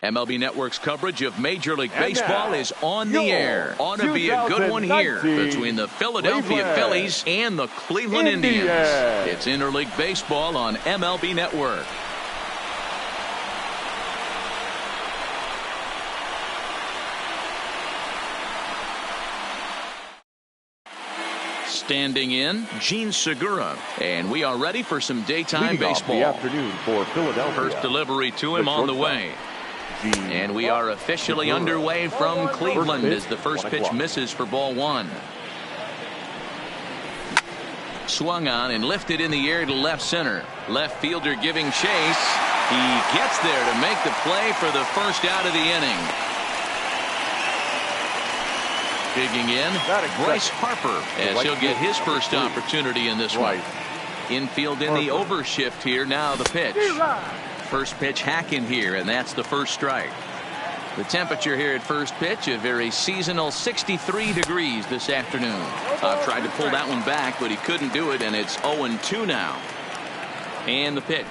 MLB Network's coverage of Major League Baseball is on the air. Ought to be a good one here between the Philadelphia Phillies and the Cleveland Indians. It's Interleague Baseball on MLB Network. Standing in, Gene Segura. And we are ready for some daytime baseball. The afternoon for Philadelphia. First delivery to him on the way. And we are officially underway from Cleveland as the first pitch misses for ball one. Swung on and lifted in the air to left center. Left fielder giving chase. He gets there to make the play for the first out of the inning. Digging in, Bryce Harper, as he'll get his first opportunity in this one. Infield in the overshift here. Now the pitch. First pitch hacking here, and that's the first strike. The temperature here at first pitch, a very seasonal 63 degrees this afternoon. Tried to pull that one back, but he couldn't do it, and it's 0-2 now. And the pitch.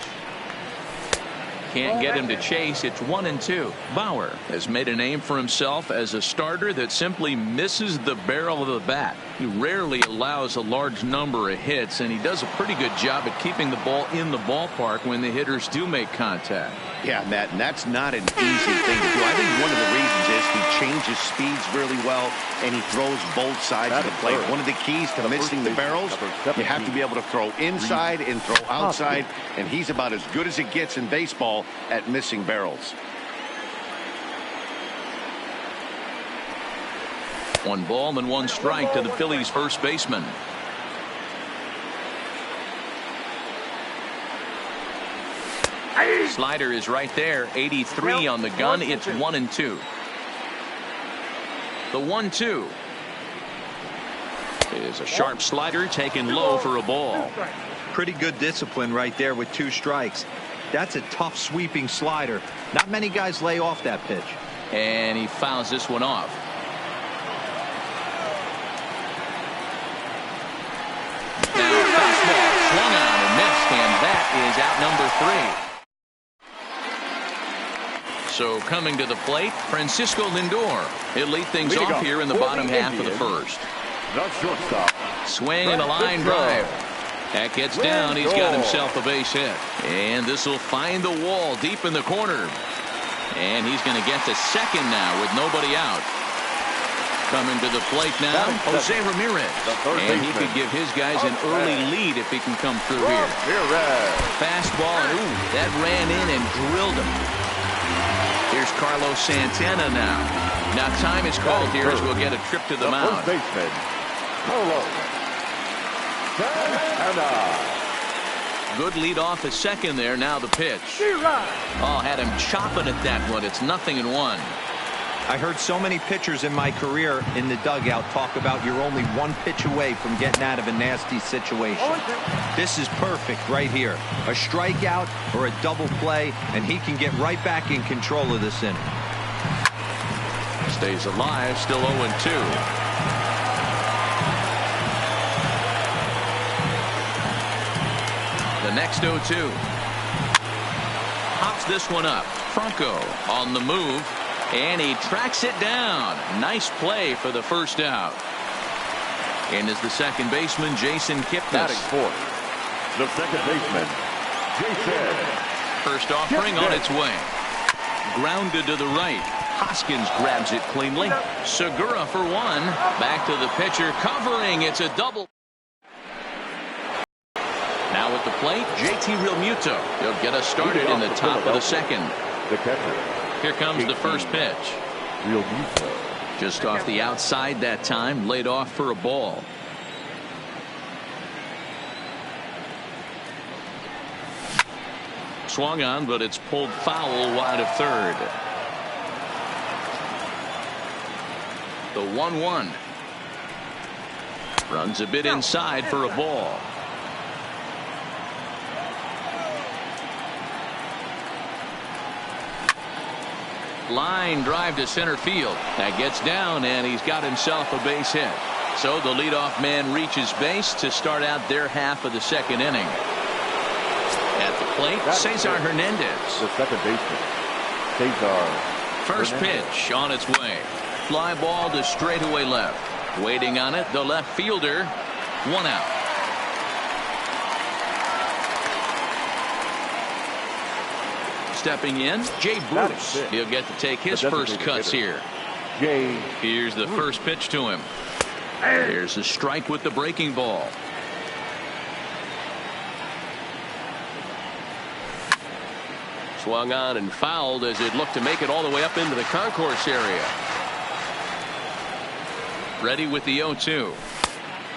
Can't get him to chase. It's 1-2. Bauer has made a name for himself as a starter that simply misses the barrel of the bat. He rarely allows a large number of hits, and he does a pretty good job at keeping the ball in the ballpark when the hitters do make contact. Yeah, Matt, and that's not an easy thing to do. I think one of the reasons is he changes speeds really well, and he throws both sides of the plate. One of the keys to missing the barrels, you have to be able to throw inside and throw outside, and he's about as good as it gets in baseball at missing barrels. One ball and one strike to the Phillies first baseman. Slider is right there. 83 on the gun. It's 1-2. The 1-2 is a sharp slider taken low for a ball. Pretty good discipline right there with 2 strikes. That's a tough sweeping slider. Not many guys lay off that pitch. And he fouls this one off. Now fastball swung on and missed, and that is out number 3. So coming to the plate, Francisco Lindor. He'll lead things off here in the bottom half of the first. The shortstop. Swing and a line drive. That gets down. He's got himself a base hit. And this will find the wall deep in the corner. And he's going to get to second now with nobody out. Coming to the plate now, Jose Ramirez. And he could give his guys an early lead if he can come through here. Fastball, and ooh, that ran in and drilled him. Here's Carlos Santana now. Now time is called here as we'll get a trip to the mound. First baseman, Carlos Santana. Good lead off at second there. Now the pitch. Oh, had him chopping at that one. It's 0-1. I heard so many pitchers in my career in the dugout talk about you're only 1 pitch away from getting out of a nasty situation. This is perfect right here. A strikeout or a double play, and he can get right back in control of this inning. Stays alive, still 0-2. The next 0-2. Hops this one up. Franco on the move. And he tracks it down. Nice play for the first out. And is the second baseman, Jason Kipnis. Batting fourth, the second baseman, Jason. First offering on its way. Grounded to the right. Hoskins grabs it cleanly. Segura for one. Back to the pitcher, covering. It's a double. Now at the plate, JT Realmuto. He'll get us started in the top of the second. The catcher. Here comes the first pitch. Realmuto. Just off the outside that time, laid off for a ball. Swung on, but it's pulled foul wide of third. The 1-1. Runs a bit inside for a ball. Line drive to center field. That gets down, and he's got himself a base hit. So the leadoff man reaches base to start out their half of the second inning. At the plate, Cesar Hernandez. The second baseman, First pitch on its way. Fly ball to straightaway left. Waiting on it, the left fielder. 1 out. Stepping in, Jay Bruce. He'll get to take his first cuts here. Here's the first pitch to him. Here's a strike with the breaking ball. Swung on and fouled as it looked to make it all the way up into the concourse area. Ready with the 0-2.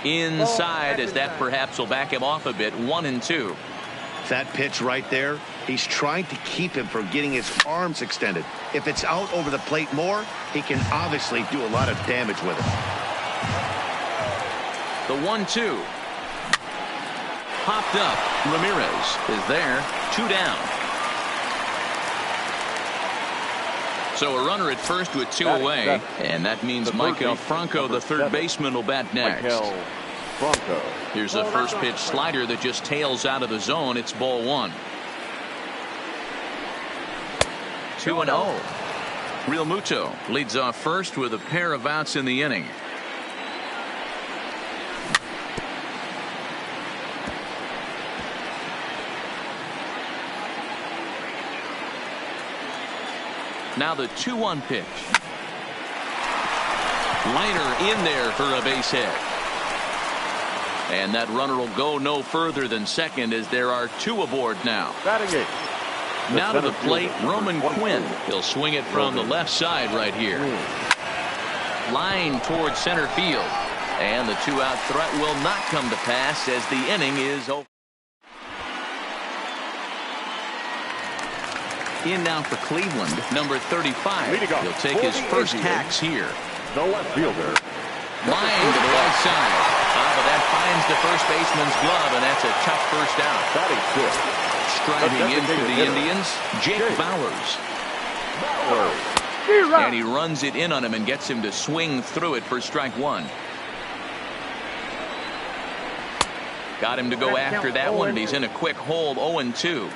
Inside as that perhaps will back him off a bit. 1-2. That pitch right there, he's trying to keep him from getting his arms extended. If it's out over the plate more, he can obviously do a lot of damage with it. The 1-2. Popped up. Ramirez is there. 2 down. So a runner at first with 2 away, and that means Michael Franco, the third baseman, will bat next. Here's a first pitch slider that just tails out of the zone. It's ball 1. 2-0. Real Muto leads off first with a pair of outs in the inning. Now the 2-1 pitch. Liner in there for a base hit. And that runner will go no further than second as there are 2 aboard now. Now to the plate, Roman Quinn. He'll swing it from the left side right here. Line towards center field. And the 2-out threat will not come to pass as the inning is over. In now for Cleveland, number 35. He'll take his first hacks here. The left fielder. Line to the right side. But that finds the first baseman's glove, and that's a tough first out. Striding in for the Indians, Jake Bowers. And he runs it in on him and gets him to swing through it for strike 1. Got him to go after that one, and he's in a quick hold. 0-2.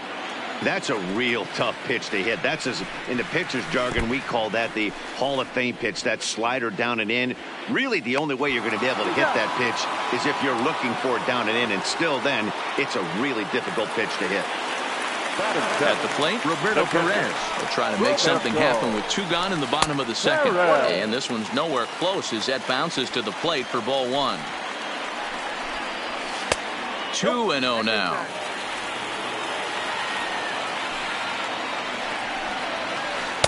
That's a real tough pitch to hit. That's, as in the pitcher's jargon, we call that the Hall of Fame pitch. That slider down and in. Really, the only way you're going to be able to hit that pitch is if you're looking for it down and in. And still then, it's a really difficult pitch to hit. At the plate, Roberto Perez will try to make something happen with 2 gone in the bottom of the second. And this one's nowhere close as that bounces to the plate for ball 1. 2-0 now.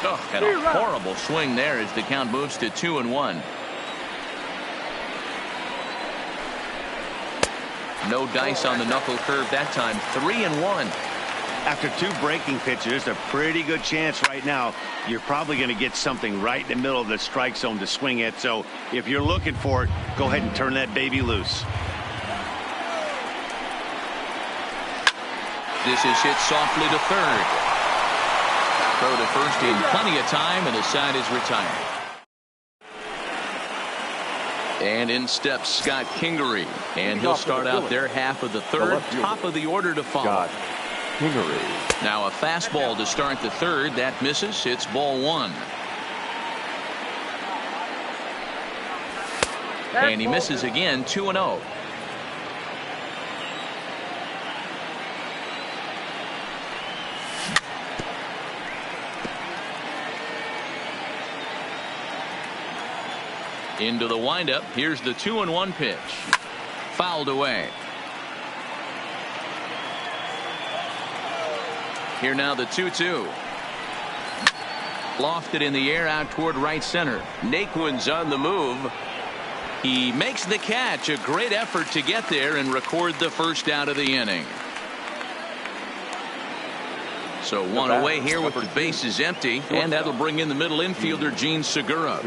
Oh, and a horrible swing there as the count moves to 2-1. No dice on the knuckle curve that time. 3-1. After 2 breaking pitches, a pretty good chance right now. You're probably going to get something right in the middle of the strike zone to swing at. So if you're looking for it, go ahead and turn that baby loose. This is hit softly to third. Throw to first in plenty of time, and the side is retired. And in steps Scott Kingery, and he'll start out their half of the third. Top of the order to follow. Now a fastball to start the third. That misses. It's ball 1. And he misses again. 2-0. Into the windup. Here's the 2-1 pitch. Fouled away. Here now the 2-2. Lofted in the air out toward right center. Naquin's on the move. He makes the catch. A great effort to get there and record the first out of the inning. So 1 away here with the bases empty, and that'll bring in the middle infielder Gene Segura.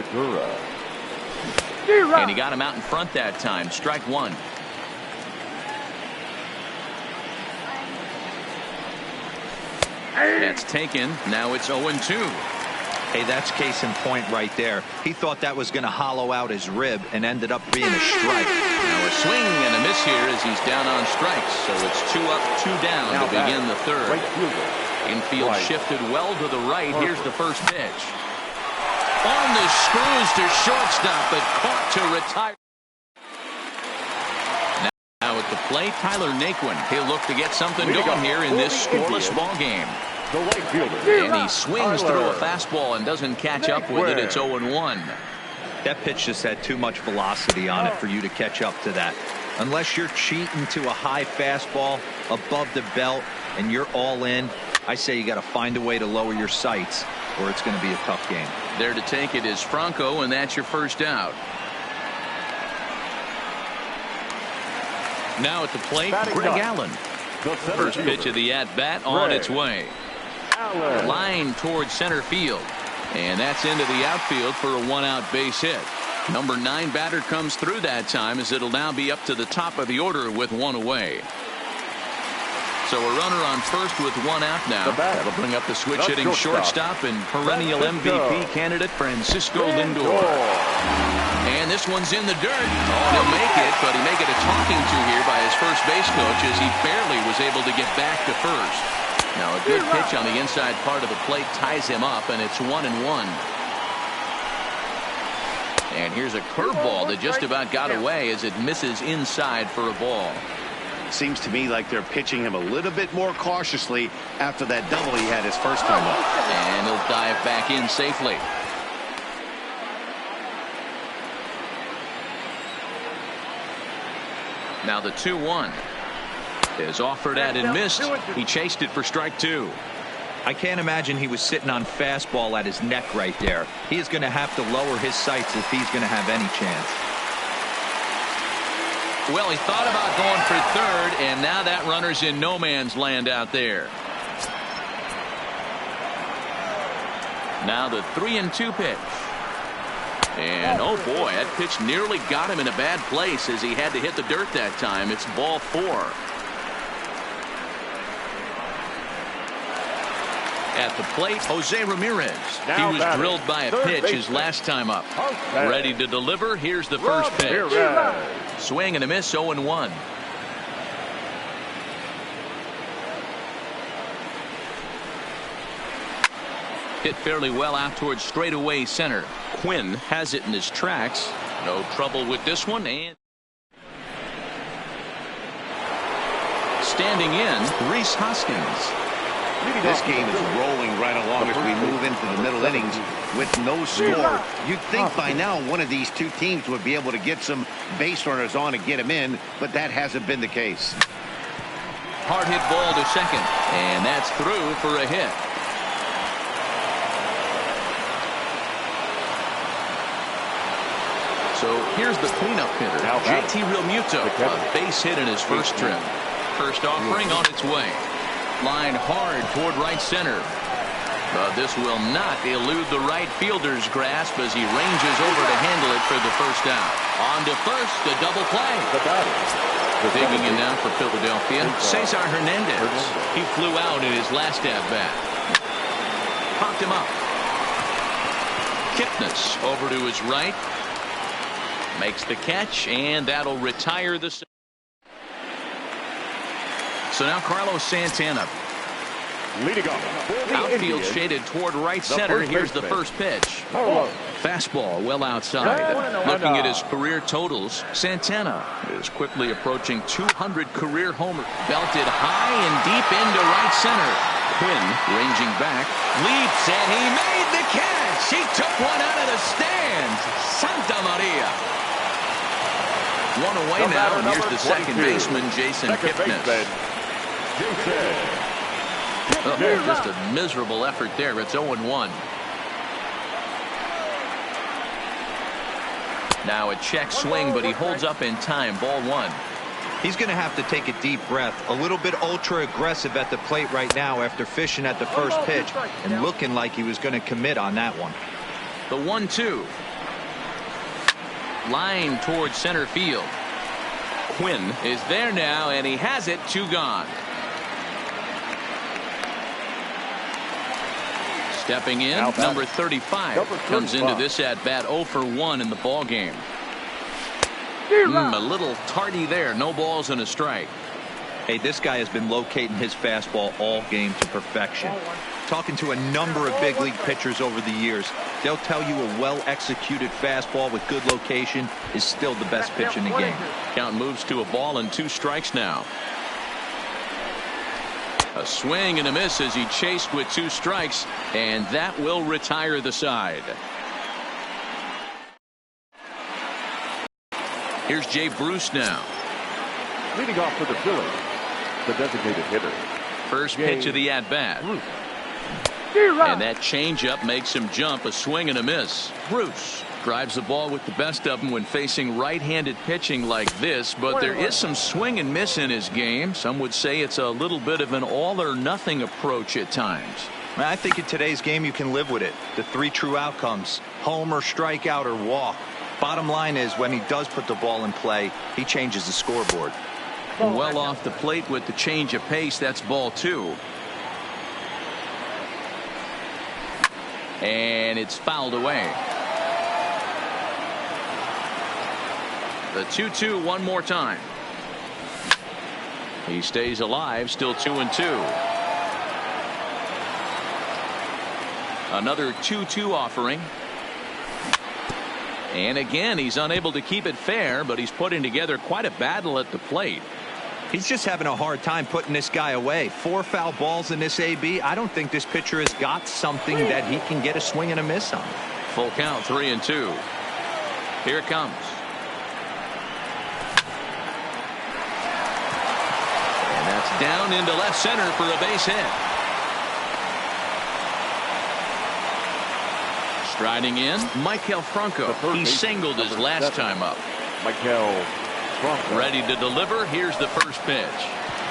And he got him out in front that time. Strike 1. That's taken. Now it's 0-2. Hey, that's case in point right there. He thought that was going to hollow out his rib and ended up being a strike. Now a swing and a miss here as he's down on strikes. So it's 2 up, 2 down to begin the third. Infield shifted well to the right. Here's the first pitch. On the screws to shortstop, but caught to retire. Now at the plate, Tyler Naquin. He'll look to get something going here in this scoreless ball game. The right fielder. And he swings through a fastball and doesn't catch up with it. It's 0-1. That pitch just had too much velocity on it for you to catch up to that. Unless you're cheating to a high fastball above the belt and you're all in, I say you got to find a way to lower your sights or it's going to be a tough game. There to take it is Franco, and that's your first out. Now at the plate, Greg Allen. First pitch of the at-bat on its way. Line towards center field. And that's into the outfield for a one-out base hit. Number 9 batter comes through that time, as it'll now be up to the top of the order with one away. So a runner on first with one out now. That'll bring up the switch-hitting shortstop and perennial MVP candidate Francisco Lindor. And this one's in the dirt. He'll make it, but he may get a talking to here by his first base coach, as he barely was able to get back to first. Now a good pitch on the inside part of the plate ties him up, and it's 1-1. And here's a curveball that just about got away as it misses inside for a ball. Seems to me like they're pitching him a little bit more cautiously after that double he had his first time up. And he'll dive back in safely. Now the 2-1 is offered at and missed. He chased it for strike 2. I can't imagine he was sitting on fastball at his neck right there. He is going to have to lower his sights if he's going to have any chance. Well, he thought about going for third, and now that runner's in no man's land out there. Now the 3-2 pitch. And oh boy, that pitch nearly got him in a bad place as he had to hit the dirt that time. It's ball 4. At the plate, Jose Ramirez. He was drilled by a pitch his last time up. Ready to deliver. Here's the first pitch. Swing and a miss, 0-1. Hit fairly well out towards straightaway center. Quinn has it in his tracks. No trouble with this one. And standing in, Rhys Hoskins. This game is rolling right along as we move into the middle innings with no score. You'd think by now one of these two teams would be able to get some base runners on and get them in, but that hasn't been the case. Hard hit ball to second, and that's through for a hit. So here's the cleanup hitter, JT Realmuto, a base hit in his first trip. First offering on its way. Line hard toward right center. But this will not elude the right fielder's grasp as he ranges over to handle it for the first out. On to first, a double play. Digging in now for Philadelphia, Cesar Hernandez. He flew out in his last at-bat. Popped him up. Kipnis over to his right. Makes the catch, and that'll retire the... So now Carlos Santana. Leading off. Outfield shaded toward right center. Here's the first pitch. Fastball well outside. Looking at his career totals, Santana is quickly approaching 200 career homers. Belted high and deep into right center. Quinn ranging back. Leaps, and he made the catch. He took one out of the stands. Santa Maria. One away now, and here's the second baseman, Jason Kipnis. Just a miserable effort there. It's 0-1. Now a check swing, but he holds up in time. Ball 1. He's going to have to take a deep breath. A little bit ultra aggressive at the plate right now after fishing at the first pitch and looking like he was going to commit on that one. The 1-2. Line towards center field. Quinn is there now, and he has it. 2 gone. Stepping in, number 35 comes into this at-bat 0 for 1 in the ball game. A little tardy there. No balls and a strike. Hey, this guy has been locating his fastball all game to perfection. Talking to a number of big league pitchers over the years, they'll tell you a well-executed fastball with good location is still the best pitch in the game. Count moves to a ball and 2 strikes now. A swing and a miss as he chased with 2 strikes, and that will retire the side. Here's Jay Bruce now. Leading off for the Phillies, the designated hitter. First pitch of the at-bat. And that changeup makes him jump. A swing and a miss. Bruce drives the ball with the best of them when facing right-handed pitching like this, but there is some swing and miss in his game. Some would say it's a little bit of an all-or-nothing approach at times. I think in today's game you can live with it. The 3 true outcomes: home or strikeout or walk. Bottom line is, when he does put the ball in play, he changes the scoreboard. Well off the plate with the change of pace. That's ball 2. And it's fouled away. The 2-2 one more time. He stays alive, still 2-2. Another 2-2 offering. And again, he's unable to keep it fair, but he's putting together quite a battle at the plate. He's just having a hard time putting this guy away. 4 foul balls in this AB. I don't think this pitcher has got something that he can get a swing and a miss on. Full count, 3-2. Here it comes. And that's down into left center for a base hit. Striding in, Maikel Franco. He singled his last time up. Maikel Franco. Ready to deliver. Here's the first pitch.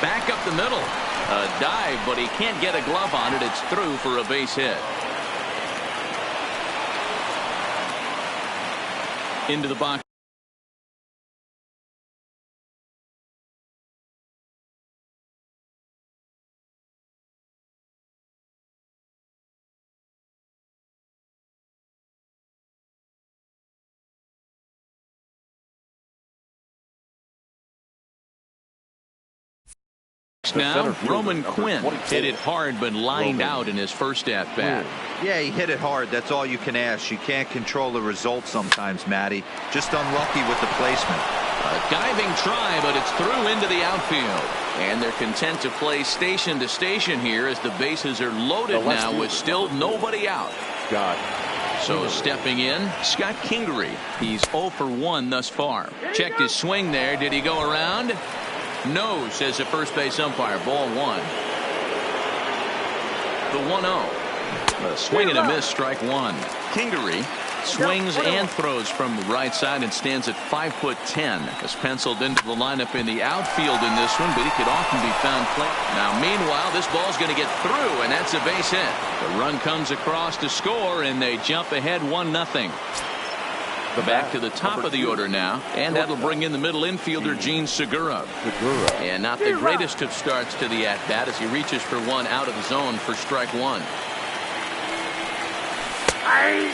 Back up the middle. A dive, but he can't get a glove on it. It's through for a base hit. Into the box. Now, Roman Quinn hit it hard but lined out in his first at-bat. Yeah, he hit it hard. That's all you can ask. You can't control the result sometimes, Matty. Just unlucky with the placement. A diving try, but it's through into the outfield. And they're content to play station to station here as the bases are loaded now with still nobody out. So stepping in, Scott Kingery. He's 0 for 1 thus far. Checked his swing there. Did he go around? No, says the first base umpire. Ball 1. The 1-0. A swing and a miss, strike 1. Kingery swings and throws from the right side and stands at 5'10". Has penciled into the lineup in the outfield in this one, but he could often be found playing. Now, meanwhile, this ball's going to get through, and that's a base hit. The run comes across to score, and they jump ahead 1-0. Back to the top of the order now, and that'll bring in the middle infielder Gene Segura. And not the greatest of starts to the at-bat as he reaches for one out of the zone for strike 1.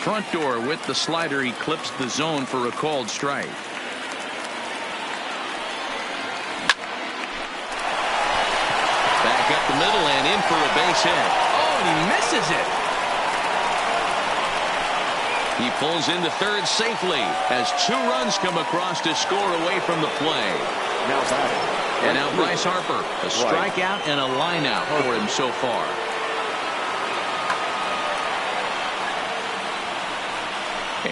Front door with the slider. He clips the zone for a called strike. Back up the middle and in for a base hit. Oh, and he misses it. He pulls into third safely as 2 runs come across to score away from the play. And now Bryce Harper, a strikeout and a line out for him so far.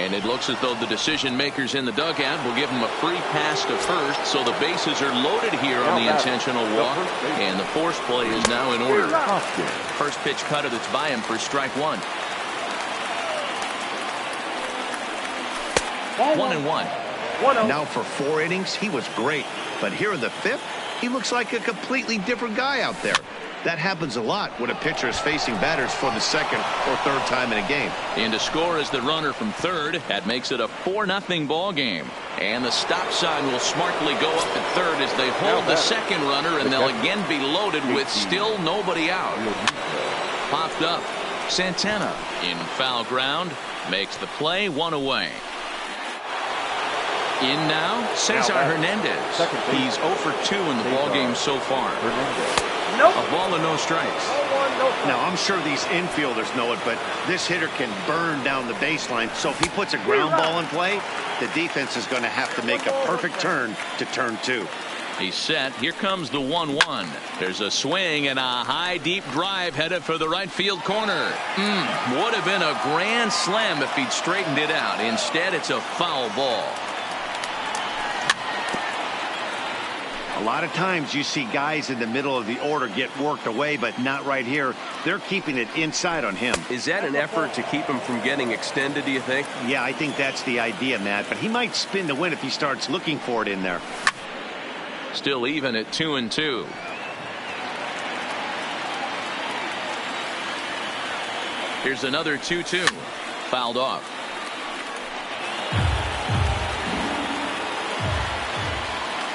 And it looks as though the decision makers in the dugout will give him a free pass to first, so the bases are loaded here on the intentional walk, and the force play is now in order. First pitch cutter that's by him for strike 1. 1-1. Now for 4 innings, he was great. But here in the 5th, he looks like a completely different guy out there. That happens a lot when a pitcher is facing batters for the 2nd or 3rd time in a game. And to score is the runner from third. That makes it a 4-0 ball game. And the stop sign will smartly go up at third as they hold the 2nd runner, and they'll again be loaded with still nobody out. Popped up. Santana in foul ground makes the play, 1 away. In now, Cesar Hernandez. He's 0 for 2 in the ballgame so far. A ball and no strikes. Now, I'm sure these infielders know it, but this hitter can burn down the baseline. So if he puts a ground ball in play, the defense is going to have to make a perfect turn to turn 2. He's set. Here comes the 1-1. There's a swing and a high, deep drive headed for the right field corner. Would have been a grand slam if he'd straightened it out. Instead, it's a foul ball. A lot of times you see guys in the middle of the order get worked away, but not right here. They're keeping it inside on him. Is that an effort to keep him from getting extended, do you think? Yeah, I think that's the idea, Matt. But he might spin to win if he starts looking for it in there. Still even at 2-2. Here's another 2-2. Fouled off.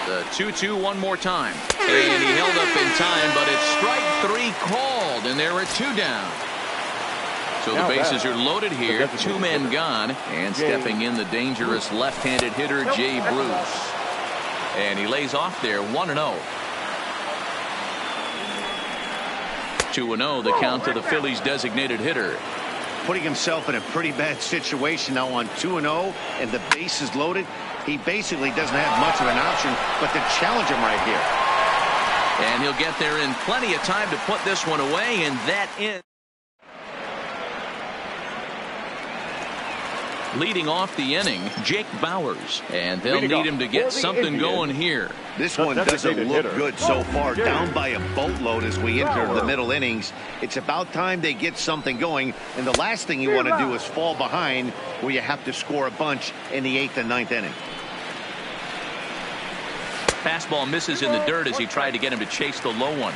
The 2-2 one more time. And he held up in time, but it's strike 3 called, and there are 2 down. So the bases are loaded here. 2 men gone. And stepping in the dangerous left-handed hitter, Jay Bruce. And he lays off there, 1-0. 2-0, the count to the Phillies' designated hitter. Putting himself in a pretty bad situation now on 2-0, and the bases loaded. He basically doesn't have much of an option but to challenge him right here. And he'll get there in plenty of time to put this one away, and that ends. Leading off the inning, Jake Bowers, and they'll need him to get something going here. This one doesn't look good so far, down by a boatload as we enter the middle innings. It's about time they get something going, and the last thing you want to do is fall behind where you have to score a bunch in the 8th and 9th inning. Fastball misses in the dirt as he tried to get him to chase the low one.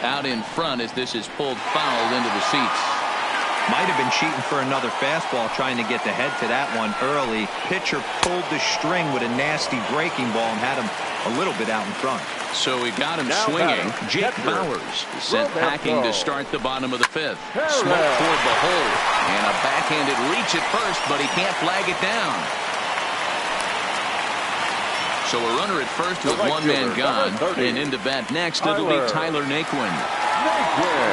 Out in front as this is pulled foul into the seats. Might have been cheating for another fastball, trying to get the head to that one early. Pitcher pulled the string with a nasty breaking ball and had him a little bit out in front. So he got him swinging. Jake Bowers sent packing to start the bottom of the 5th. Smoke toward the hole. And a backhanded reach at first, but he can't flag it down. So a runner at first with 1 man gone. And into bat next, it'll be Tyler Naquin.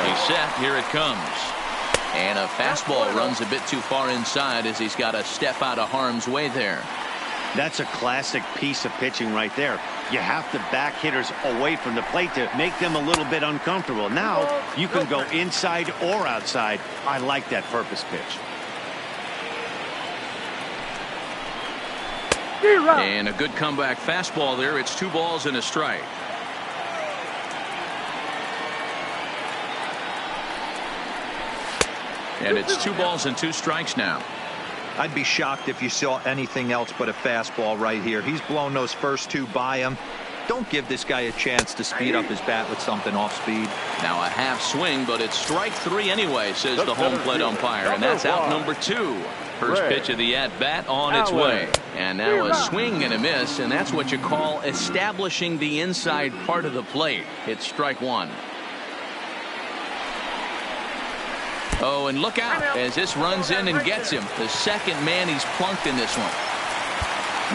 He's set. Here it comes. And a fastball runs a bit too far inside as he's got to step out of harm's way there. That's a classic piece of pitching right there. You have to back hitters away from the plate to make them a little bit uncomfortable. Now you can go inside or outside. I like that purpose pitch. And a good comeback fastball there. It's 2 balls and a strike. And it's 2 balls and 2 strikes now. I'd be shocked if you saw anything else but a fastball right here. He's blown those first 2 by him. Don't give this guy a chance to speed up his bat with something off speed. Now a half swing, but it's strike 3 anyway, says the home plate umpire. And that's out number 2. First pitch of the at-bat on its way. And now a swing and a miss, and that's what you call establishing the inside part of the plate. It's strike 1. Oh, and look out as this runs in and gets him. The second man he's plunked in this one.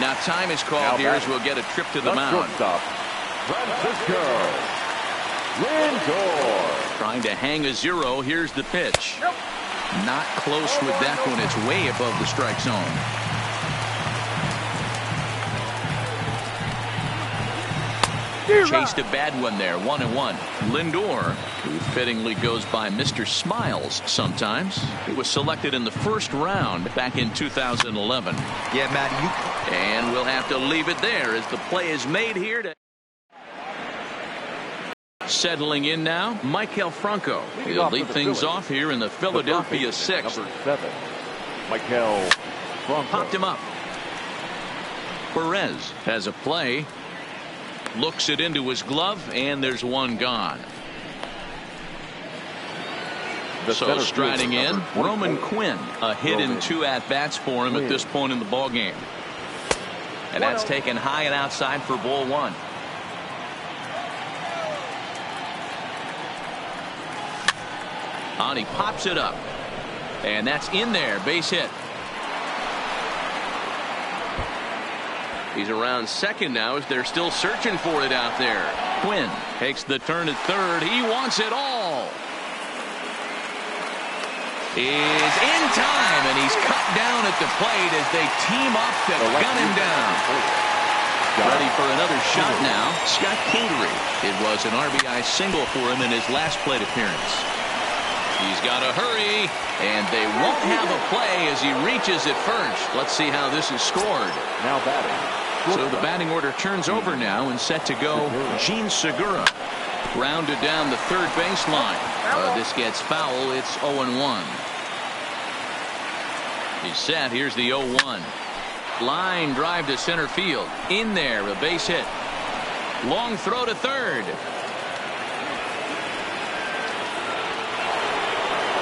Now time is called here as we'll get a trip to the mound. Francisco Lindor. Trying to hang a 0. Here's the pitch. Not close with that one. It's way above the strike zone. Chased a bad one there. 1-1. Lindor, who fittingly goes by Mr. Smiles sometimes. He was selected in the first round back in 2011. Yeah, Matt, And we'll have to leave it there as the play is made here. Settling in now, Maikel Franco. He'll lead things off here in the Philadelphia 6th. Number 7, Maikel Franco. Popped him up. Perez has a play. Looks it into his glove, and there's 1 gone. So striding in, Roman Quinn. A hit in 2 at-bats for him at this point in the ballgame. And that's taken high and outside for ball 1. And he pops it up. And that's in there. Base hit. He's around second now as they're still searching for it out there. Quinn takes the turn at third. He wants it all. Is in time, and he's cut down at the plate as they team up to gun him down. Ready for another shot now, Scott Kingery. It was an RBI single for him in his last plate appearance. He's got to hurry, and they won't have a play as he reaches at first. Let's see how this is scored. Now batting. So the batting order turns over now and set to go Gene Segura. Grounded down the third baseline. This gets foul. It's 0-1. He's set. Here's the 0-1. Line drive to center field. In there, a base hit. Long throw to third.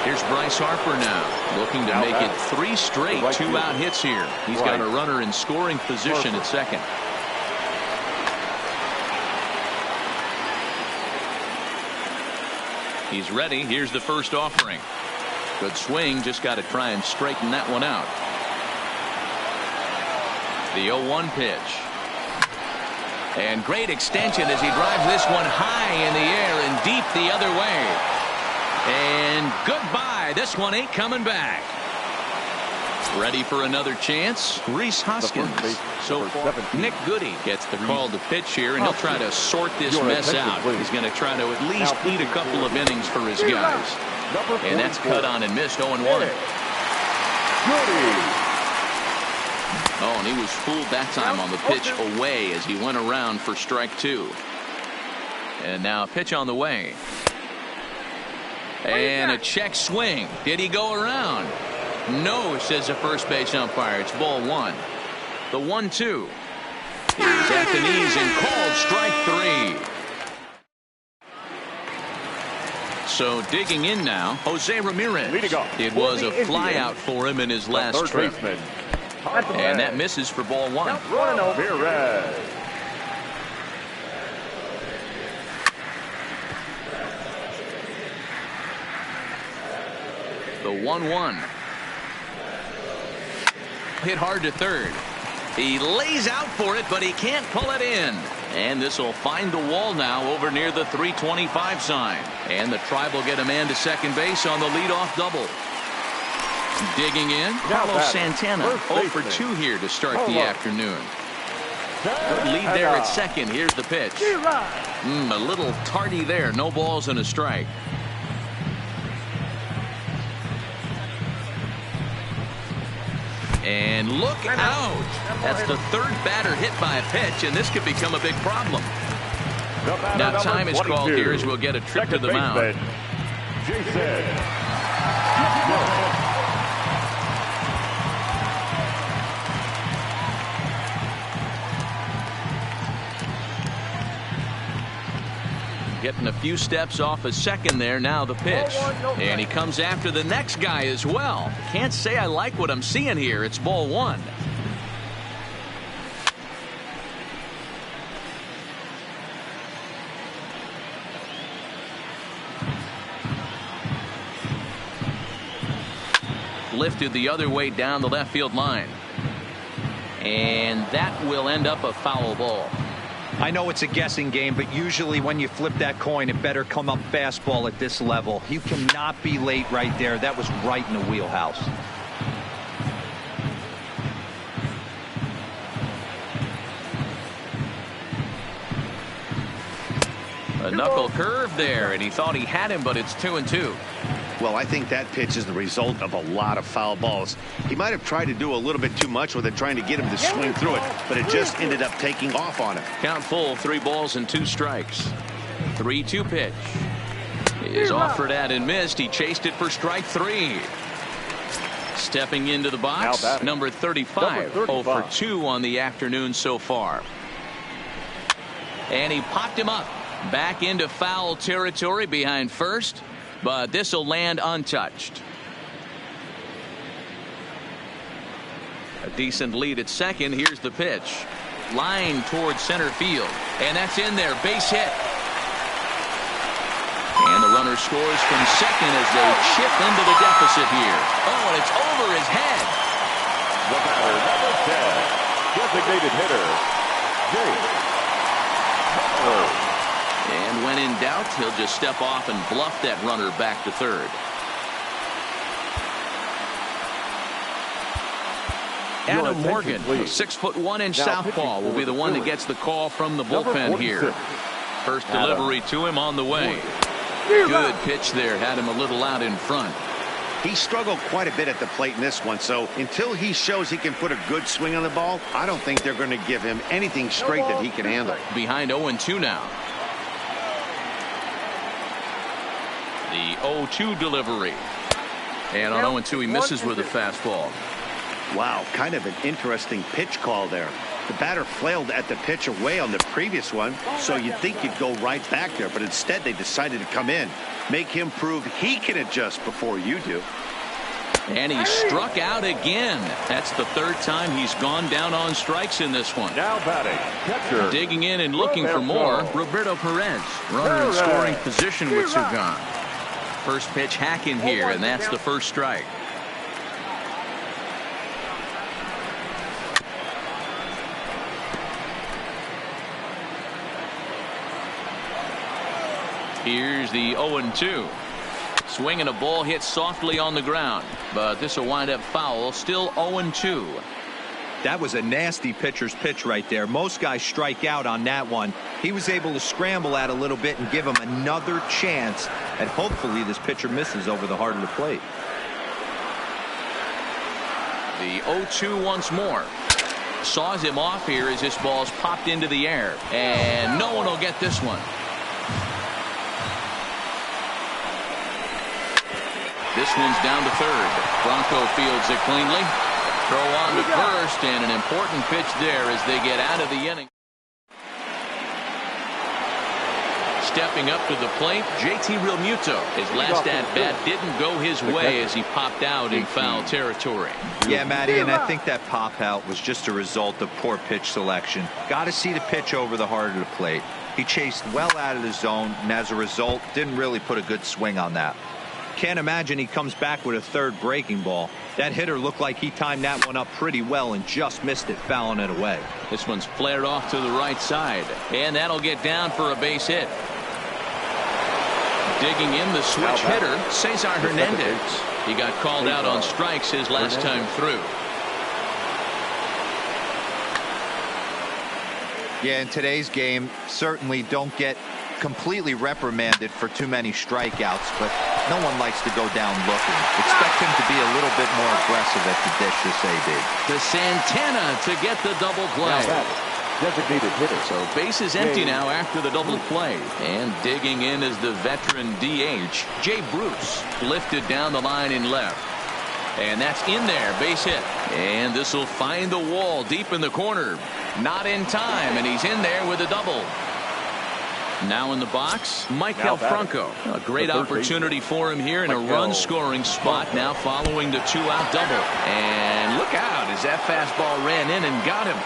Here's Bryce Harper now, looking to make it 3 straight 2-out hits here. He's got a runner in scoring position at second. He's ready. Here's the first offering. Good swing. Just got to try and straighten that one out. The 0-1 pitch. And great extension as he drives this one high in the air and deep the other way. And goodbye. This one ain't coming back. Ready for another chance. Rhys Hoskins. So Nick Goody gets the call to pitch here, and he'll try to sort this mess out. He's going to try to at least eat a couple of innings for his guys. And that's cut on and missed. 0-1. Oh, and he was fooled that time on the pitch away as he went around for strike 2. And now a pitch on the way. And a check swing. Did he go around? No, says the first base umpire. It's ball 1. The 1-2 is at the knees and called strike 3. So digging in now, Jose Ramirez. It was a fly out for him in his last trip. And that misses for ball 1. Ramirez. The 1-1. Hit hard to third. He lays out for it, but he can't pull it in. And this will find the wall now over near the 325 sign. And the Tribe will get a man to second base on the leadoff double. Digging in, Carlos Santana. 0 for 2 here to start the afternoon. Good lead there at second. Here's the pitch. A little tardy there. No balls and a strike. And look out. That's the third batter hit by a pitch, and this could become a big problem. Now time is called here as we'll get a trip to the mound. Getting a few steps off a second there. Now the pitch. And he comes after the next guy as well. Can't say I like what I'm seeing here. It's ball 1. Lifted the other way down the left field line. And that will end up a foul ball. I know it's a guessing game, but usually when you flip that coin, it better come up fastball at this level. You cannot be late right there. That was right in the wheelhouse. A knuckle curve there, and he thought he had him, but it's 2-2. Well, I think that pitch is the result of a lot of foul balls. He might have tried to do a little bit too much with it, trying to get him to swing through it, but it just ended up taking off on him. Count full, 3 balls and 2 strikes. 3-2 pitch is offered at and missed. He chased it for strike 3. Stepping into the box, number 35. 0 for 2 on the afternoon so far. And he popped him up back into foul territory behind first. But this will land untouched. A decent lead at second. Here's the pitch. Line towards center field. And that's in there. Base hit. And the runner scores from second as they chip into the deficit here. Oh, and it's over his head. The batter, number 10, designated hitter, Jay. And when in doubt, he'll just step off and bluff that runner back to third. Adam Morgan, 6'1" southpaw, will be the one that gets the call from the bullpen here. First delivery to him on the way. Good pitch there, had him a little out in front. He struggled quite a bit at the plate in this one, so until he shows he can put a good swing on the ball, I don't think they're going to give him anything straight that he can handle. Behind 0-2 now. The 0-2 delivery. And on 0-2 he misses with a fastball. Wow, kind of an interesting pitch call there. The batter flailed at the pitch away on the previous one, so you'd think you'd go right back there, but instead they decided to come in. Make him prove he can adjust before you do. And he struck out again. That's the third time he's gone down on strikes in this one. Now batting, catcher. Digging in and looking for more, Roberto Perez. Runner in scoring position with Sugan. First pitch hack in here, and that's the first strike. Here's the 0-2. Swing and a ball hit softly on the ground, but this will wind up foul. Still 0-2. That was a nasty pitcher's pitch right there. Most guys strike out on that one. He was able to scramble at a little bit and give him another chance, and hopefully this pitcher misses over the heart of the plate. The 0-2 once more. Saws him off here as this ball's popped into the air, and no one will get this one. This one's down to third. Bronco fields it cleanly. Throw on to first, and an important pitch there as they get out of the inning. Stepping up to the plate, JT Realmuto. His last at-bat didn't go his way as he popped out in foul territory. Yeah, Matty, and I think that pop-out was just a result of poor pitch selection. Got to see the pitch over the heart of the plate. He chased well out of the zone, and as a result, didn't really put a good swing on that. Can't imagine he comes back with a third breaking ball. That hitter looked like he timed that one up pretty well and just missed it, fouling it away. This one's flared off to the right side, and that'll get down for a base hit. Digging in the switch hitter, Cesar Hernandez. He got called out on strikes his last time through. Yeah, in today's game, certainly don't get completely reprimanded for too many strikeouts, but no one likes to go down looking. Expect him to be a little bit more aggressive at the dish this AB. To Santana to get the double play. Designated hitter. So base is empty now after the double play. And digging in is the veteran DH, Jay Bruce. Lifted down the line in left. And that's in there, base hit. And this will find the wall deep in the corner. Not in time, and he's in there with a double. Now in the box, Maikel Franco. A great opportunity for him here in a run-scoring spot now following the two-out double. And look out as that fastball ran in and got him.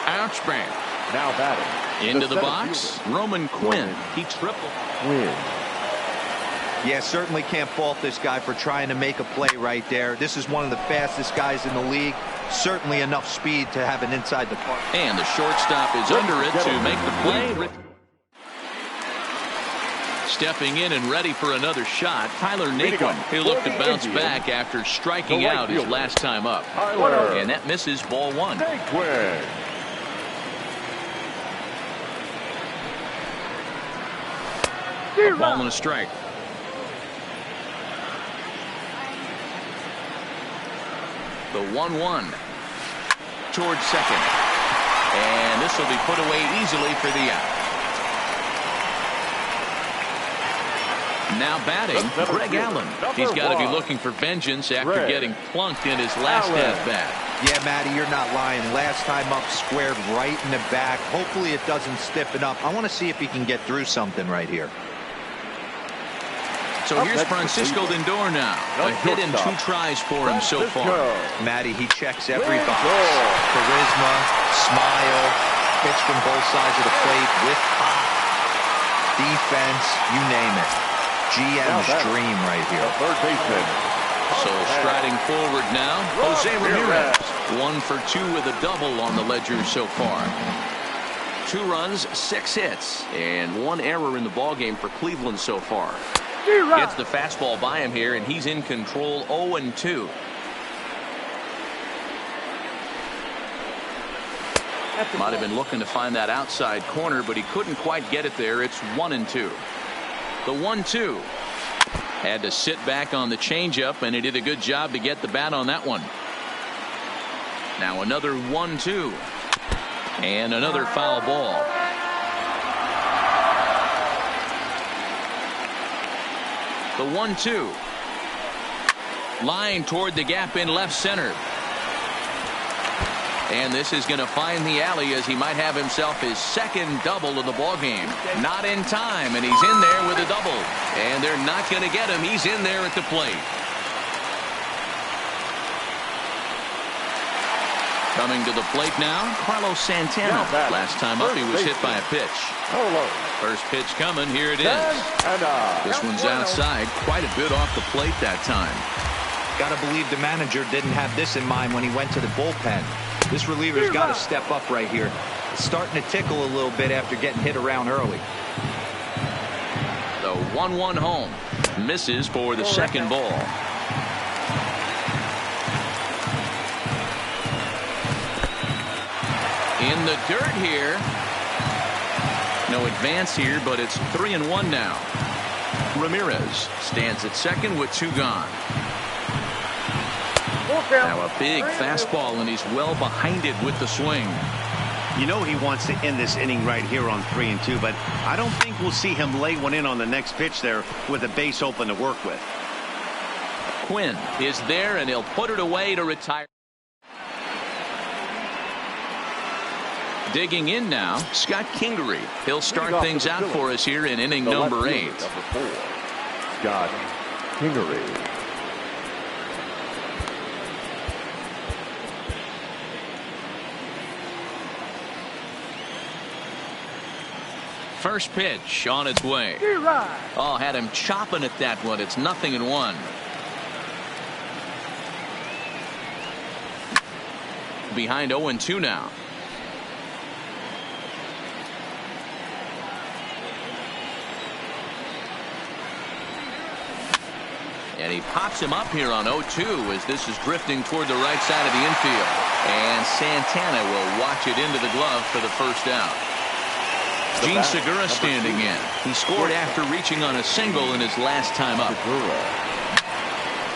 Ouchbang. Now batting. Into the box, Roman Quinn. He tripled. Yeah, certainly can't fault this guy for trying to make a play right there. This is one of the fastest guys in the league. Certainly enough speed to have an inside the park. And the shortstop is under it to make the play. Stepping in and ready for another shot, Tyler Naquin. He'll look to bounce back after striking out his last time up. And that misses ball one. A ball and a strike. The 1-1 towards second. And this will be put away easily for the out. Now batting, Greg Allen. He's got to be looking for vengeance after getting plunked in his last at-bat. Yeah, Matty, you're not lying. Last time up, squared right in the back. Hopefully it doesn't stiffen up. I want to see if he can get through something right here. So here's Francisco Lindor now. A hit in 2 tries for him so far. Matty, he checks every box. Charisma, smile, pitch from both sides of the plate with pop, defense, you name it. GM's dream right here. Third baseman. So striding forward now, Jose Ramirez. 1 for 2 with a double on the ledger so far. 2 runs, 6 hits, and 1 error in the ballgame for Cleveland so far. Gets the fastball by him here, and he's in control 0-2. Might have been looking to find that outside corner, but he couldn't quite get it there. It's 1-2. The 1-2. Had to sit back on the changeup, and he did a good job to get the bat on that one. Now another 1-2. And another foul ball. The 1-2. Line toward the gap in left center. And this is going to find the alley as he might have himself his second double of the ball game. Not in time, and he's in there with a double. And they're not going to get him. He's in there at the plate. Coming to the plate now, Carlos Santana. Last time up, he was hit by a pitch. First pitch coming. Here it is. This one's outside. Quite a bit off the plate that time. Got to believe the manager didn't have this in mind when he went to the bullpen. This reliever's got to step up right here. It's starting to tickle a little bit after getting hit around early. The 1-1 home. Misses for the second ball. In the dirt here. No advance here, but it's 3-1 now. Ramirez stands at second with 2 gone. Now a big fastball, and he's well behind it with the swing. You know he wants to end this inning right here on 3-2, but I don't think we'll see him lay one in on the next pitch there with a base open to work with. Quinn is there, and he'll put it away to retire. Digging in now, Scott Kingery. He'll start things out for us here in inning number 8. Number 4, Scott Kingery. First pitch on its way. Oh, had him chopping at that one. It's 0-1. Behind 0-2 now. And he pops him up here on 0-2 as this is drifting toward the right side of the infield. And Santana will watch it into the glove for the first out. Gene Segura standing in. He scored after reaching on a single in his last time up.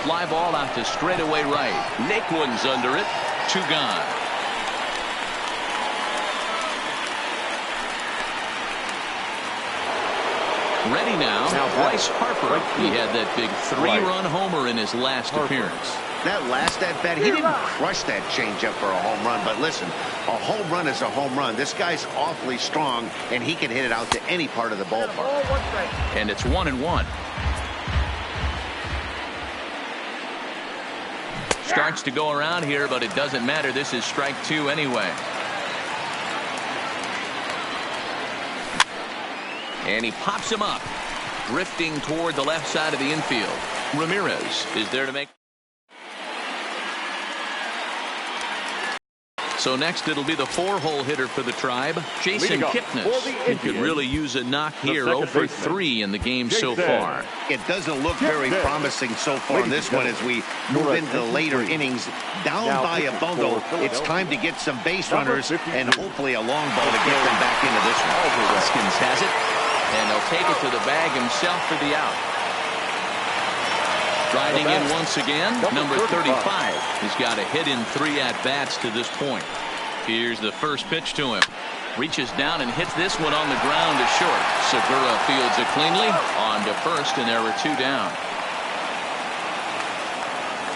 Fly ball out to straightaway right. Naquin's under it. 2 gone. Ready now, Bryce Harper. He had that big 3-run homer in his last appearance. That last at-bat, he didn't crush that changeup for a home run, but listen, a home run is a home run. This guy's awfully strong, and he can hit it out to any part of the ballpark. And it's 1-1. Starts to go around here, but it doesn't matter. This is strike 2 anyway. And he pops him up, drifting toward the left side of the infield. Ramirez is there to make. So next it'll be the 4-hole hitter for the Tribe, Jason Kipnis. He could really use a knock here. 0 for 3 in the game so far. It doesn't look very promising so far in this one as we move into the later innings. Down by a bundle, it's time to get some base runners and hopefully a long ball to get them back into this one. Hoskins has it, and he'll take it to the bag himself for the out. Striding in once again, number 35. He's got a hit in 3 at-bats to this point. Here's the first pitch to him. Reaches down and hits this one on the ground to short. Segura fields it cleanly. On to first, and there were 2 down.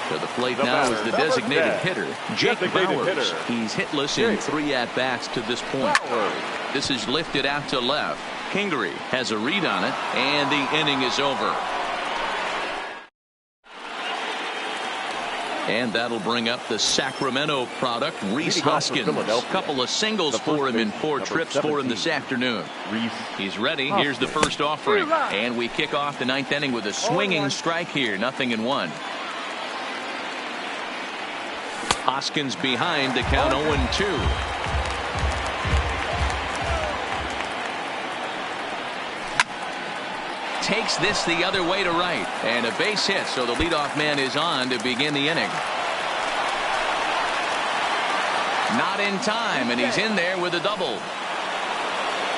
To the plate now is the designated hitter, Jake Bowers. He's hitless in 3 at-bats to this point. This is lifted out to left. Kingery has a read on it, and the inning is over. And that'll bring up the Sacramento product, Rhys Hoskins. A couple of singles for him in 4 trips for him this afternoon. He's ready. Here's the first offering. And we kick off the 9th inning with a swinging strike here. 0-1. Hoskins behind the count 0-2. Takes this the other way to right, and a base hit, so the leadoff man is on to begin the inning. Not in time, and he's in there with a double.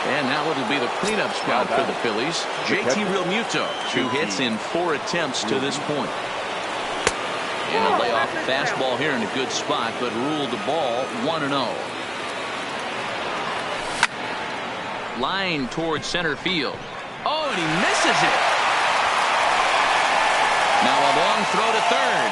And now it'll be the cleanup spot for the Phillies. JT Realmuto, 2 hits in 4 attempts to this point. And a layoff fastball here in a good spot, but ruled the ball 1-0. Line towards center field. Oh, and he misses it. Now a long throw to third.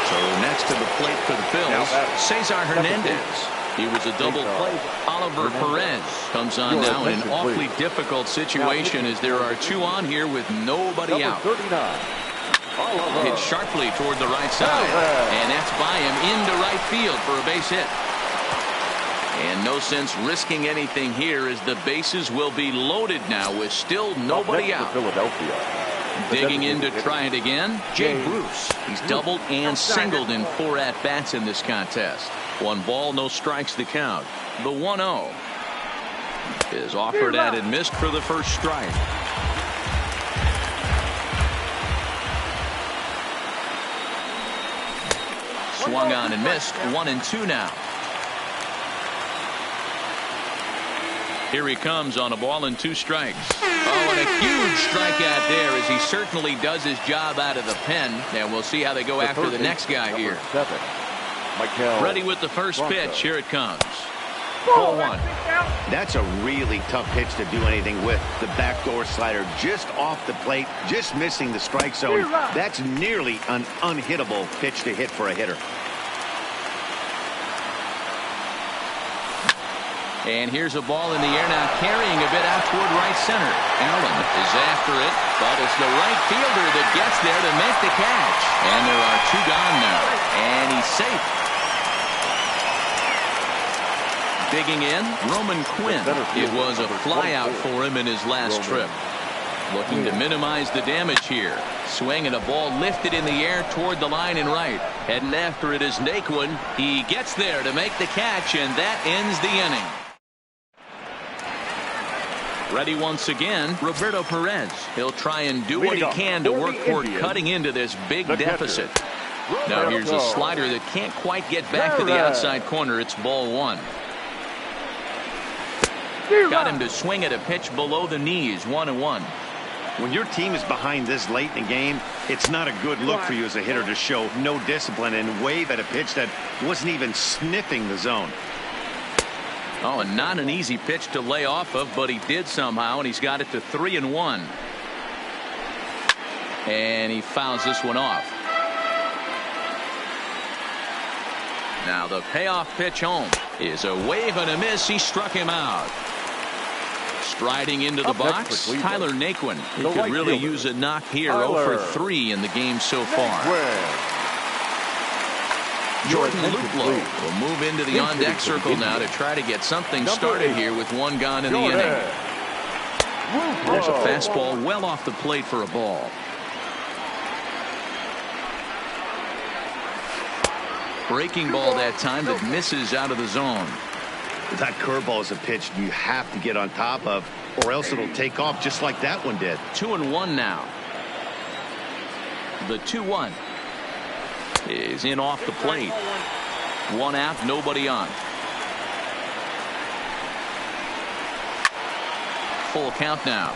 So next to the plate for the Phils, Cesar Hernandez. He was a double play. Oliver Perez comes on now in an awfully difficult situation as there are 2 on here with nobody out. Hit sharply toward the right side, and that's by him into right field for a base hit. And no sense risking anything here as the bases will be loaded now with still nobody out. Digging in to try it again, Jay Bruce. He's doubled and singled in 4 at-bats in this contest. 1 ball, no strikes to count. The 1-0 is offered at and missed for the first strike. Swung on and missed. 1-2 now. Here he comes on a ball and 2 strikes. Oh, and a huge strikeout there as he certainly does his job out of the pen. And we'll see how they go after the next guy here. Ready with the first pitch. Here it comes. 0-1. That's a really tough pitch to do anything with. The backdoor slider just off the plate, just missing the strike zone. That's nearly an unhittable pitch to hit for a hitter. And here's a ball in the air now, carrying a bit out toward right center. Allen is after it, but it's the right fielder that gets there to make the catch. And there are 2 gone now, and he's safe. Digging in, Roman Quinn. It was a flyout for him in his last trip. Looking to minimize the damage here. Swing and a ball lifted in the air toward the line and right. Heading after it is Naquin. He gets there to make the catch, and that ends the inning. Ready once again, Roberto Perez. He'll try and do what he can to work toward cutting into this big deficit. Now here's a slider that can't quite get back to the outside corner. It's ball 1. Got him to swing at a pitch below the knees. 1-1. When your team is behind this late in the game, it's not a good look for you as a hitter to show no discipline and wave at a pitch that wasn't even sniffing the zone. Oh, and not an easy pitch to lay off of, but he did somehow, and he's got it to 3-1. And he fouls this one off. Now the payoff pitch home is a wave and a miss. He struck him out. Striding into the box, Tyler Naquin. He could really use a knock here. 0 for 3 in the game so far. Jordan Luplow will move into the on-deck circle now to try to get something started here with 1 gone in the inning. There's a fastball well off the plate for a ball. Breaking ball that time that misses out of the zone. That curveball is a pitch you have to get on top of, or else it'll take off just like that one did. 2-1 now. The 2-1 is in off the plate. 1 out, nobody on. Full count now.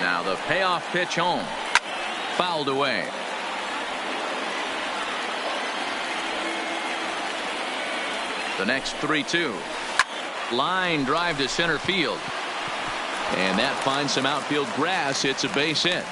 Now the payoff pitch home. Fouled away. The next 3-2. Line drive to center field. And that finds some outfield grass. It's a base hit.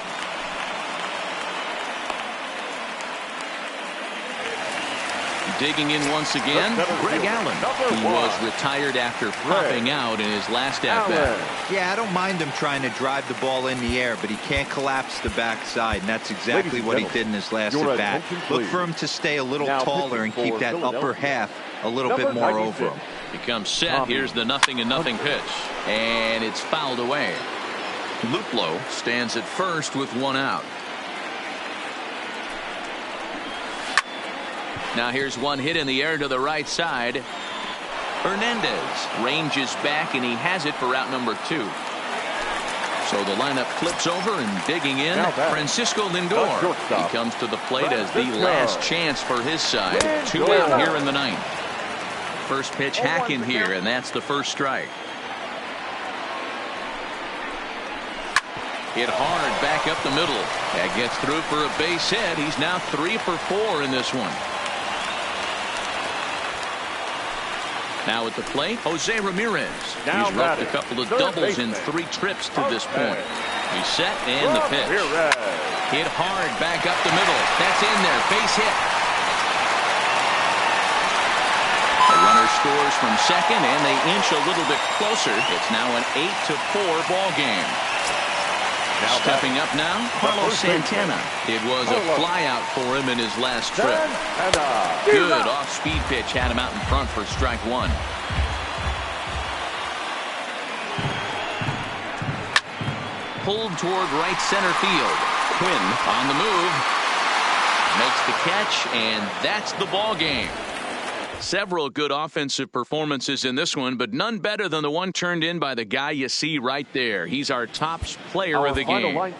Digging in once again, Greg Allen. He was retired after popping out in his last at-bat. Yeah, I don't mind him trying to drive the ball in the air, but he can't collapse the backside, and that's exactly what he did in his last at-bat. Look for him to stay a little taller and keep that upper half a little bit more over him. He comes set. Here's the 0-0 pitch, and it's fouled away. Luplow stands at first with one out. Now here's one hit in the air to the right side. Hernandez ranges back, and he has it for out number 2. So the lineup flips over, and digging in, Francisco Lindor. He comes to the plate as the last chance for his side. 2 out here in the 9th. First pitch hack in here, and that's the first strike. Hit hard back up the middle. That gets through for a base hit. He's now 3 for 4 in this one. Now at the plate, Jose Ramirez. He's roped a couple of doubles in 3 trips to this point. He's set, and the pitch. Hit hard back up the middle. That's in there. Base hit. The runner scores from second, and they inch a little bit closer. It's now an 8-4 ball game. Stepping up now, Carlos Santana. It was a flyout for him in his last trip. Good off-speed pitch had him out in front for strike 1. Pulled toward right center field. Quinn on the move. Makes the catch, and that's the ball game. Several good offensive performances in this one, but none better than the one turned in by the guy you see right there. He's our top player of the game.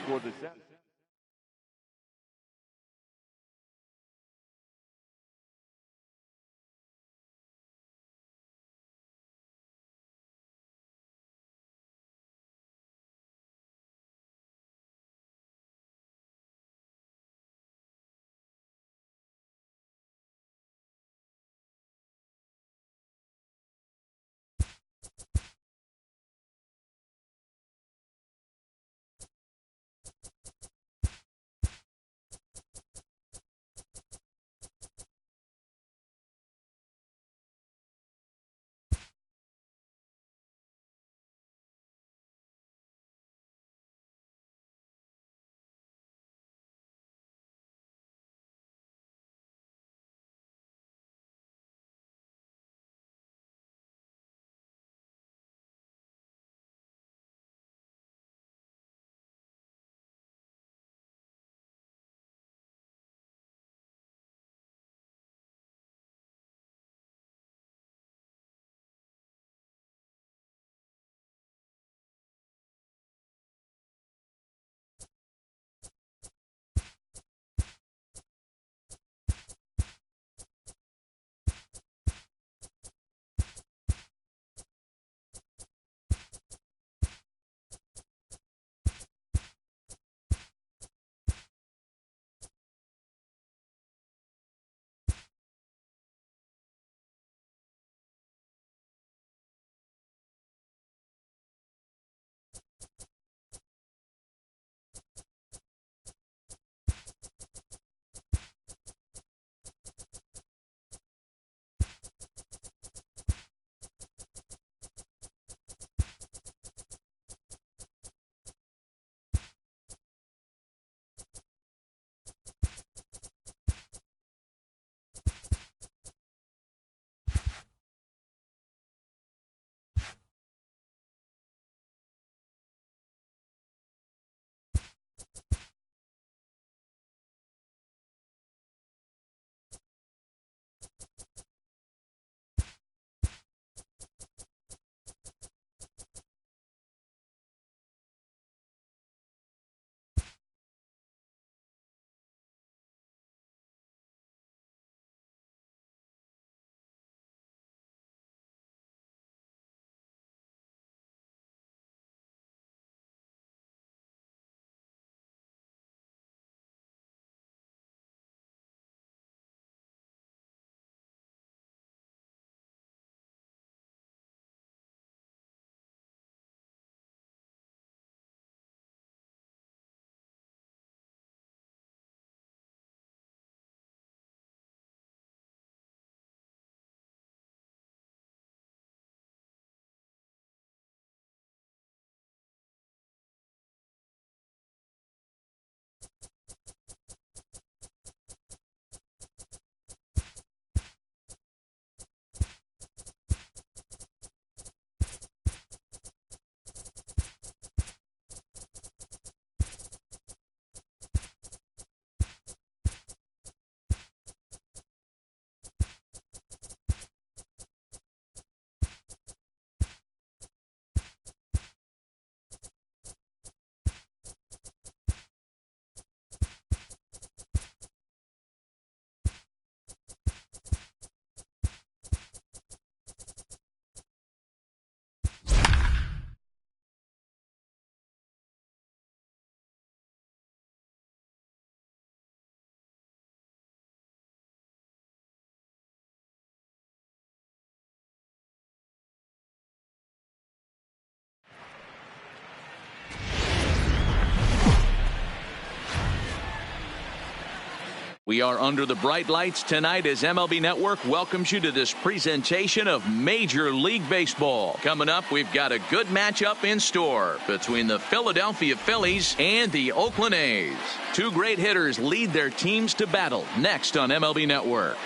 We are under the bright lights tonight as MLB Network welcomes you to this presentation of Major League Baseball. Coming up, we've got a good matchup in store between the Philadelphia Phillies and the Oakland A's. Two great hitters lead their teams to battle next on MLB Network.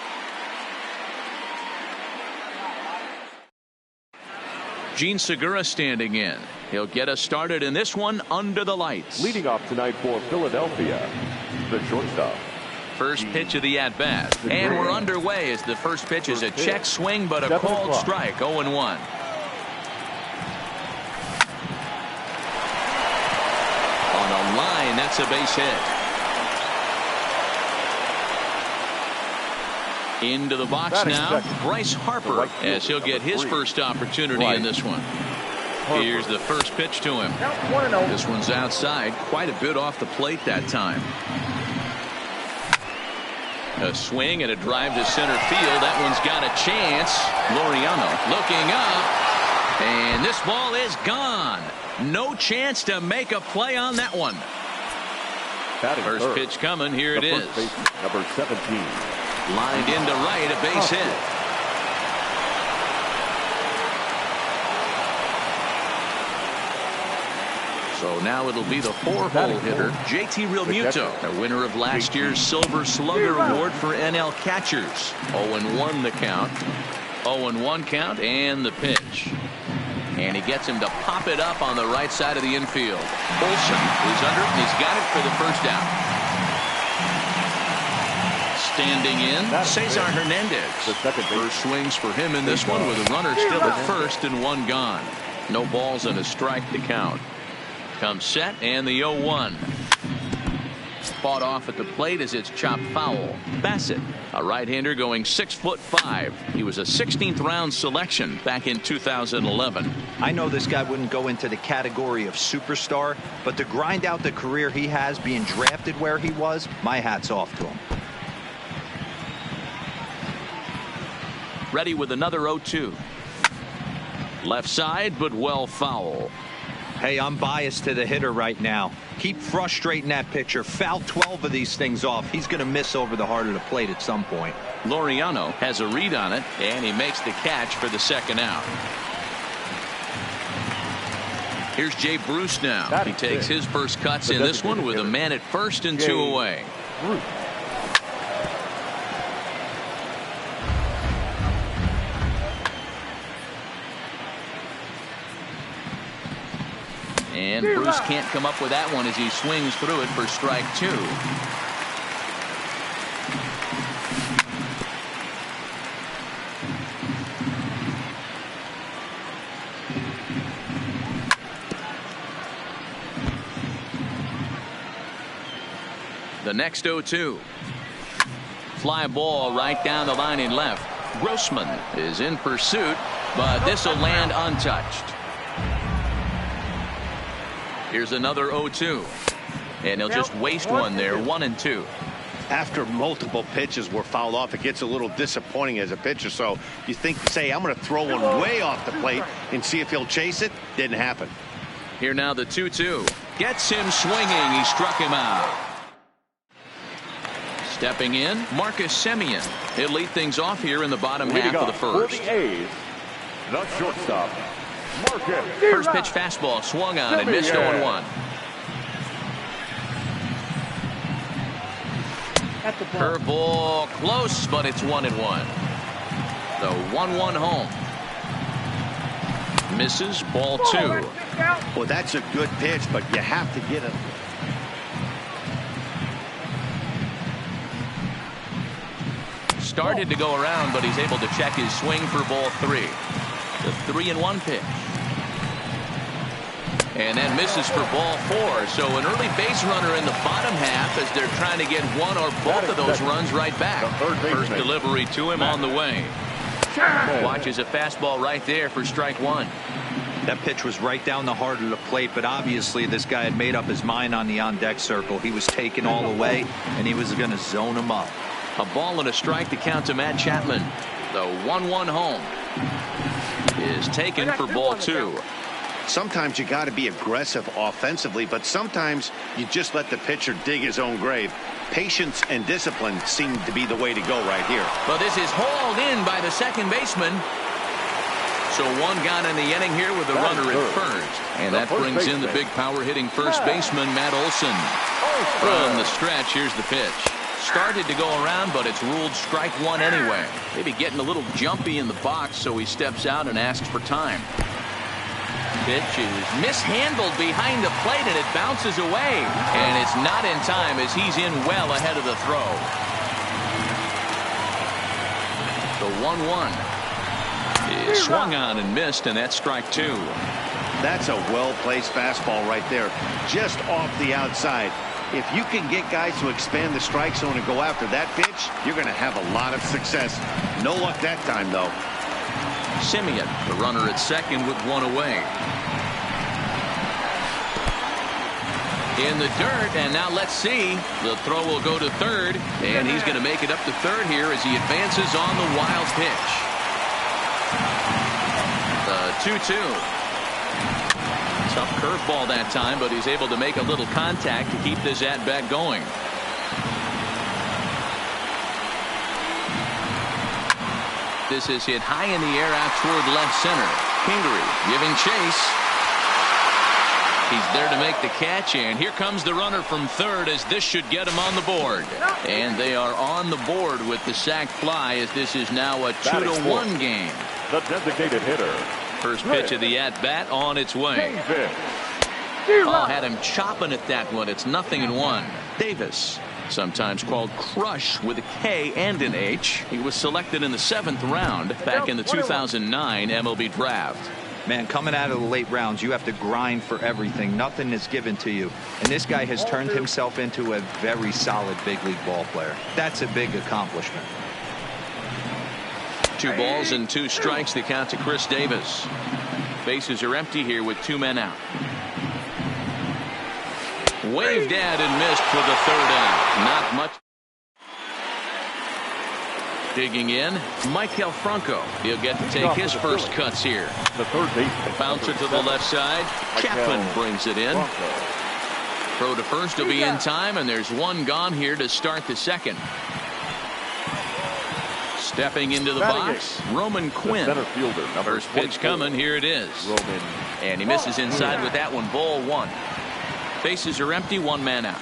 Gene Segura standing in. He'll get us started in this one under the lights. Leading off tonight for Philadelphia, the shortstop. First pitch of the at-bat. And we're underway as the first pitch is a check swing, but a called strike, 0-1. On a line, that's a base hit. Into the box now, Bryce Harper, as he'll get his first opportunity in this one. Here's the first pitch to him. This one's outside, quite a bit off the plate that time. A swing and a drive to center field. That one's got a chance. Laureano looking up. And this ball is gone. No chance to make a play on that one. First pitch coming. Here it is. Number 17. Lined into right, a base hit. So now it'll be the four-hole hitter, JT Realmuto, the winner of last year's Silver Slugger Award for NL catchers. 0-1 the count. 0-1 count and the pitch. And he gets him to pop it up on the right side of the infield. Olsen is under it, and he's got it for the first out. Standing in, Cesar Hernandez. First swings for him in this one with a runner still at first and one gone. No balls and a strike to count. Comes set and the 0-1. Fought off at the plate as it's chopped foul. Bassett, a right-hander going 6'5". He was a 16th round selection back in 2011. I know this guy wouldn't go into the category of superstar, but to grind out the career he has being drafted where he was, my hat's off to him. Ready with another 0-2. Left side, but well foul. Hey, I'm biased to the hitter right now. Keep frustrating that pitcher. Foul 12 of these things off. He's going to miss over the heart of the plate at some point. Laureano has a read on it, and he makes the catch for the second out. Here's Jay Bruce now. He takes his first cuts in this one with a man at first and two away. And Bruce can't come up with that one as he swings through it for strike two. The next 0-2. Fly ball right down the line in left. Grossman is in pursuit, but this will land untouched. Here's another 0-2. And he'll just waste one there, 1-2. After multiple pitches were fouled off, it gets a little disappointing as a pitcher. So you think, say, I'm going to throw one way off the plate and see if he'll chase it. Didn't happen. Here now the 2-2. Gets him swinging. He struck him out. Stepping in, Marcus Semien. He'll lead things off here in the bottom half of the first. For the A's, the shortstop, Marcus. First pitch fastball swung on and missed 0-1. Curveball close, but it's 1-1. The 1-1 home. Misses, ball two. Well, that's a good pitch, but you have to get it. Started to go around, but he's able to check his swing for ball three. The 3-1 pitch. And that misses for ball four. So an early base runner in the bottom half as they're trying to get one or both of those runs right back. First delivery to him on the way. Watches a fastball right there for strike one. That pitch was right down the heart of the plate, but obviously this guy had made up his mind on the on-deck circle. He was taken all the way, and he was going to zone him up. A ball and a strike to count to Matt Chapman. The 1-1 home is taken for ball two. Sometimes you got to be aggressive offensively, but sometimes you just let the pitcher dig his own grave. Patience and discipline seem to be the way to go right here. Well, this is hauled in by the second baseman. So one gone in the inning here with the runner at first. And that brings in the big power hitting first baseman, Matt Olson. From the stretch, here's the pitch. Started to go around, but it's ruled strike one anyway. Maybe getting a little jumpy in the box, so he steps out and asks for time. Pitch is mishandled behind the plate, and it bounces away. And it's not in time as he's in well ahead of the throw. The 1-1 is swung on and missed, and that's strike two. That's a well-placed fastball right there, just off the outside. If you can get guys to expand the strike zone and go after that pitch, you're going to have a lot of success. No luck that time, though. Simeon, the runner at second with one away. In the dirt, and now let's see. The throw will go to third, and he's going to make it up to third here as he advances on the wild pitch. The 2-2. Tough curveball that time, but he's able to make a little contact to keep this at-bat going. This is hit high in the air out toward left center. Kingery giving chase. He's there to make the catch, and here comes the runner from third as this should get him on the board. And they are on the board with the sac fly as this is now a 2-1 game. The designated hitter. First pitch of the at-bat on its way. Oh, had him chopping at that one. It's 0-1. Davis, sometimes called Crush with a K and an H. He was selected in the 7th round back in the 2009 MLB draft. Man, coming out of the late rounds, you have to grind for everything. Nothing is given to you. And this guy has turned himself into a very solid big league ball player. That's a big accomplishment. 2 balls and 2 strikes, the count to Chris Davis. Bases are empty here with 2 men out. Waved at and missed for the 3rd out. Not much. Digging in, Maikel Franco. He'll get to take his first cuts here. The third baseman. Bouncer to the left side. Chapman brings it in. Throw to first will be in time, and there's 1 gone here to start the second. Stepping into the box, Roman Quinn. Center fielder, First pitch coming. Here it is. Roman. And he misses inside with that one. Ball 1. Bases are empty. 1 man out.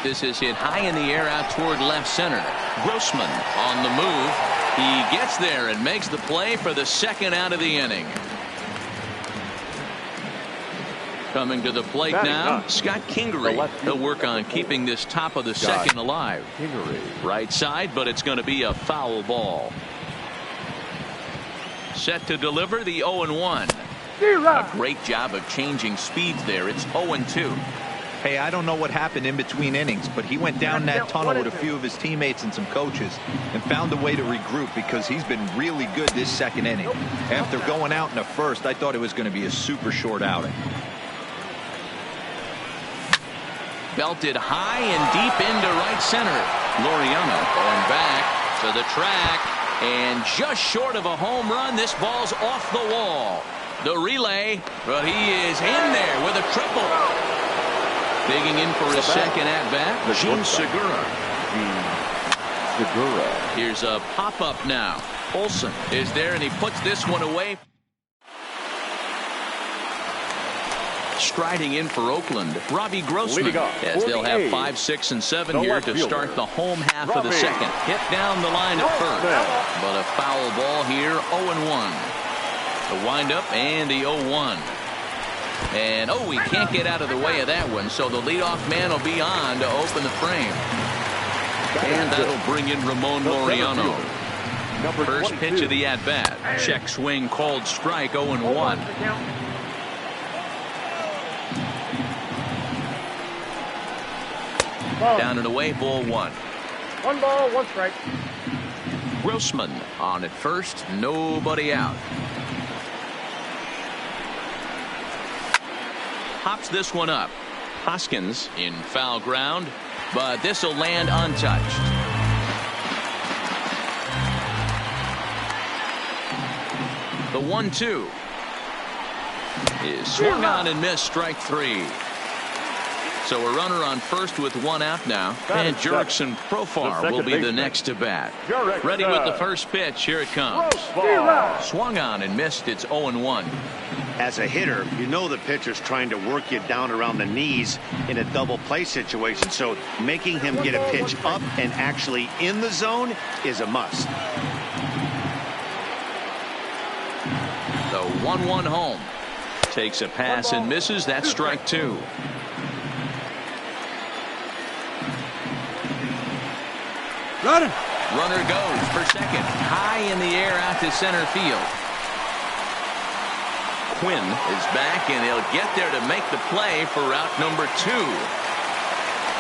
This is hit high in the air out toward left center. Grossman on the move. He gets there and makes the play for the 2nd out of the inning. Coming to the plate now, Scott Kingery. He'll work on keeping this top of the 2nd alive. Right side, but it's going to be a foul ball. Set to deliver the 0-1. A great job of changing speeds there. It's 0-2. Hey, I don't know what happened in between innings, but he went down that tunnel with a few of his teammates and some coaches and found a way to regroup because he's been really good this 2nd inning. After going out in the 1st, I thought it was going to be a super short outing. Belted high and deep into right center. Laureano going back to the track, and just short of a home run. This ball's off the wall. The relay, but he is in there with a triple. Digging in for his 2nd at-bat, Gene Segura. Here's a pop-up now. Olson is there, and he puts this one away. Striding in for Oakland, Robbie Grossman, as they'll have 5, 6, and 7 here to start the home half of the 2nd. Hit down the line at first, but a foul ball here, 0-1. The windup and the 0-1. And he can't get out of the way of that one, so the leadoff man will be on to open the frame. And that'll bring in Ramon Laureano. First pitch of the at-bat. Check swing called strike, 0-1. Down and away, ball 1. 1 ball, 1 strike. Grossman on at first, nobody out. Hops this one up. Hoskins in foul ground, but this will land untouched. The 1-2. is swung on and missed, strike 3. So a runner on first with 1 out now. And Jurickson Profar will be the next to bat. Ready with the first pitch. Here it comes. Swung on and missed. It's 0-1. As a hitter, you know the pitcher's trying to work you down around the knees in a double play situation. So making him get a pitch up and actually in the zone is a must. The 1-1 home. Takes a pass and misses. That's strike 2. Runner goes for second. High in the air out to center field. Quinn is back, and he'll get there to make the play for route number 2.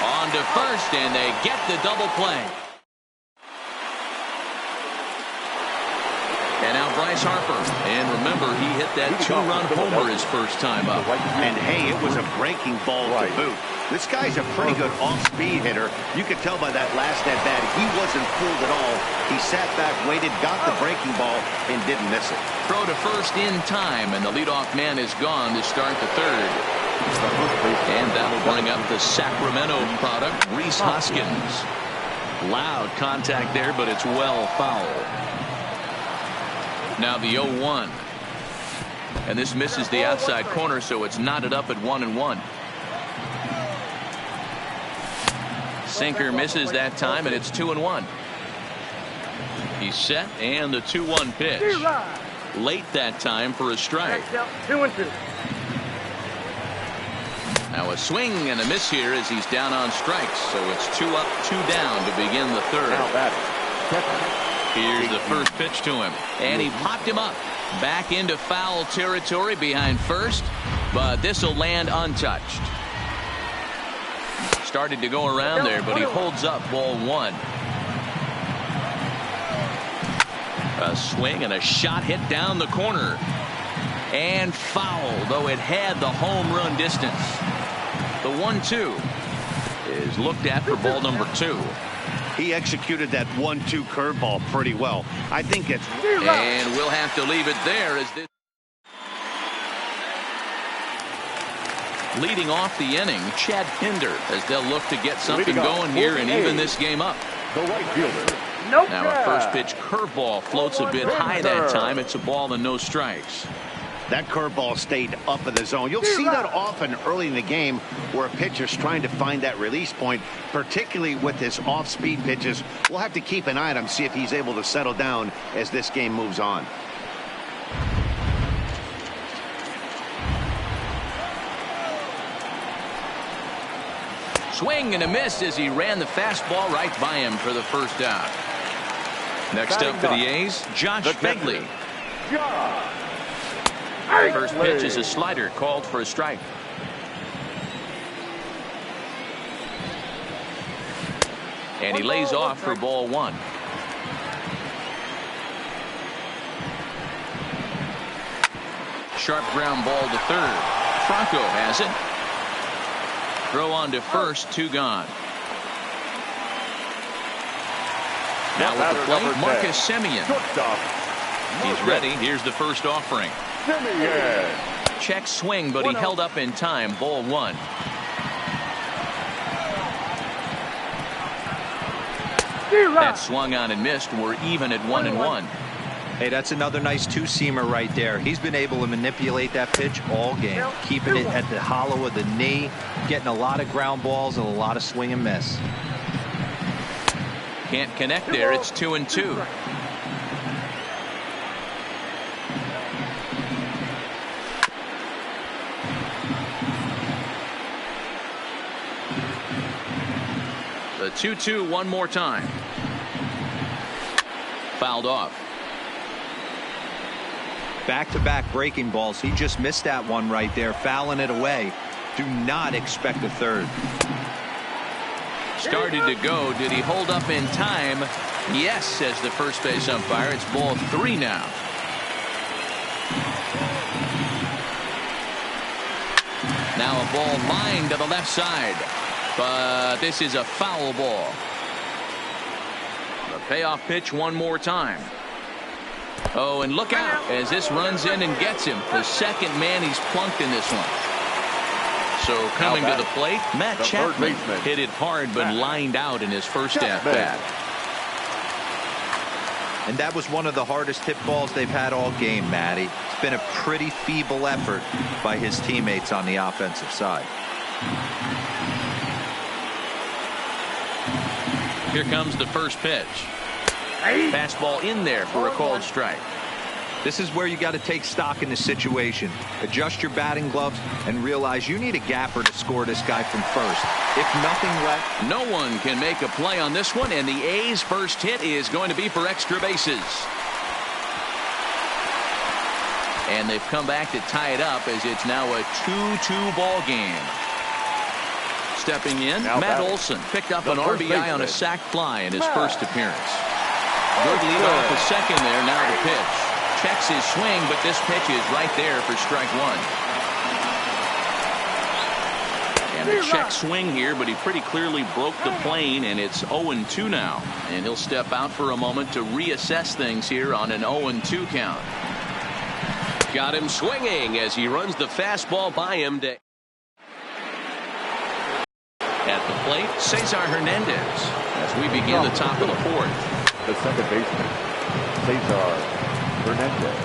On to first, and they get the double play. And now Bryce Harper. And remember, he hit that 2-run homer his first time up. And hey, it was a breaking ball to boot. This guy's a pretty good off-speed hitter. You could tell by that last at-bat, he wasn't fooled at all. He sat back, waited, got the breaking ball, and didn't miss it. Throw to first in time, and the leadoff man is gone to start the third. And that'll bring up the Sacramento product, Rhys Hoskins. Loud contact there, but it's well foul. Now the 0-1. And this misses the outside corner, so it's knotted up at 1-1. Sinker misses that time, and it's 2-1. He's set, and the 2-1 pitch. Late that time for a strike. 2-2. Now a swing and a miss here as he's down on strikes. So it's 2 up, 2 down to begin the third. Here's the first pitch to him. And he popped him up. Back into foul territory behind first. But this will land untouched. Started to go around there, but he holds up ball 1. A swing and a shot hit down the corner. And foul, though it had the home run distance. The 1-2 is looked at for ball number 2. He executed that 1-2 curveball pretty well. I think it's... And we'll have to leave it there as this... Leading off the inning, Chad Pinder, as they'll look to get something going here and even this game up. The right fielder. Now a first pitch curveball floats a bit high that time. It's a ball and no strikes. That curveball stayed up in the zone. You'll see that often early in the game where a pitcher's trying to find that release point, particularly with his off-speed pitches. We'll have to keep an eye on him, see if he's able to settle down as this game moves on. Swing and a miss as he ran the fastball right by him for the first out. Next up for the A's, Josh Begley. First pitch is a slider called for a strike. And he lays off for ball 1. Sharp ground ball to third. Franco has it. Throw on to first, 2 gone. Now with the plate, Marcus Semien. He's ready. Here's the first offering. Check swing, but he held up in time. Ball 1. That swung on and missed. We're even at 1-1. Hey, that's another nice two-seamer right there. He's been able to manipulate that pitch all game, keeping it at the hollow of the knee, getting a lot of ground balls and a lot of swing and miss. Can't connect there. It's 2-2. The 2-2 one more time. Fouled off. Back-to-back breaking balls. He just missed that one right there, fouling it away. Do not expect a third. Started to go. Did he hold up in time? Yes, says the first base umpire. It's ball 3 now. Now a ball lined to the left side. But this is a foul ball. The payoff pitch one more time. Oh, and look out as this runs in and gets him. The second man he's plunked in this one. So coming to the plate, Matt Chapman hit it hard but lined out in his first at-bat. And that was one of the hardest hit balls they've had all game, Matty. It's been a pretty feeble effort by his teammates on the offensive side. Here comes the first pitch. Fastball in there for a called strike. This is where you got to take stock in the situation. Adjust your batting gloves and realize you need a gapper to score this guy from first. If nothing left. No one can make a play on this one, and the A's first hit is going to be for extra bases. And they've come back to tie it up as it's now a 2-2 ball game. Stepping in, Matt Olson picked up an RBI on a sac fly in his first appearance. Good lead off the second there. Now the pitch. Checks his swing, but this pitch is right there for strike one. And a check swing here, but he pretty clearly broke the plane, and it's 0-2 now. And he'll step out for a moment to reassess things here on an 0-2 count. Got him swinging as he runs the fastball by him to. At the plate, Cesar Hernandez as we begin the top of the fourth. The second baseman, Cesar Hernandez.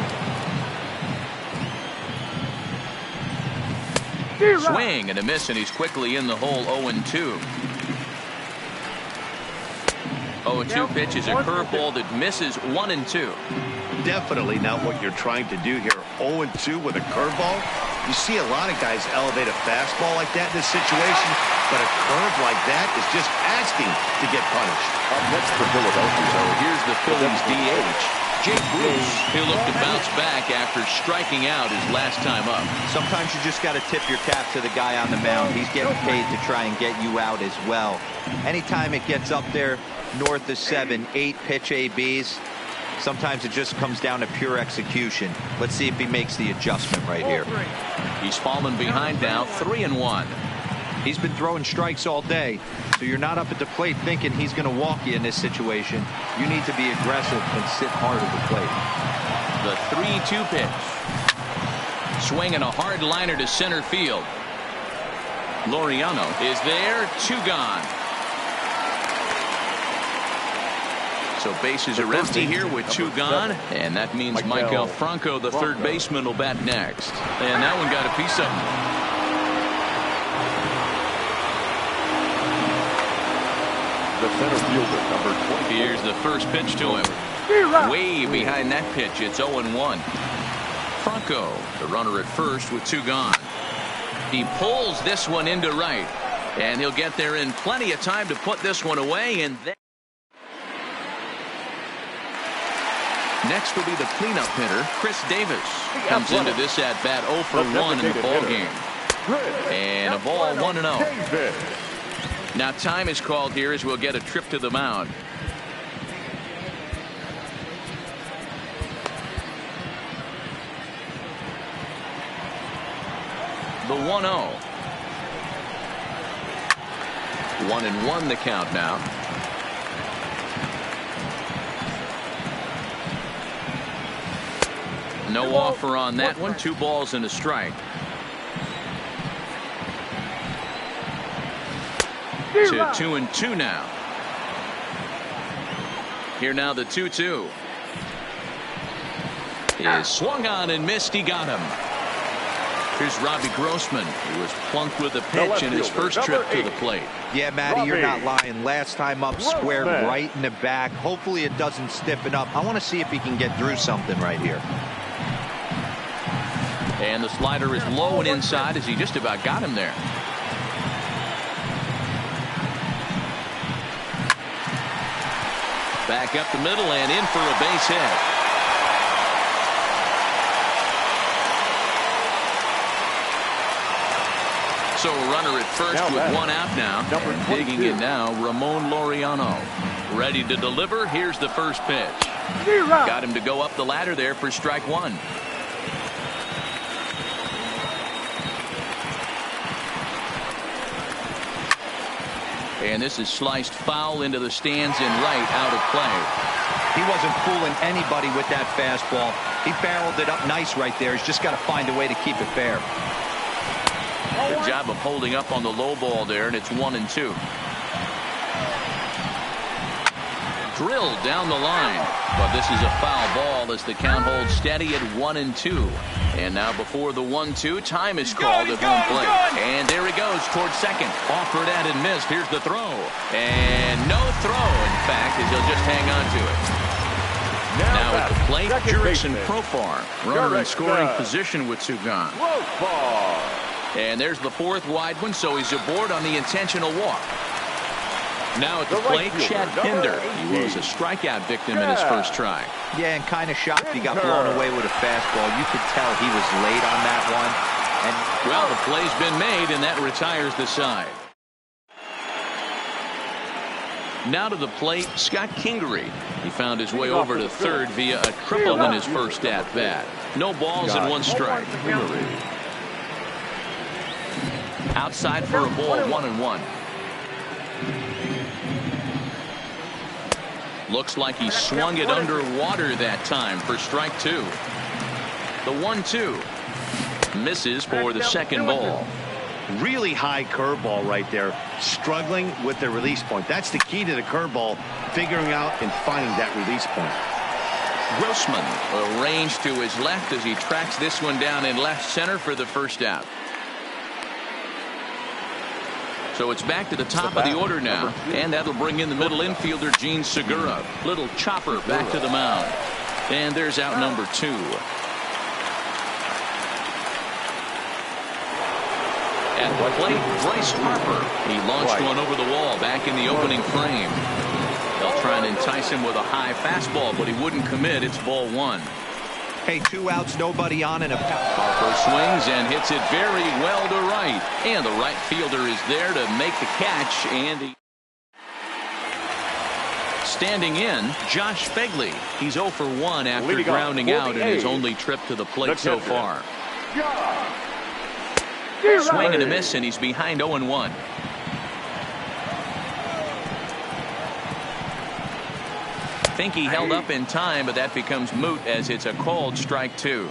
Swing and a miss, and he's quickly in the hole. 0-2. 0-2 pitch is a curveball that misses 1-2. Definitely not what you're trying to do here. 0-2 with a curveball. You see a lot of guys elevate a fastball like that in this situation, but a curve like that is just asking to get punished. Up next for Philadelphia. So here's the Phillies DH, Jay Bruce. He'll look to bounce back after striking out his last time up. Sometimes you just got to tip your cap to the guy on the mound. He's getting paid to try and get you out as well. Anytime it gets up there north of 7, 8 pitch ABs, sometimes it just comes down to pure execution. Let's see if he makes the adjustment right here. He's fallen behind now, 3-1. He's been throwing strikes all day, so you're not up at the plate thinking he's going to walk you in this situation. You need to be aggressive and sit hard at the plate. The 3-2 pitch. Swinging a hard liner to center field. Laureano is there, 2 gone. So bases are empty here with 2 gone, and that means Michael Franco, the third baseman, will bat next. And that one got a piece of him. The center fielder, number 20. Here's the first pitch to him. Way behind that pitch, it's 0-1. Franco, the runner at first with 2 gone. He pulls this one into right, and he'll get there in plenty of time to put this one away, and then next will be the cleanup hitter, Chris Davis. Comes into this at bat 0 for 1 in the ball game. And a ball 1-0. Now time is called here as we'll get a trip to the mound. The 1-0. 1-1 the count now. No offer on that one. 2 balls and a strike. To 2-2 now. Here now the 2-2. Is swung on and missed. He got him. Here's Robbie Grossman, who was plunked with a pitch in his first trip to the plate. Yeah, Matty, you're not lying. Last time up, squared right in the back. Hopefully it doesn't stiffen up. I want to see if he can get through something right here. And the slider is low and inside as he just about got him there. Back up the middle and in for a base hit. So a runner at first with 1 out now. And digging in now, Ramon Laureano. Ready to deliver. Here's the first pitch. Got him to go up the ladder there for strike 1. And this is sliced foul into the stands in right, out of play. He wasn't fooling anybody with that fastball. He barreled it up nice right there. He's just got to find a way to keep it fair. Good job of holding up on the low ball there, and it's 1-2. Drilled down the line, but this is a foul ball as the count holds steady at 1-2. And now before the 1-2, time is called at home plate. And there he goes towards second. Offered at and missed. Here's the throw. And no throw, in fact, as he'll just hang on to it. Now at the plate, Jurickson Profar. Runner in scoring position with two gone. And there's the fourth wide one, so he's aboard on the intentional walk. Now at the plate, Chad Pinder. He was a strikeout victim in his first try. Yeah, and kind of shocked he got blown away with a fastball. You could tell he was late on that one. And well, the play's been made, and that retires the side. Now to the plate, Scott Kingery. He found his way over to third via a triple in his first at-bat. No balls and one strike. Outside for a ball, 1-1. Looks like he swung it underwater that time for strike two. The 1-2 misses for the second ball. Really high curveball right there. Struggling with the release point. That's the key to the curveball, figuring out and finding that release point. Grossman arranged to his left as he tracks this one down in left center for the first out. So it's back to the top of the order now, and that'll bring in the middle infielder Gene Segura. Little chopper back to the mound, and there's out number 2. At the plate, Bryce Harper. He launched one over the wall back in the opening frame. They'll try and entice him with a high fastball, but he wouldn't commit. It's ball 1. Hey, 2 outs, nobody on, and a Harper swings and hits it very well to right. And the right fielder is there to make the catch. And standing in, Josh Begley. He's 0 for 1 after grounding out in his only trip to the plate so far. Swing and a miss, and he's behind 0-1. I think he held up in time, but that becomes moot as it's a called strike 2.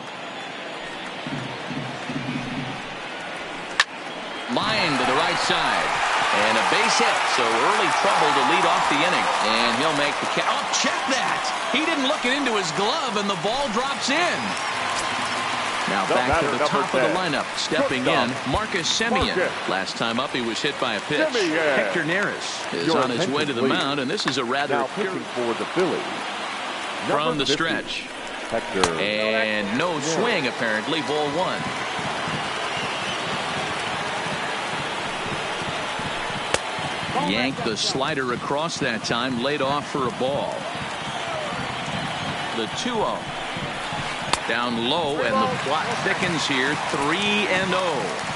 Line to the right side, and a base hit, so early trouble to lead off the inning, and he'll make the catch. Oh, check that! He didn't look it into his glove, and the ball drops in. Now back to the top of the lineup, stepping in, Marcus Semien. Last time up, he was hit by a pitch. Hector Neris is on his way to the mound, and this is a rather for the Phillies. from the stretch. And no swing, apparently, ball 1. Yanked the slider across that time, laid off for a ball. The 2-0. Down low, and the plot thickens here. 3-0.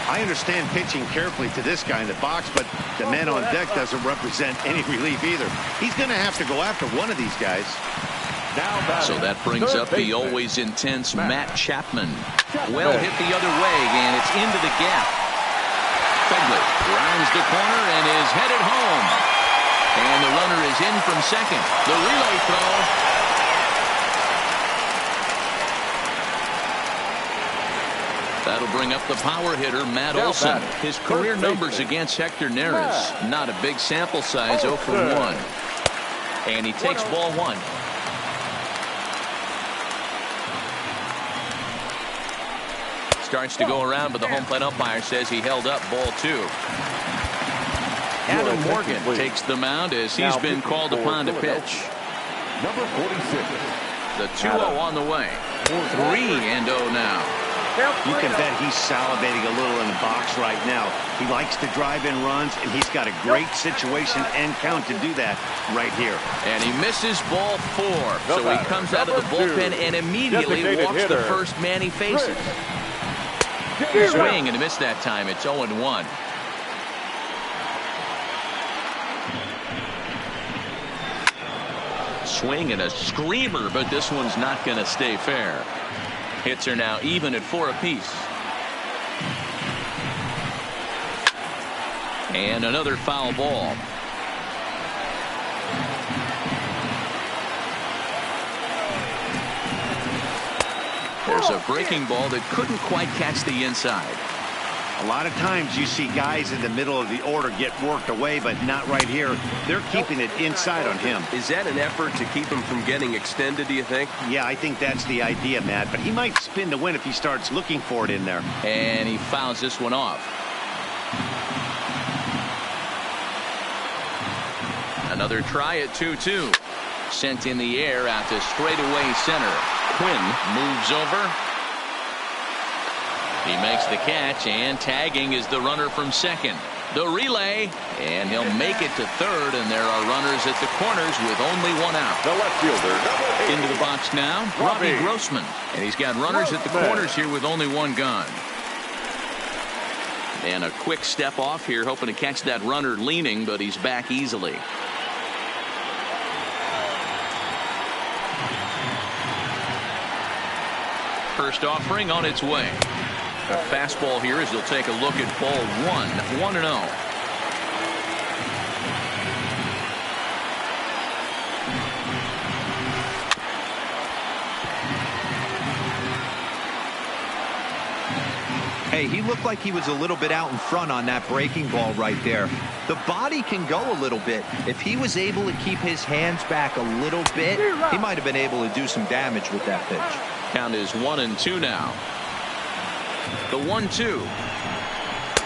I understand pitching carefully to this guy in the box, but the man on deck doesn't represent any relief either. He's going to have to go after one of these guys. So that brings up the always intense Matt Chapman. Well hit the other way, and it's into the gap. Begley rounds the corner and is headed home. And the runner is in from second. The relay throw. That'll bring up the power hitter, Matt Olson. His career numbers against Hector Neris. Not a big sample size, 0 for 1. And he takes ball 1. Starts to go around, but the home plate umpire says he held up ball 2. Adam Morgan takes the mound as he's been called upon to pitch. Number 46. The 2-0 on the way. 3-0 now. You can bet he's salivating a little in the box right now. He likes to drive in runs, and he's got a great situation and count to do that right here. And he misses ball 4. So he comes out of the bullpen and immediately walks the first man he faces. Swing and a miss that time. It's 0-1. Swing and a screamer, but this one's not going to stay fair. Hits are now even at 4 apiece. And another foul ball. There's a breaking ball that couldn't quite catch the inside. A lot of times you see guys in the middle of the order get worked away, but not right here. They're keeping it inside on him. Is that an effort to keep him from getting extended, do you think? Yeah, I think that's the idea, Matt. But he might spin to win if he starts looking for it in there. And he fouls this one off. Another try at 2-2. Sent in the air out to straightaway center. Quinn moves over. He makes the catch, and tagging is the runner from second. The relay, and he'll make it to third, and there are runners at the corners with only one out. The left fielder, Into the box now, Robbie Grossman. And he's got runners at the corners here with only one gone. And a quick step off here, hoping to catch that runner leaning, but he's back easily. First offering on its way. A fastball here as they'll take a look at ball 1-0. Hey, he looked like he was a little bit out in front on that breaking ball right there. The body can go a little bit. If he was able to keep his hands back a little bit, he might have been able to do some damage with that pitch. Count is 1-2 now. The 1-2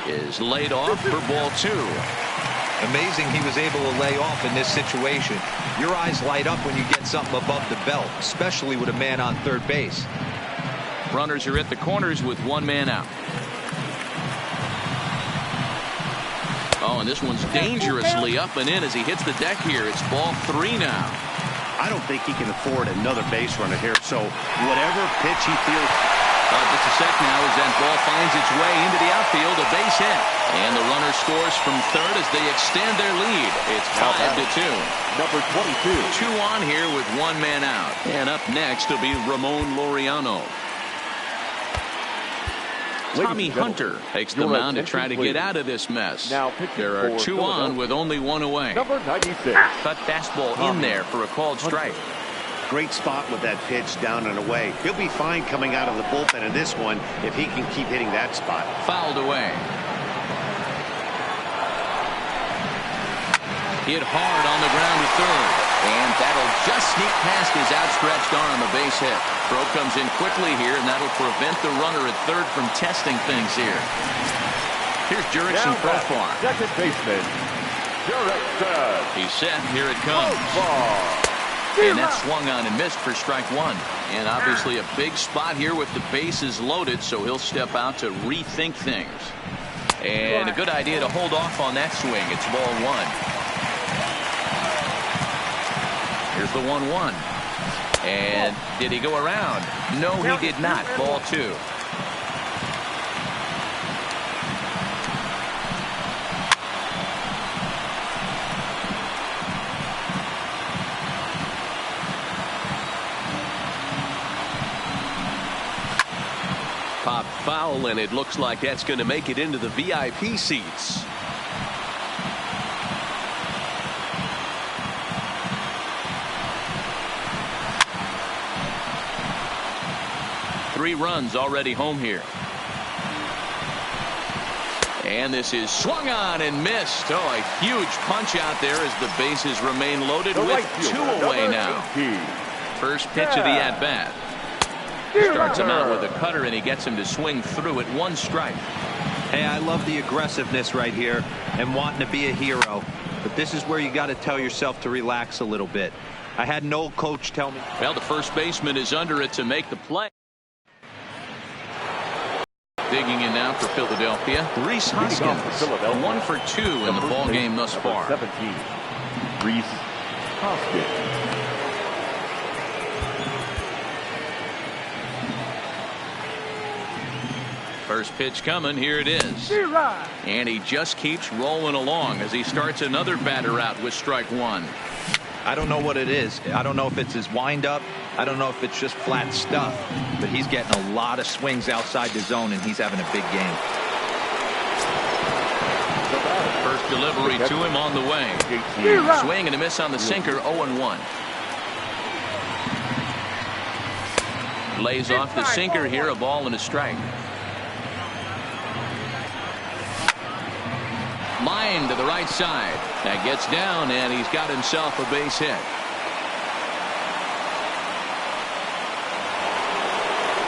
is laid off for ball 2. Amazing he was able to lay off in this situation. Your eyes light up when you get something above the belt, especially with a man on third base. Runners are at the corners with one man out. Oh, and this one's dangerously up and in as he hits the deck here. It's ball 3 now. I don't think he can afford another base runner here, so whatever pitch he feels. Just a sec now as that ball finds its way into the outfield, a base hit. And the runner scores from third as they extend their lead. It's 5-2. number 22. 2 on here with one man out. And up next will be Ramon Laureano. Tommy Hunter takes the mound to try to get out of this mess. There are 2 on with only 1 away. Number 96. Cut fastball in there for a called strike. Great spot with that pitch down and away. He'll be fine coming out of the bullpen in this one if he can keep hitting that spot. Fouled away. Hit hard on the ground to third. And that'll just sneak past his outstretched arm, a base hit. Throw comes in quickly here, and that'll prevent the runner at third from testing things here. Here's Jurickson Profar. Second baseman, Jurickson. He's set. Here it comes. And that swung on and missed for strike 1. And obviously a big spot here with the bases loaded, so he'll step out to rethink things. And a good idea to hold off on that swing. It's ball 1. Here's the 1-1. And did he go around? No, he did not. Ball 2. Pop foul, and it looks like that's going to make it into the VIP seats. Three runs already home here. And this is swung on and missed. Oh, a huge punch out there as the bases remain loaded with 2 away now. First pitch of the at-bat. Starts him out with a cutter, and he gets him to swing through at 1 strike. Hey, I love the aggressiveness right here and wanting to be a hero. But this is where you got to tell yourself to relax a little bit. I had an old coach tell me. Well, the first baseman is under it to make the play. Digging in now for Philadelphia, Rhys Hoskins. 1 for 2 in the ball game thus far. 17. Rhys Hoskins. First pitch coming. Here it is. And he just keeps rolling along as he starts another batter out with strike 1. I don't know what it is. I don't know if it's his windup. I don't know if it's just flat stuff. But he's getting a lot of swings outside the zone, and he's having a big game. First delivery to him on the way. Swing and a miss on the sinker. 0-1. Lays off the sinker here, a ball and a strike. Line to the right side. That gets down, and he's got himself a base hit.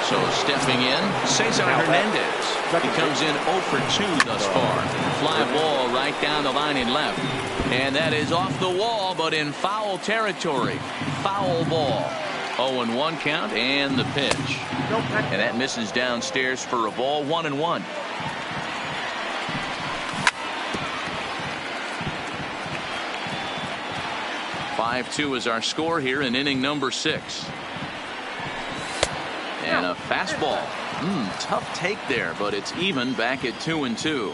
So stepping in, Cesar Hernandez. He comes in 0 for 2 thus far. Fly ball right down the line in left. And that is off the wall, but in foul territory. Foul ball. 0-1 count, and the pitch. And that misses downstairs for a ball. 1-1. (5-2) is our score here in inning number 6. And a fastball. Tough take there, but it's even back at 2-2.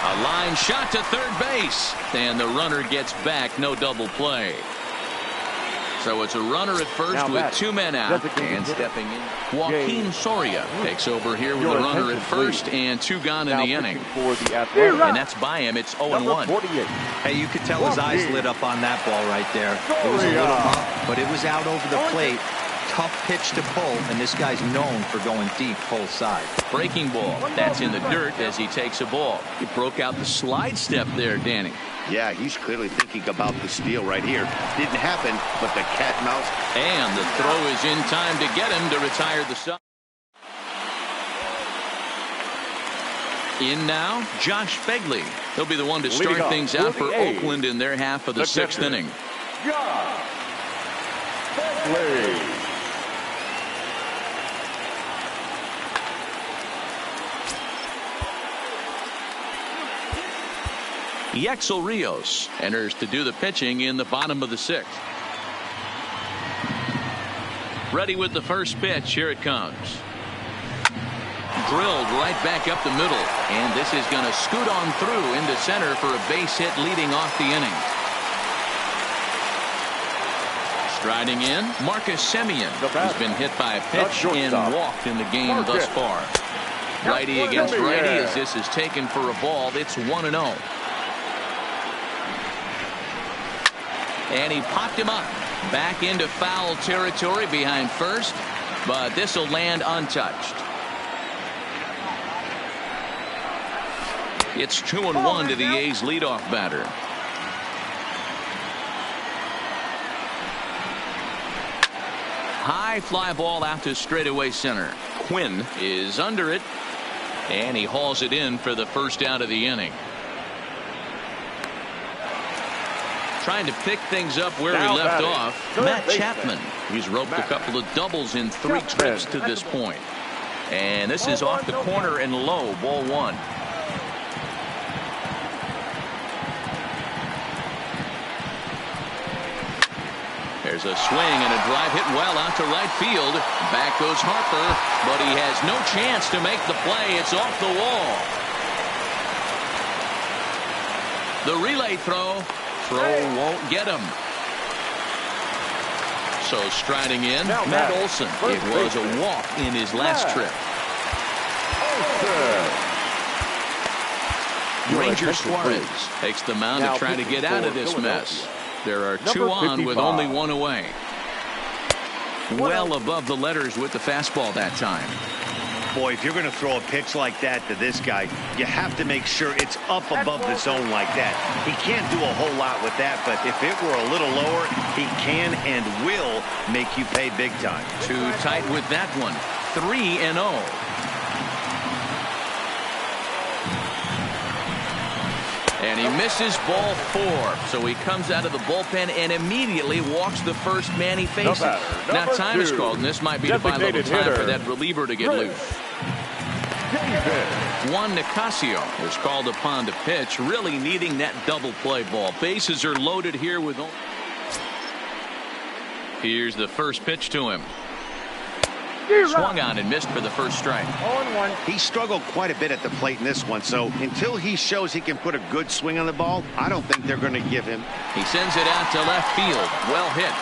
A line shot to third base, and the runner gets back. No double play. So it's a runner at first with 2 men out, and stepping in, Joaquin Soria takes over here with a runner at first and 2 gone in the inning. And that's by him. It's 0-1. Hey, you could tell his eyes lit up on that ball right there. It was a little up, but it was out over the plate. Tough pitch to pull, and this guy's known for going deep pull side. Breaking ball. That's in the dirt as he takes a ball. He broke out the slide step there, Danny. Yeah, he's clearly thinking about the steal right here. Didn't happen, but the cat and mouse. And the throw is in time to get him to retire the side. In now, Josh Begley. He'll be the one to start things out for Oakland in their half of the 6th inning. Josh Begley. Yexel Rios enters to do the pitching in the bottom of the 6th. Ready with the first pitch. Here it comes. Drilled right back up the middle, and this is going to scoot on through into center for a base hit leading off the inning. Striding in, Marcus Semien, who's been hit by a pitch and walked in the game thus far. Righty against righty as this is taken for a ball. It's 1-0. And he popped him up back into foul territory behind first, but this will land untouched. It's 2-1 to the A's leadoff batter. High fly ball out to straightaway center. Quinn is under it, and he hauls it in for the first out of the inning. Trying to pick things up where we left off, Matt Chapman. He's roped a couple of doubles in 3 trips to this point. And this is off the corner and low, ball 1. There's a swing and a drive hit well out to right field. Back goes Harper, but he has no chance to make the play. It's off the wall. The relay throw. Throw won't get him. So striding in, Matt Olson. It was a walk in his last trip. Ranger Suarez takes the mound to try to get out of this mess. There are 2 on with only 1 away. Well above the letters with the fastball that time. Boy, if you're going to throw a pitch like that to this guy, you have to make sure it's up above the zone like that. He can't do a whole lot with that, but if it were a little lower, he can and will make you pay big time. Too tight with that one. 3-0. And he misses ball 4. So he comes out of the bullpen and immediately walks the first man he faces. Now time is called, and this might be the final time for that reliever to get loose. Juan Nicasio was called upon to pitch, really needing that double play ball. Bases are loaded here with. Here's the first pitch to him. Swung on and missed for the first strike. 0-1. He struggled quite a bit at the plate in this one, so until he shows he can put a good swing on the ball, I don't think they're going to give him. He sends it out to left field. Well hit.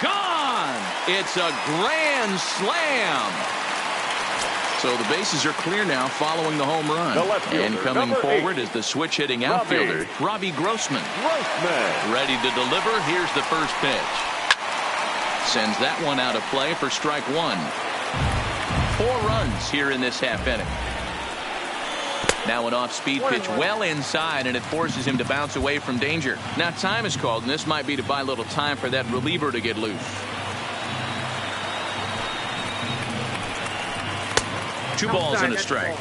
Gone! It's a grand slam. So the bases are clear now following the home run. And coming forward is the switch hitting outfielder, Robbie Grossman. Ready to deliver. Here's the first pitch. Sends that one out of play for strike one. 4 runs here in this half inning. Now an off-speed pitch well inside, and it forces him to bounce away from danger. Now time is called, and this might be to buy a little time for that reliever to get loose. 2 balls and a strike.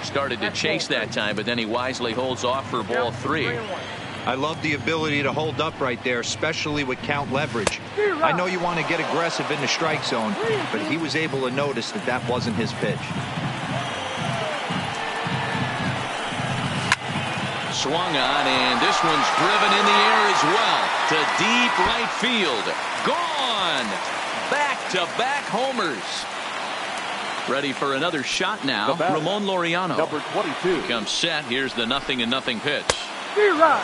Started to chase that time, but then he wisely holds off for ball 3. I love the ability to hold up right there, especially with count leverage. I know you want to get aggressive in the strike zone, but he was able to notice that that wasn't his pitch. Swung on, and this one's driven in the air as well to deep right field. Gone! Back-to-back homers. Ready for another shot now. Ramon Laureano. Number 22. Comes set. Here's the 0-0 pitch.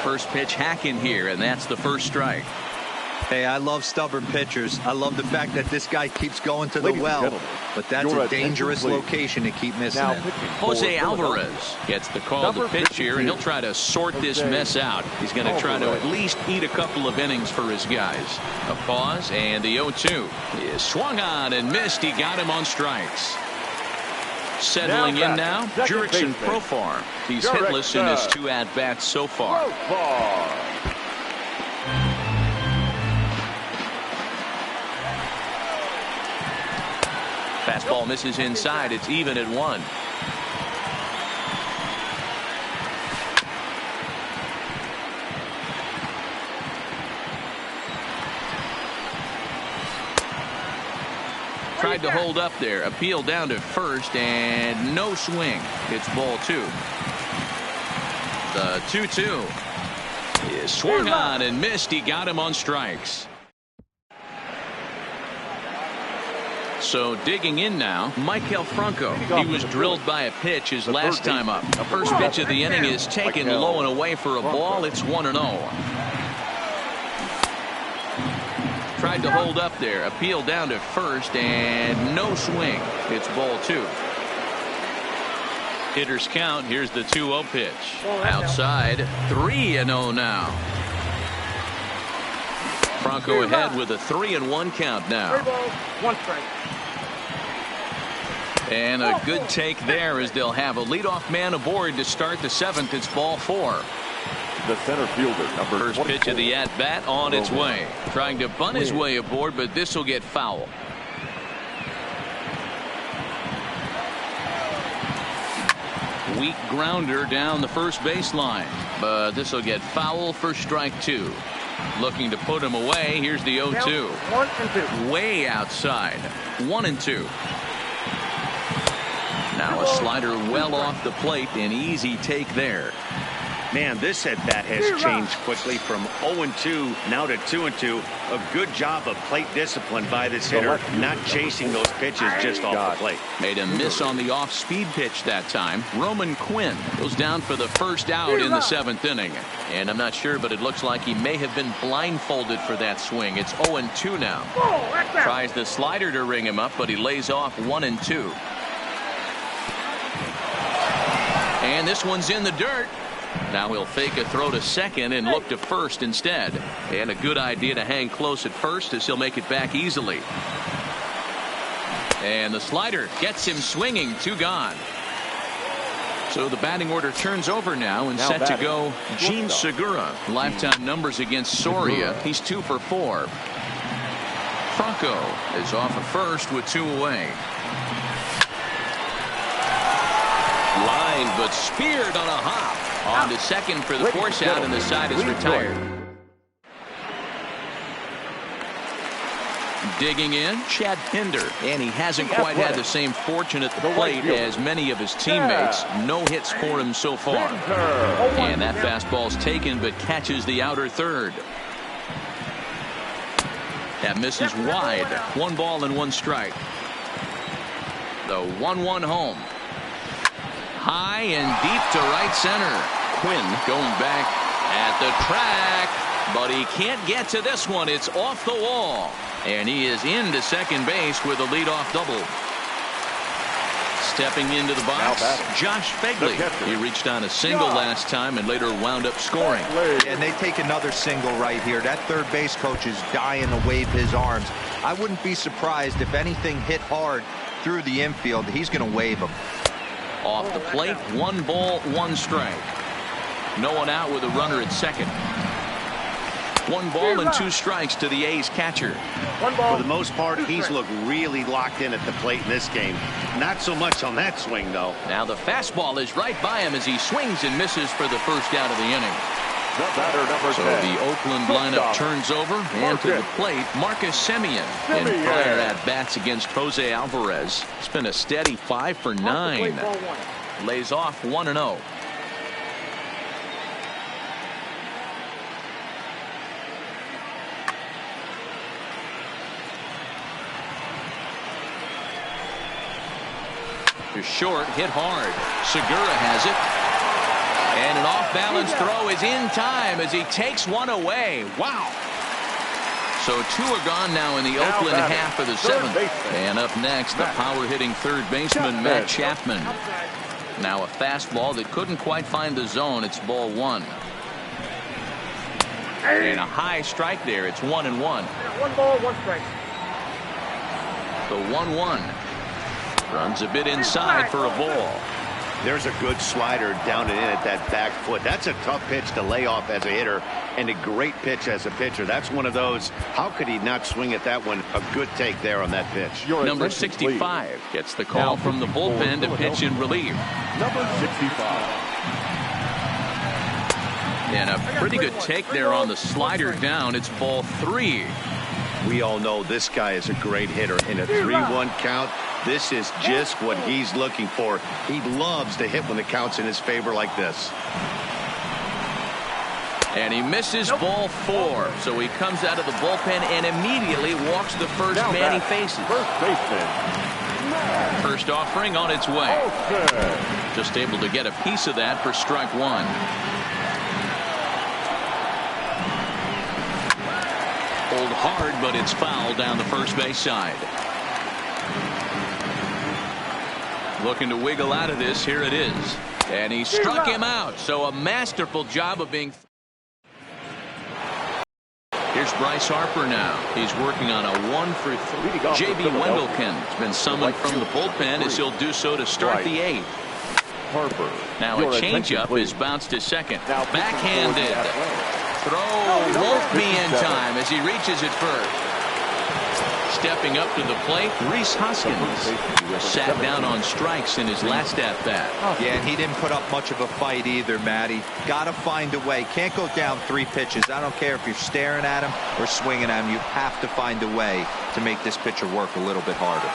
First pitch hack in here, and that's the first strike. Hey, I love stubborn pitchers. I love the fact that this guy keeps going to the well, but that's a dangerous location to keep missing it. Jose Alvarez gets the call to pitch here, and he'll try to sort this mess out. He's going to try to at least eat a couple of innings for his guys. A pause, and the 0-2 is swung on and missed. He got him on strikes. Settling in now, Jurickson Profar. He's hitless in his 2 at-bats so far. Fastball misses inside. It's even at 1. Tried to hold up there. Appeal down to first, and no swing. It's ball 2. The 2-2 is swung on and missed. He got him on strikes. So digging in now, Michael Franco. He was drilled by a pitch his last time up. First pitch of the inning is taken low and away for a ball. It's 1-0. Tried to hold up there. Appeal down to first, and no swing. It's ball 2. Hitters count. Here's the 2-0 pitch. Outside, 3-0 now. Franco ahead with a 3-1 count now. 1 strike. And a good take there as they'll have a leadoff man aboard to start the 7th. It's ball 4. The center fielder, number First pitch of the at-bat on its way. Trying to bunt his way aboard, but this will get foul. Weak grounder down the first baseline, but this will get foul for strike 2. Looking to put him away. Here's the 0-2. 1-2. Way outside. 1-2. Now a slider well off the plate. An easy take there. Man, this at bat has changed quickly from 0-2 now to 2-2. A good job of plate discipline by this hitter, not chasing those pitches just off the plate. Made a miss on the off-speed pitch that time. Roman Quinn goes down for the first out in the 7th inning. And I'm not sure, but it looks like he may have been blindfolded for that swing. It's 0-2 now. Tries the slider to ring him up, but he lays off 1-2. And this one's in the dirt. Now he'll fake a throw to second and look to first instead. And a good idea to hang close at first as he'll make it back easily. And the slider gets him swinging. 2 gone. So the batting order turns over now, and set to go Gene Segura. Lifetime numbers against Soria. He's 2 for 4. Franco is off of first with 2 away. Line, but speared on a hop. On to second for the force out, and the side is retired. Digging in, Chad Pinder, and he hasn't quite had the same fortune at the plate as many of his teammates. No hits for him so far. And that fastball's taken, but catches the outer third. That misses wide. 1 ball and 1 strike. The 1-1 home. High and deep to right center. Quinn going back at the track, but he can't get to this one. It's off the wall, and he is into second base with a leadoff double. Stepping into the box, Josh Begley. He reached on a single last time and later wound up scoring. And they take another single right here. That third base coach is dying to wave his arms. I wouldn't be surprised if anything hit hard through the infield. He's going to wave them. Off the plate, 1 ball, 1 strike. No one out with a runner at second. 1 ball and 2 strikes to the A's catcher. For the most part, he's looked really locked in at the plate in this game. Not so much on that swing, though. Now the fastball is right by him as he swings and misses for the first out of the inning. So the Oakland lineup turns over, and to the plate, Marcus Semien. In prior at-bats against Jose Alvarez, it's been a steady 5 for 9. Lays off 1-0. To short, hit hard. Segura has it. And an off-balance throw is in time as he takes one away. Wow. So 2 are gone now in the Oakland half of the 7th. And up next, the power-hitting third baseman, Matt Chapman. Now a fastball that couldn't quite find the zone. It's ball 1. And a high strike there. It's 1-1. 1 ball, 1 strike. The 1-1. Runs a bit inside for a ball. There's a good slider down and in at that back foot. That's a tough pitch to lay off as a hitter, and a great pitch as a pitcher. That's one of those, how could he not swing at that one? A good take there on that pitch. Number 65 gets the call from the bullpen to pitch in relief. Number 65. And a pretty good take there on the slider down. It's ball 3. We all know this guy is a great hitter. In a 3-1 count, this is just what he's looking for. He loves to hit when the count's in his favor like this. And he misses ball 4. So he comes out of the bullpen and immediately walks the first man he faces. First baseman. First offering on its way. Just able to get a piece of that for strike 1. Hold hard, but it's foul down the first base side. Looking to wiggle out of this. Here it is. And he struck him out. So a masterful job of being. Here's Bryce Harper now. He's working on a 1 for 3. J.B. Wendelken has been summoned from the bullpen as he'll do so to start the 8th. Harper. Now a changeup is bounced to second. Backhanded. Throw won't be in time as he reaches it first. Stepping up to the plate, Rhys Hoskins. Sat down on strikes in his last at-bat. Yeah, and he didn't put up much of a fight either, Matty. Got to find a way. Can't go down 3 pitches. I don't care if you're staring at him or swinging at him. You have to find a way to make this pitcher work a little bit harder.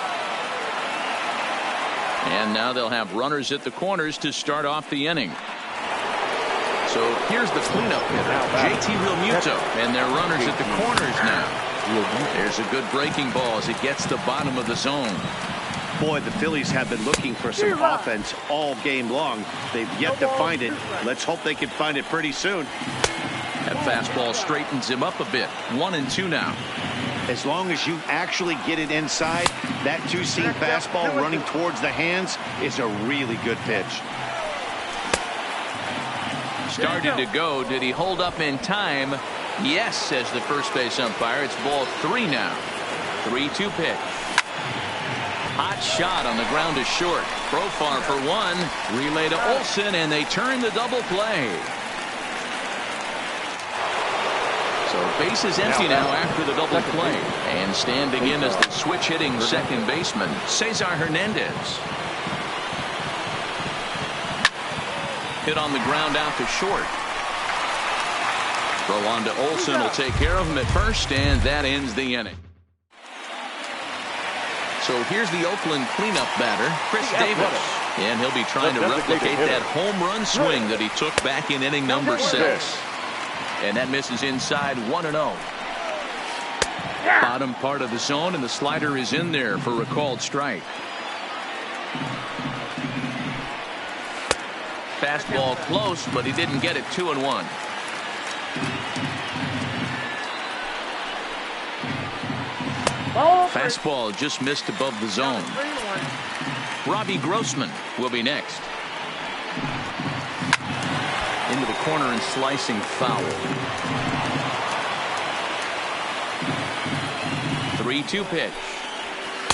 And now they'll have runners at the corners to start off the inning. So here's the cleanup hitter, JT Realmuto, and their runners at the corners now. There's a good breaking ball as it gets the bottom of the zone. Boy, the Phillies have been looking for some offense all game long. They've yet to find it. Let's hope they can find it pretty soon. That fastball straightens him up a bit. 1-2 now. As long as you actually get it inside, that 2-seam fastball running towards the hands is a really good pitch. Started to go. Did he hold up in time? Yes, says the first base umpire. It's ball 3 now. 3-2 pitch. Hot shot on the ground to short. Profar for 1. Relay to Olsen, and they turn the double play. So base is empty now after the double play. And standing in as the switch-hitting second baseman, Cesar Hernandez. Hit on the ground out to short. Throw on to Olsen will take care of him at first, and that ends the inning. So here's the Oakland cleanup batter, Chris Davis. And he'll be trying to replicate that home run swing that he took back in inning number 6. And that misses inside 1-0. Bottom part of the zone, and the slider is in there for a called strike. Fastball close, but he didn't get it. 2-1. Fastball just missed above the zone. Robbie Grossman will be next. Into the corner and slicing foul. 3-2 pitch.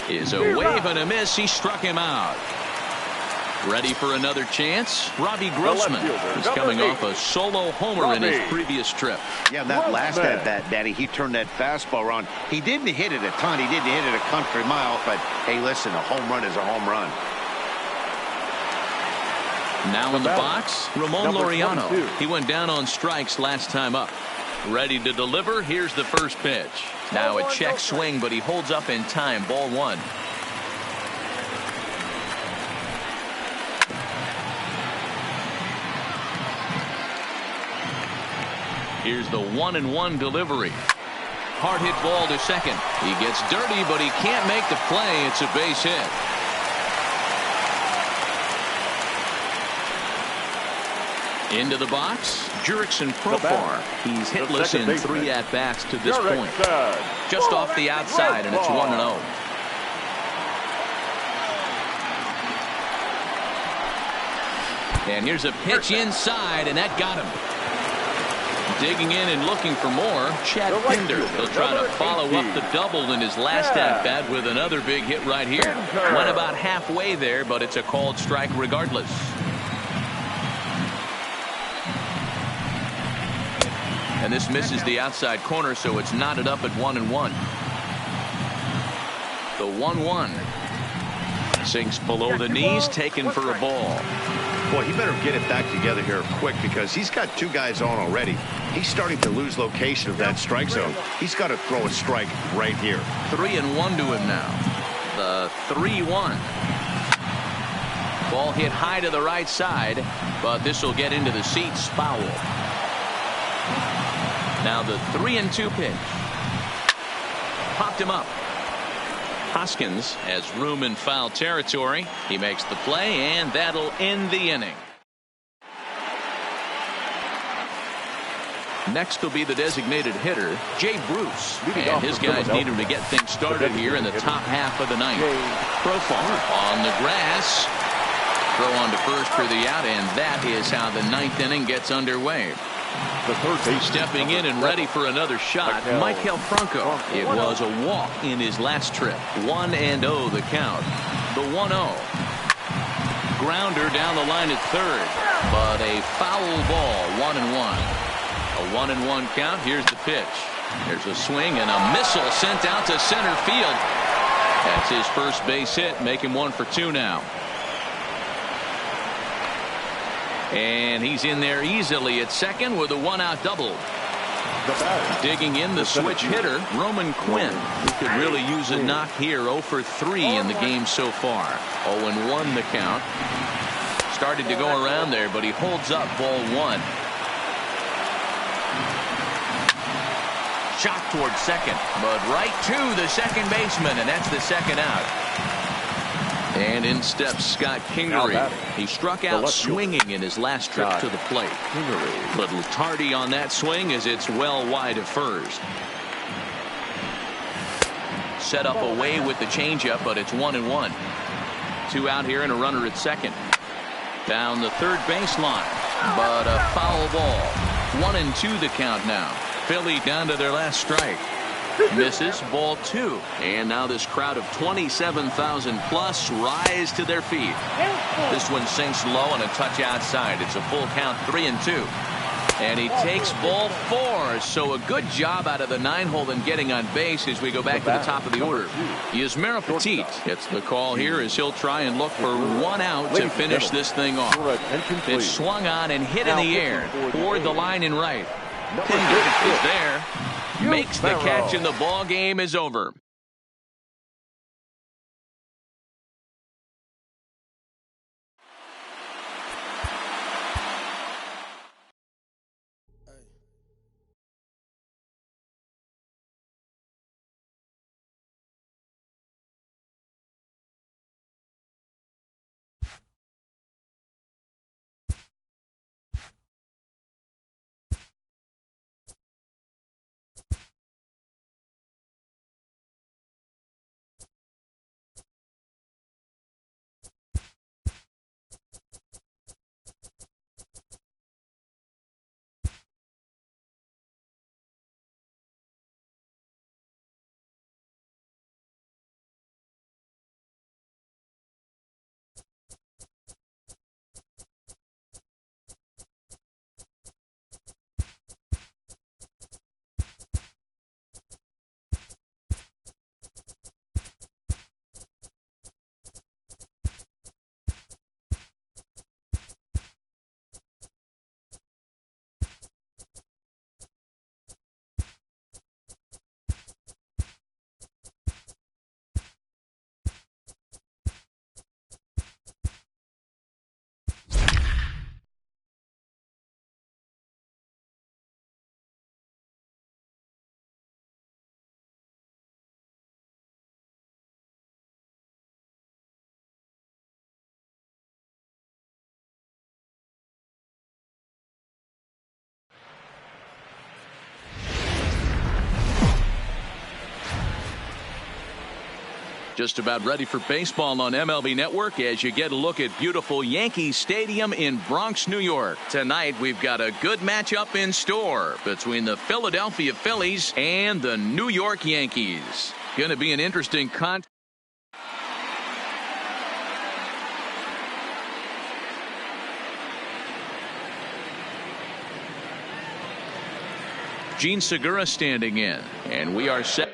Is a wave and a miss. He struck him out. Ready for another chance? Robbie Grossman is coming off a solo homer in his previous trip. Yeah, that last at bat, Daddy, he turned that fastball around. He didn't hit it a ton. He didn't hit it a country mile. But, hey, listen, a home run is a home run. Now in the box, Ramon Laureano. He went down on strikes last time up. Ready to deliver. Here's the first pitch. Now a check swing, but he holds up in time. Ball one. Here's the 1-1 delivery. Hard hit ball to second. He gets dirty, but he can't make the play. It's a base hit. Into the box, Jurickson Profar. He's hitless in 3 at-bats to this point. Just off the outside, and it's 1-0. And here's a pitch inside, and that got him. Digging in and looking for more, Chad Pinder. He'll try to follow up the double in his last at-bat with another big hit right here. Went about halfway there, but it's a called strike regardless. And this misses the outside corner, so it's knotted up at 1-1. The 1-1. Sinks below the knees, taken for a ball. Boy, he better get it back together here quick because he's got 2 guys on already. He's starting to lose location of that strike zone. He's got to throw a strike right here. 3-1 to him now. The 3-1. Ball hit high to the right side, but this will get into the seats. Foul. Now the 3-2 pitch. Popped him up. Hoskins has room in foul territory. He makes the play, and that'll end the inning. Next will be the designated hitter, Jay Bruce. And his guys need him to get things started here in the top half of the ninth. Profar on the grass. Throw on to first for the out, and that is how the ninth inning gets underway. Stepping in and ready for another shot, Maikel Franco. It was a walk in his last trip. 1-0 the count. The 1-0. Grounder down the line at third, but a foul ball. 1-1. A 1-1 count. Here's the pitch. There's a swing and a missile sent out to center field. That's his first base hit. Make him 1 for 2 now. And he's in there easily at second with a 1-out double. Digging in the switch hitter, Roman Quinn, who could really use a knock here. 0 for 3 in the game so far. 0-1 the count. Started to go around there, but he holds up. Ball 1. Shot towards second, but right to the second baseman, and that's the second out. And in steps Scott Kingery. He struck out swinging in his last trip to the plate. Little tardy on that swing as it's well wide of first. Set up away with the changeup, but it's 1-1. 2 out here and a runner at second. Down the third baseline, but a foul ball. 1-2 the count now. Philly down to their last strike. Misses. Ball 2. And now this crowd of 27,000 plus rise to their feet. This one sinks low and a touch outside. It's a full count. 3-2. And he takes ball 4. So a good job out of the 9-hole in getting on base as we go back to the top of the order. Yasmero Petit gets the call here as he'll try and look for 1 out to finish this thing off. It's swung on and hit in the air toward the line and right. Pinder is there. Makes the catch, and the ball game is over. Just about ready for baseball on MLB Network as you get a look at beautiful Yankee Stadium in Bronx, New York. Tonight we've got a good matchup in store between the Philadelphia Phillies and the New York Yankees. Going to be an interesting contest. Gene Segura standing in, and we are set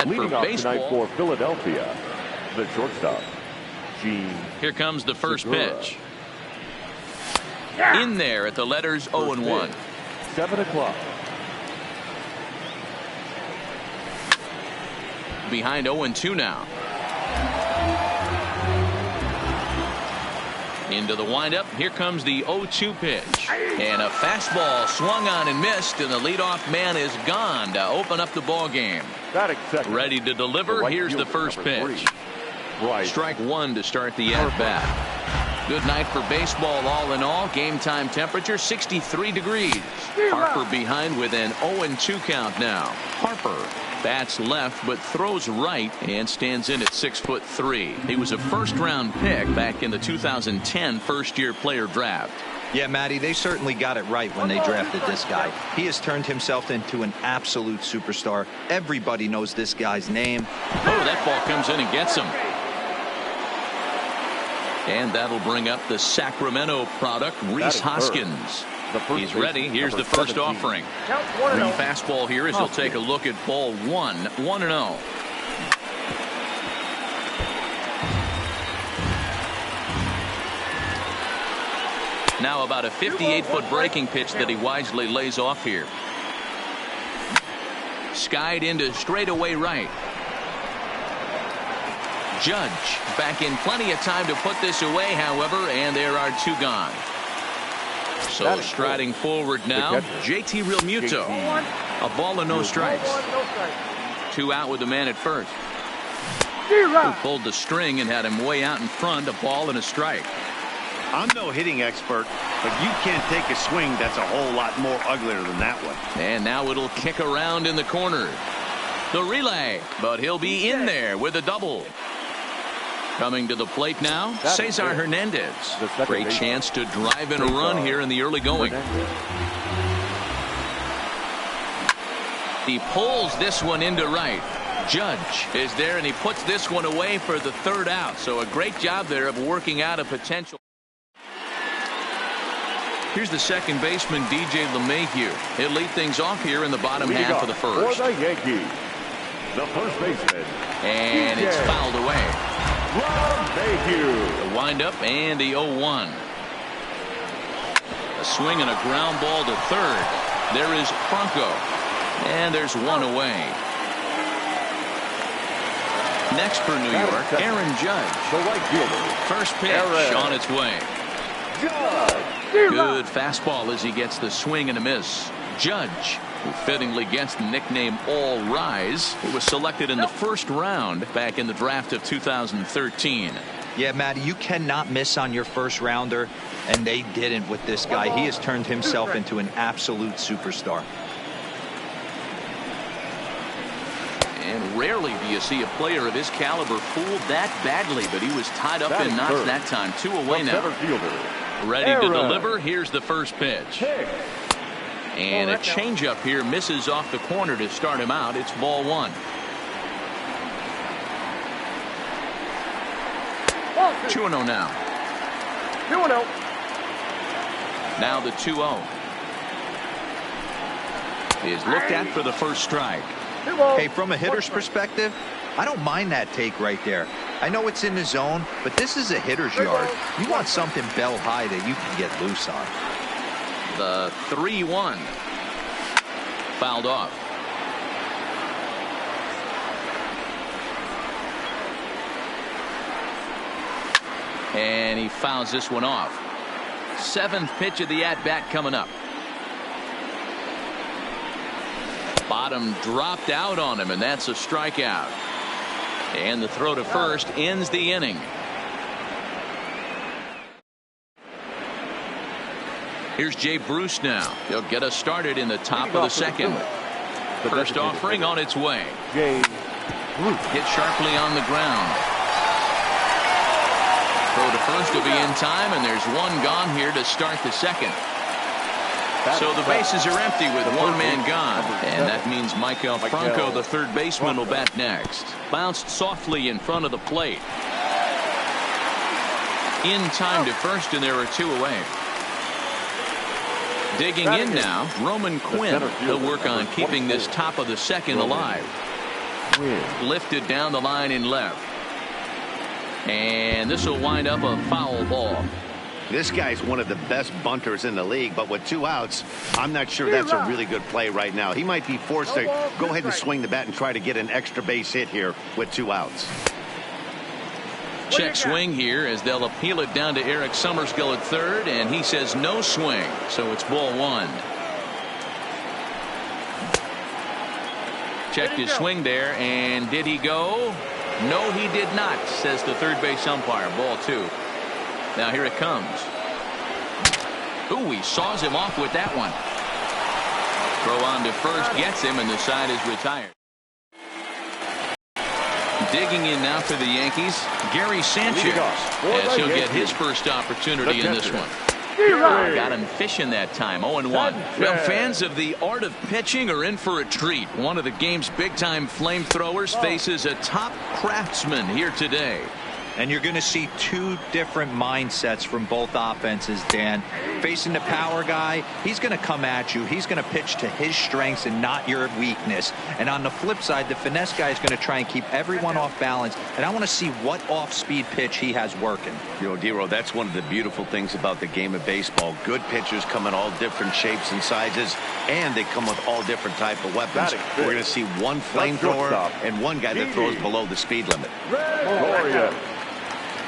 leading for off baseball. tonight for Philadelphia, the shortstop, Gene. Here comes the first Segura. pitch. In there at the letters 0-1. 7 o'clock. Behind 0-2 now. Into the windup. Here comes the 0-2 pitch. And a fastball swung on and missed, and the leadoff man is gone to open up the ball game. Ready to deliver. Right Here's the fielder, first number pitch. 3. Right. Strike one to start the at-bat. Good night for baseball all in all. Game time temperature 63 degrees. Harper behind with an 0-2 count now. Harper bats left but throws right and stands in at 6'3". He was a first-round pick back in the 2010 first-year player draft. Yeah, Matty, they certainly got it right when they drafted this guy. He has turned himself into an absolute superstar. Everybody knows this guy's name. Oh, that ball comes in and gets him. And that'll bring up the Sacramento product, Reese Hoskins. He's ready. Here's the first offering. The fastball here as he'll take a look at ball 1-0. Now about a 58-foot breaking pitch that he wisely lays off here. Skied into straightaway right. Judge back in plenty of time to put this away, however, and there are two gone. So striding forward now, JT Realmuto. A ball and no strikes. Two out with the man at first. Who pulled the string and had him way out in front. A ball and a strike. I'm no hitting expert, but you can't take a swing that's a whole lot more uglier than that one. And now it'll kick around in the corner. The relay, but he'll be in there with a double. Coming to the plate now, Cesar Hernandez. Great chance to drive in a run here in the early going. He pulls this one into right. Judge is there, and he puts this one away for the third out. So a great job there of working out a potential. Here's the second baseman, DJ LeMahieu. He'll lead things off here in the bottom half of the first. For the Yankees, the first baseman. And it's fouled away. LeMahieu. The windup and the 0-1. A swing and a ground ball to third. There is Franco. And there's one away. Next for New York, Aaron Judge. The right fielder. First pitch on its way. Judge. Good fastball as he gets the swing and a miss. Judge, who fittingly gets the nickname All Rise, who was selected in the first round back in the draft of 2013. Yeah, Matty, you cannot miss on your first rounder, and they didn't with this guy. He has turned himself into an absolute superstar. And rarely do you see a player of his caliber fooled that badly, but he was tied up in knots that time. Two away now. Ready to deliver. Here's the first pitch. And a changeup here misses off the corner to start him out. It's ball one. 2-0 now. 2-0. Now the 2-0 is looked at for the first strike. Hey, from a hitter's perspective, I don't mind that take right there. I know it's in the zone, but this is a hitter's yard. You want something bell high that you can get loose on. The 3-1 fouled off. And he fouls this one off. Seventh pitch of the at-bat coming up. Bottom dropped out on him, and that's a strikeout. And the throw to first ends the inning. Here's Jay Bruce now. He'll get us started in the top of the second. First offering on its way. Jay Bruce. Hit sharply on the ground. Throw to first will be in time, and there's one gone here to start the second. So the bases are empty with one man gone. And that means Michael Franco, the third baseman, will bat next. Bounced softly in front of the plate. In time to first, and there are two away. Digging in now, Roman Quinn. He'll work on keeping this top of the second alive. Lifted down the line in left. And this will wind up a foul ball. This guy's one of the best bunters in the league, but with 2 outs, I'm not sure that's a really good play right now. He might be forced to go ahead and swing the bat and try to get an extra base hit here with 2 outs. Check swing here as they'll appeal it down to Eric Summerskill at third, and he says no swing, so it's ball 1. Checked his swing there, and did he go? No, he did not, says the third base umpire. Ball 2. Now here it comes. Ooh, he saws him off with that one. Throw on to first gets him, and the side is retired. Digging in now for the Yankees, Gary Sanchez, as he'll get his first opportunity in this one. Got him fishing that time. 0-1. Well, fans of the art of pitching are in for a treat. One of the game's big-time flamethrowers faces a top craftsman here today. And you're going to see 2 different mindsets from both offenses, Dan. Facing the power guy, he's going to come at you. He's going to pitch to his strengths and not your weakness. And on the flip side, the finesse guy is going to try and keep everyone off balance. And I want to see what off-speed pitch he has working. You know, Dero, that's one of the beautiful things about the game of baseball. Good pitchers come in all different shapes and sizes, and they come with all different type of weapons. We're going to see one flamethrower and one guy that throws below the speed limit.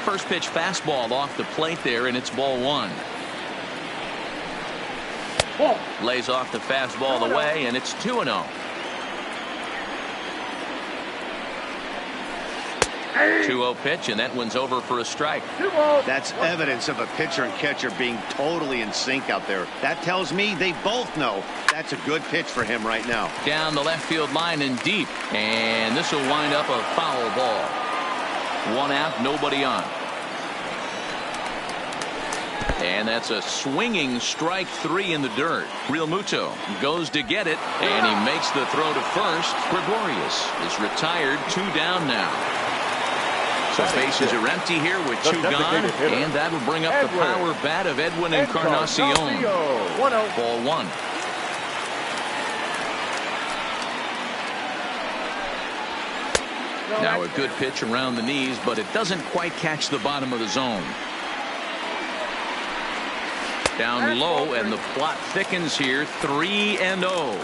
First pitch fastball off the plate there, and it's ball 1. Lays off the fastball away, and it's 2-0. 2-0 pitch, and that one's over for a strike. That's evidence of a pitcher and catcher being totally in sync out there. That tells me they both know that's a good pitch for him right now. Down the left field line and deep, and this will wind up a foul ball. 1 out, nobody on. And that's a swinging strike 3 in the dirt. Real Muto goes to get it, and he makes the throw to first. Gregorius is retired, 2 down now. So bases are empty here with 2 gone, and that'll bring up the power bat of Edwin Encarnacion. Ball 1. Now a good pitch around the knees, but it doesn't quite catch the bottom of the zone. Down low, and the plot thickens here. 3-0.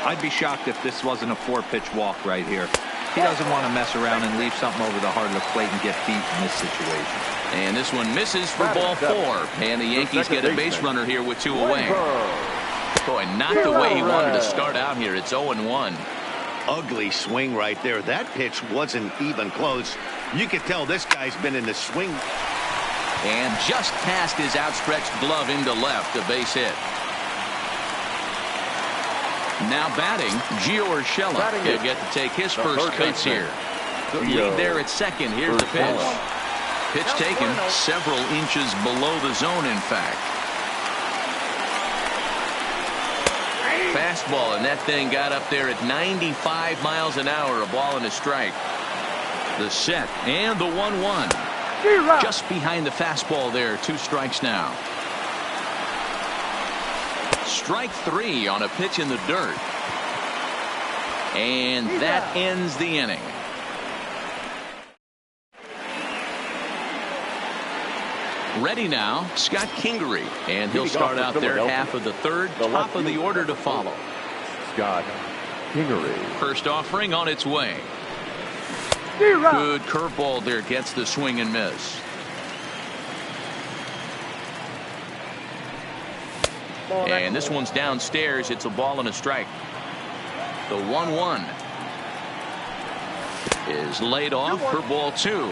I'd be shocked if this wasn't a 4-pitch walk right here. He doesn't want to mess around and leave something over the heart of the plate and get beat in this situation. And this one misses for ball 4. And the Yankees get a base runner here with 2 away. Boy, not the way he wanted to start out here. It's 0-1. Ugly swing right there. That pitch wasn't even close. You could tell this guy's been in the swing. And just past his outstretched glove into left, a base hit. Now batting, Gio Urshela. He'll get to take his first cuts here. Lead there at second. Here's the pitch. Pitch taken several inches below the zone, in fact. Fastball, and that thing got up there at 95 miles an hour. A ball and a strike. The set and the 1-1. Just behind the fastball there. 2 strikes now. Strike 3 on a pitch in the dirt. And that ends the inning. Ready now, Scott Kingery. And he'll start out their half of the third. Top of the order to follow. Scott Kingery. First offering on its way. Good curveball there, gets the swing and miss. And this one's downstairs. It's a ball and a strike. The 1-1 is laid off for ball 2.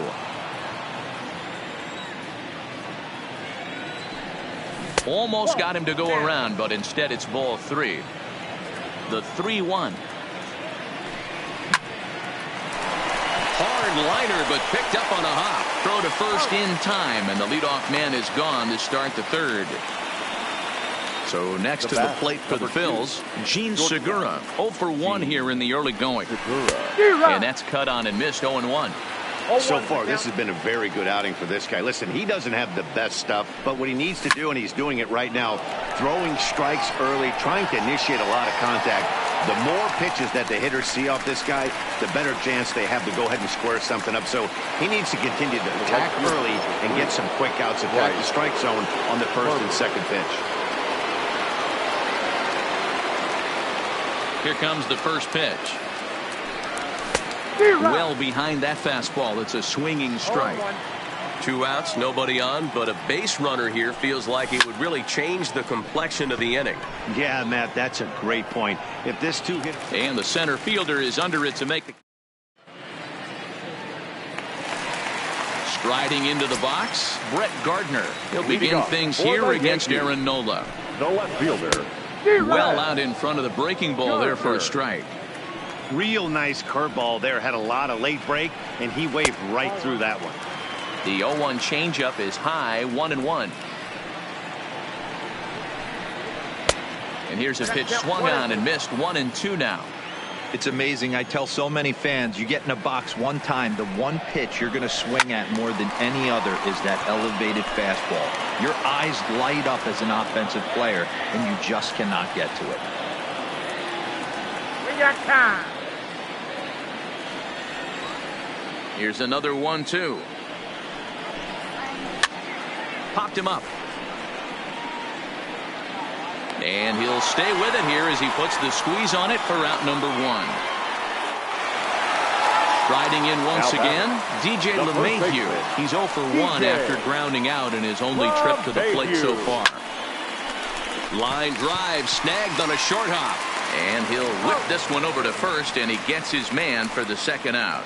Almost got him to go around, but instead it's ball 3. The 3-1. Hard liner, but picked up on a hop. Throw to first in time, and the leadoff man is gone to start the 3rd. So next to the plate for the Phils, Gene Segura. 0 for 1 here in the early going. And that's cut on and missed. 0-1. So far, this has been a very good outing for this guy. Listen, he doesn't have the best stuff, but what he needs to do, and he's doing it right now, throwing strikes early, trying to initiate a lot of contact. The more pitches that the hitters see off this guy, the better chance they have to go ahead and square something up. So he needs to continue to attack early and get some quick outs, attack the strike zone on the first and second pitch. Here comes the first pitch. Well behind that fastball. It's a swinging strike. 2 outs, nobody on, but a base runner here feels like it would really change the complexion of the inning. Yeah, Matt, that's a great point. If this 2-hit... And the center fielder is under it to make the... Striding into the box, Brett Gardner. He'll begin things here against Aaron Nola. The left fielder. Well out in front of the breaking ball there for a strike. Real nice curveball there. Had a lot of late break, and he waved right through that one. The 0-1 changeup is high, 1-1. And here's a pitch swung on and missed. 1-2 now. It's amazing. I tell so many fans, you get in a box one time, the one pitch you're going to swing at more than any other is that elevated fastball. Your eyes light up as an offensive player, and you just cannot get to it. We got time. Here's another 1-2. Popped him up. And he'll stay with it here as he puts the squeeze on it for out number 1. Riding in once again, DJ LeMahieu. He's 0 for 1 after grounding out in his only trip to the plate so far. Line drive snagged on a short hop. And he'll whip this one over to first, and he gets his man for the second out.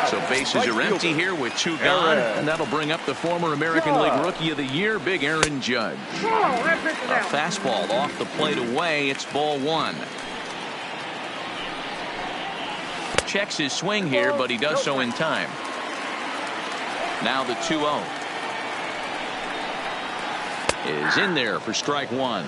So bases are empty here with 2 gone, and that'll bring up the former American League Rookie of the Year, Big Aaron Judge. A fastball off the plate away. It's ball 1. Checks his swing here, but he does so in time. Now the 2-0 is in there for strike 1.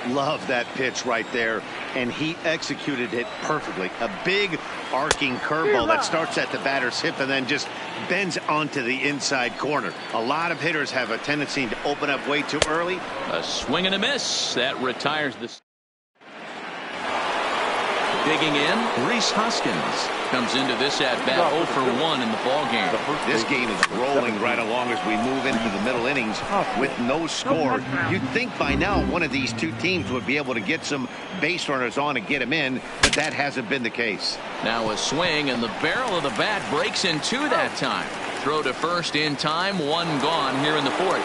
Love that pitch right there, and he executed it perfectly. A big arcing curveball that starts at the batter's hip and then just bends onto the inside corner. A lot of hitters have a tendency to open up way too early. A swing and a miss. That retires the... Digging in, Rhys Hoskins comes into this at bat 0 for 1 in the ball game. This game is rolling right along as we move into the middle innings with no score. You'd think by now one of these two teams would be able to get some base runners on and get them in, but that hasn't been the case. Now a swing, and the barrel of the bat breaks in 2 that time. Throw to first in time, 1 gone here in the 4th.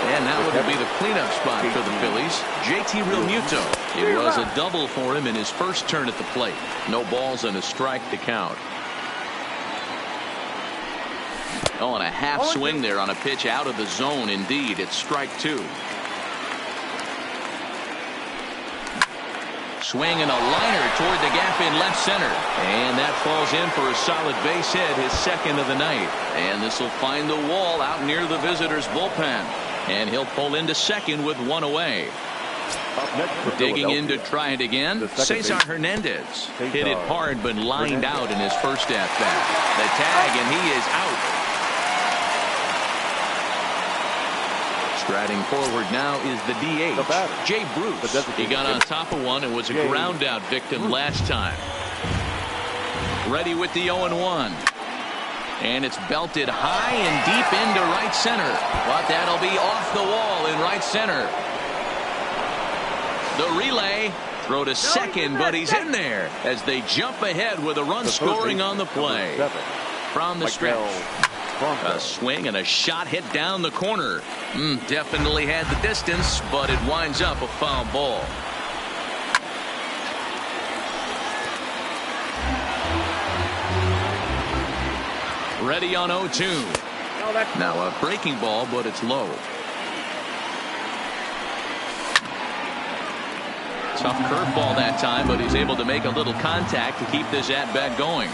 And now it'll be the cleanup spot for the Phillies. JT Realmuto. It was a double for him in his first turn at the plate. No balls and a strike to count. Oh, and a half swing there on a pitch out of the zone. Indeed, it's strike 2. Swing and a liner toward the gap in left center. And that falls in for a solid base hit, his second of the night. And this will find the wall out near the visitors' bullpen. And he'll pull into second with 1 away. Digging in to try it again, Cesar Hernandez. Hit it hard but lined out in his first at-bat. The tag, and he is out. Striding forward now is the DH, Jay Bruce. He got on top of one and was a ground-out victim last time. Ready with the 0-1. And it's belted high and deep into right center. But that'll be off the wall in right center. The relay, throw to second, but he's in there as they jump ahead with a run scoring on the play. From the stretch, a swing and a shot hit down the corner. Definitely had the distance, but it winds up a foul ball. Ready on 0-2. Now a breaking ball, but it's low. Tough curveball that time, but he's able to make a little contact to keep this at-bat going.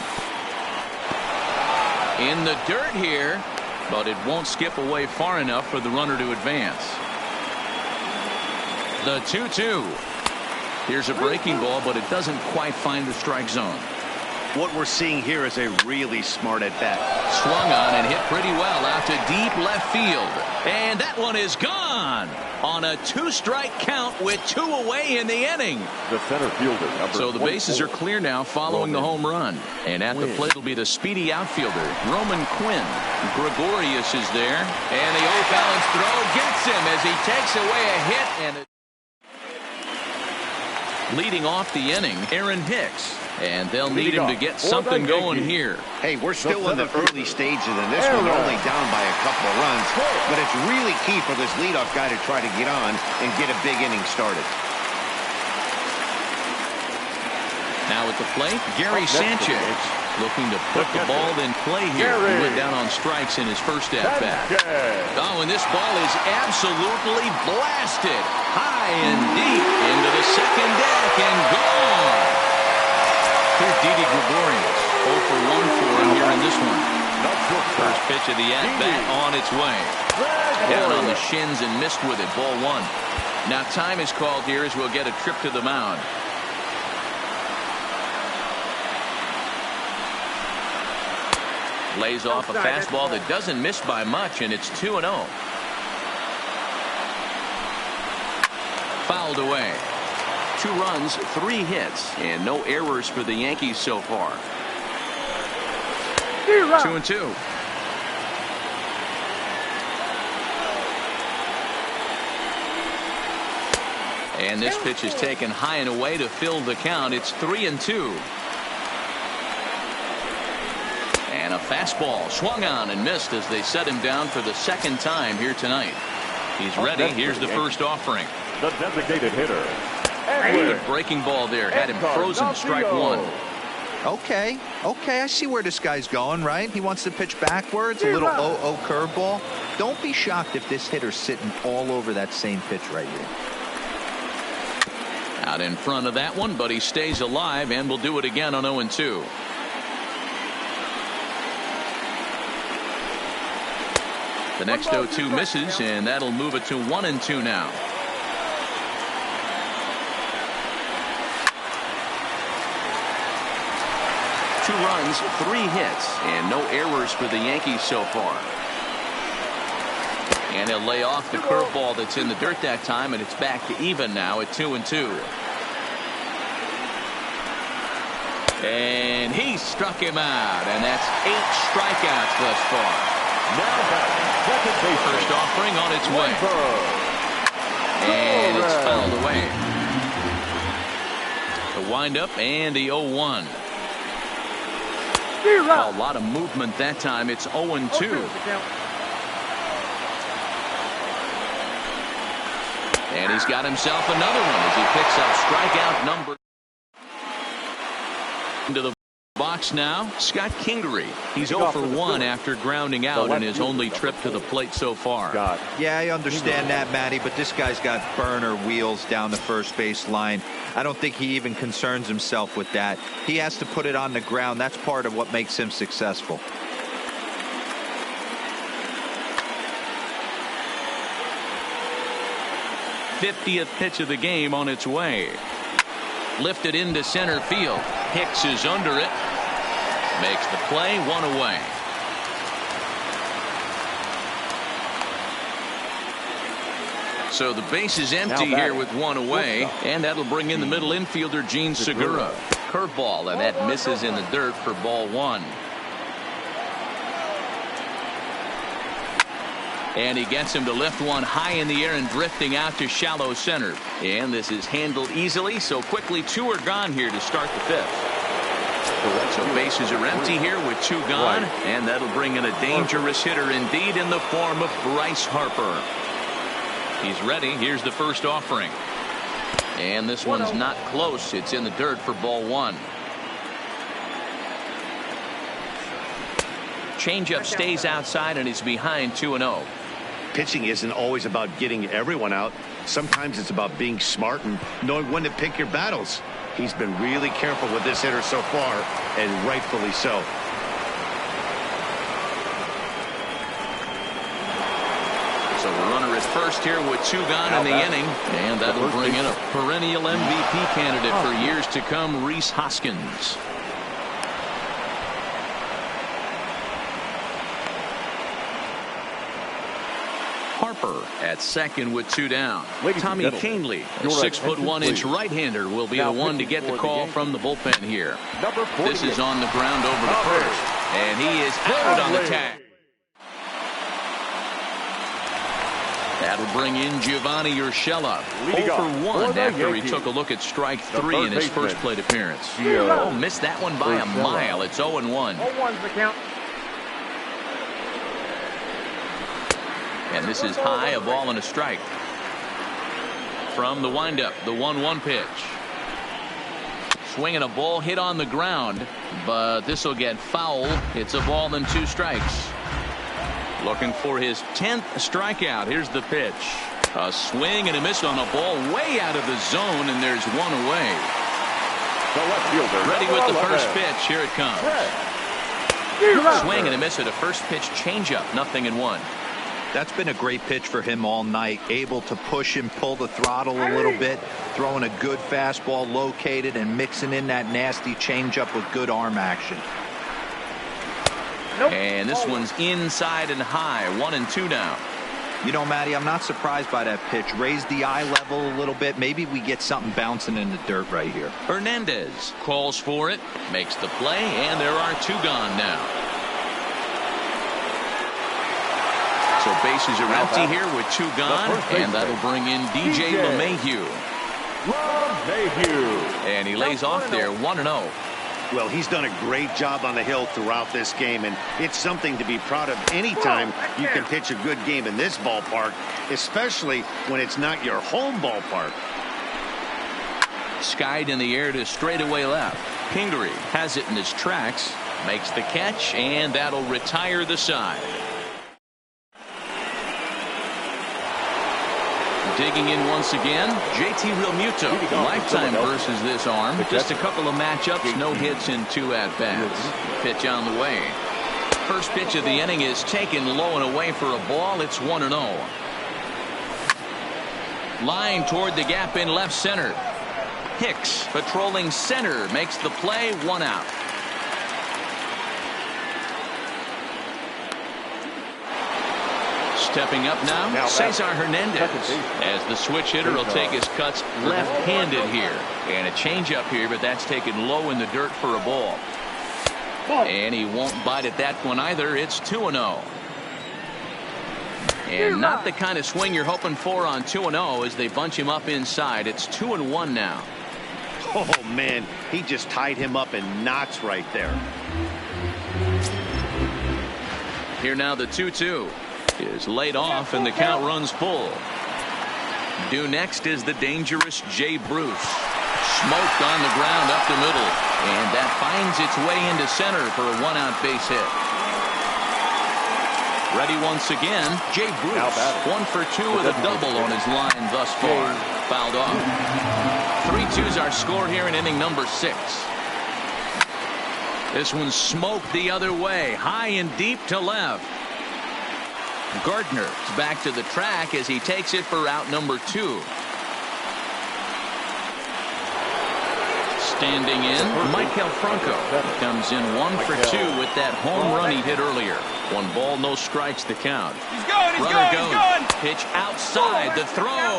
In the dirt here, but it won't skip away far enough for the runner to advance. The 2-2. Here's a breaking ball, but it doesn't quite find the strike zone. What we're seeing here is a really smart at-bat. Swung on and hit pretty well out to deep left field. And that one is gone on a 2-strike count with 2 away in the inning. The center fielder, so the bases are clear now following the home run. And at the plate will be the speedy outfielder, Roman Quinn. Gregorius is there. And the off-balance throw gets him as he takes away a hit. And leading off the inning, Aaron Hicks. And they'll need him to get something going here. Hey, we're still in the early stages of this one. They're only down by a couple of runs. But it's really key for this leadoff guy to try to get on and get a big inning started. Now at the plate, Gary Sanchez looking to put the ball in play here. He went down on strikes in his first at-bat. Oh, and this ball is absolutely blasted high and deep into the second deck and gone. Here's Didi Gregorius. 0 for 1 for him here in this one. First pitch of the at-bat on its way. Down on the shins and missed with it. Ball 1. Now time is called here as we'll get a trip to the mound. Lays off a fastball that doesn't miss by much, and it's 2-0. Fouled away. 2 runs, 3 hits, and no errors for the Yankees so far. 2-2. And this pitch is taken high and away to fill the count. It's 3-2. And a fastball swung on and missed as they set him down for the second time here tonight. He's ready. Here's the first offering. The designated hitter. Good breaking ball there. Had him frozen. Strike 1. Okay, I see where this guy's going, right? He wants to pitch backwards, a little 0-0 curveball. Don't be shocked if this hitter's sitting all over that same pitch right here. Out in front of that one, but he stays alive and will do it again on 0-2. The next 0-2 misses, and that'll move it to 1-2 now. Two runs, 3 hits, and no errors for the Yankees so far. And he'll lay off the curveball that's in the dirt that time, and it's back to even now at 2-2. And he struck him out, and that's 8 strikeouts thus far. First offering on its way. And it's fouled away. The windup and the 0-1. A lot of movement that time. It's 0-2. And he's got himself another one as he picks up strikeout number. Into the box now, Scott Kingery. He's 0 for 1 after grounding out in his only trip to the plate so far. Yeah, I understand that, Matty, but this guy's got burner wheels down the first base line. I don't think he even concerns himself with that. He has to put it on the ground. That's part of what makes him successful. '50th pitch of the game on its way. Lifted into center field. Hicks is under it. Makes the play, 1 away. So the base is empty here with 1 away, and that'll bring in the middle infielder Gene Segura. Curveball, and that misses in the dirt for ball 1. And he gets him to lift one high in the air and drifting out to shallow center. And this is handled easily, so quickly 2 are gone here to start the 5th. So bases are empty here with 2 gone, and that'll bring in a dangerous hitter indeed in the form of Bryce Harper. He's ready. Here's the first offering. And this one's not close. It's in the dirt for ball 1. Changeup stays outside, and he's behind 2-0. pitching isn't always about getting everyone out. Sometimes it's about being smart and knowing when to pick your battles. He's been really careful with this hitter so far, and rightfully so. So the runner is first here with 2 gone in the inning, and that'll bring in a perennial MVP candidate for years to come, Rhys Hoskins. Harper at second with 2 down. Tommy Canely, a 6'1" right-hander, will be the one to get the call from the bullpen here. This is on the ground over to first, and he is out on the tag. That'll bring in Giovanni Urshela, 0 for 1 after he took a look at strike 3 in his first plate appearance. Oh, missed that one by a mile. It's 0-1. 0-1's the count. And this is high, a ball and a strike. From the windup, the 1-1 pitch. Swinging a ball hit on the ground, but this will get foul. It's a ball and 2 strikes. Looking for his 10th strikeout. Here's the pitch. A swing and a miss on a ball way out of the zone, and there's 1 away. The left fielder. Ready with the first pitch. Here it comes. Swing and a miss at a first pitch changeup. 0-1. That's been a great pitch for him all night. Able to push and pull the throttle a little bit, throwing a good fastball located and mixing in that nasty changeup with good arm action. And this one's inside and high. 1-2 now. You know, Matty, I'm not surprised by that pitch. Raise the eye level a little bit. Maybe we get something bouncing in the dirt right here. Hernandez calls for it, makes the play, and there are 2 gone now. So bases are empty here with 2 gone, and that'll bring in DJ LeMahieu. And he lays off there, 1-0. Well, he's done a great job on the hill throughout this game, and it's something to be proud of anytime you can pitch a good game in this ballpark, especially when it's not your home ballpark. Skied in the air to straightaway left. Pingree has it in his tracks, makes the catch, and that'll retire the side. Digging in once again, JT Realmuto. Lifetime versus this arm. Just a couple of matchups, no hits in 2 at-bats. Pitch on the way. First pitch of the inning is taken low and away for a ball. It's 1-0. Line toward the gap in left center. Hicks patrolling center makes the play, 1 out. Stepping up now, Cesar Hernandez, as the switch hitter will take his cuts left-handed here. And a changeup here, but that's taken low in the dirt for a ball. And he won't bite at that one either. It's 2-0. And not the kind of swing you're hoping for on 2-0 as they bunch him up inside. It's 2-1 now. Oh, man, he just tied him up in knots right there. Here now the 2-2. Is laid off and the count runs full. Due next is the dangerous Jay Bruce. Smoked on the ground up the middle, and that finds its way into center for a 1-out base hit. Ready once again, Jay Bruce, 1 for 2 with a double on his line thus far. Fouled off. 3-2's our score here in inning number 6. This one smoked the other way, high and deep to left. Gardner's back to the track as he takes it for out number 2. Standing in, Maikel Franco comes in 1 for 2 with that home run he hit earlier. 1 ball, no strikes the count. Runner goes. Pitch outside, the throw.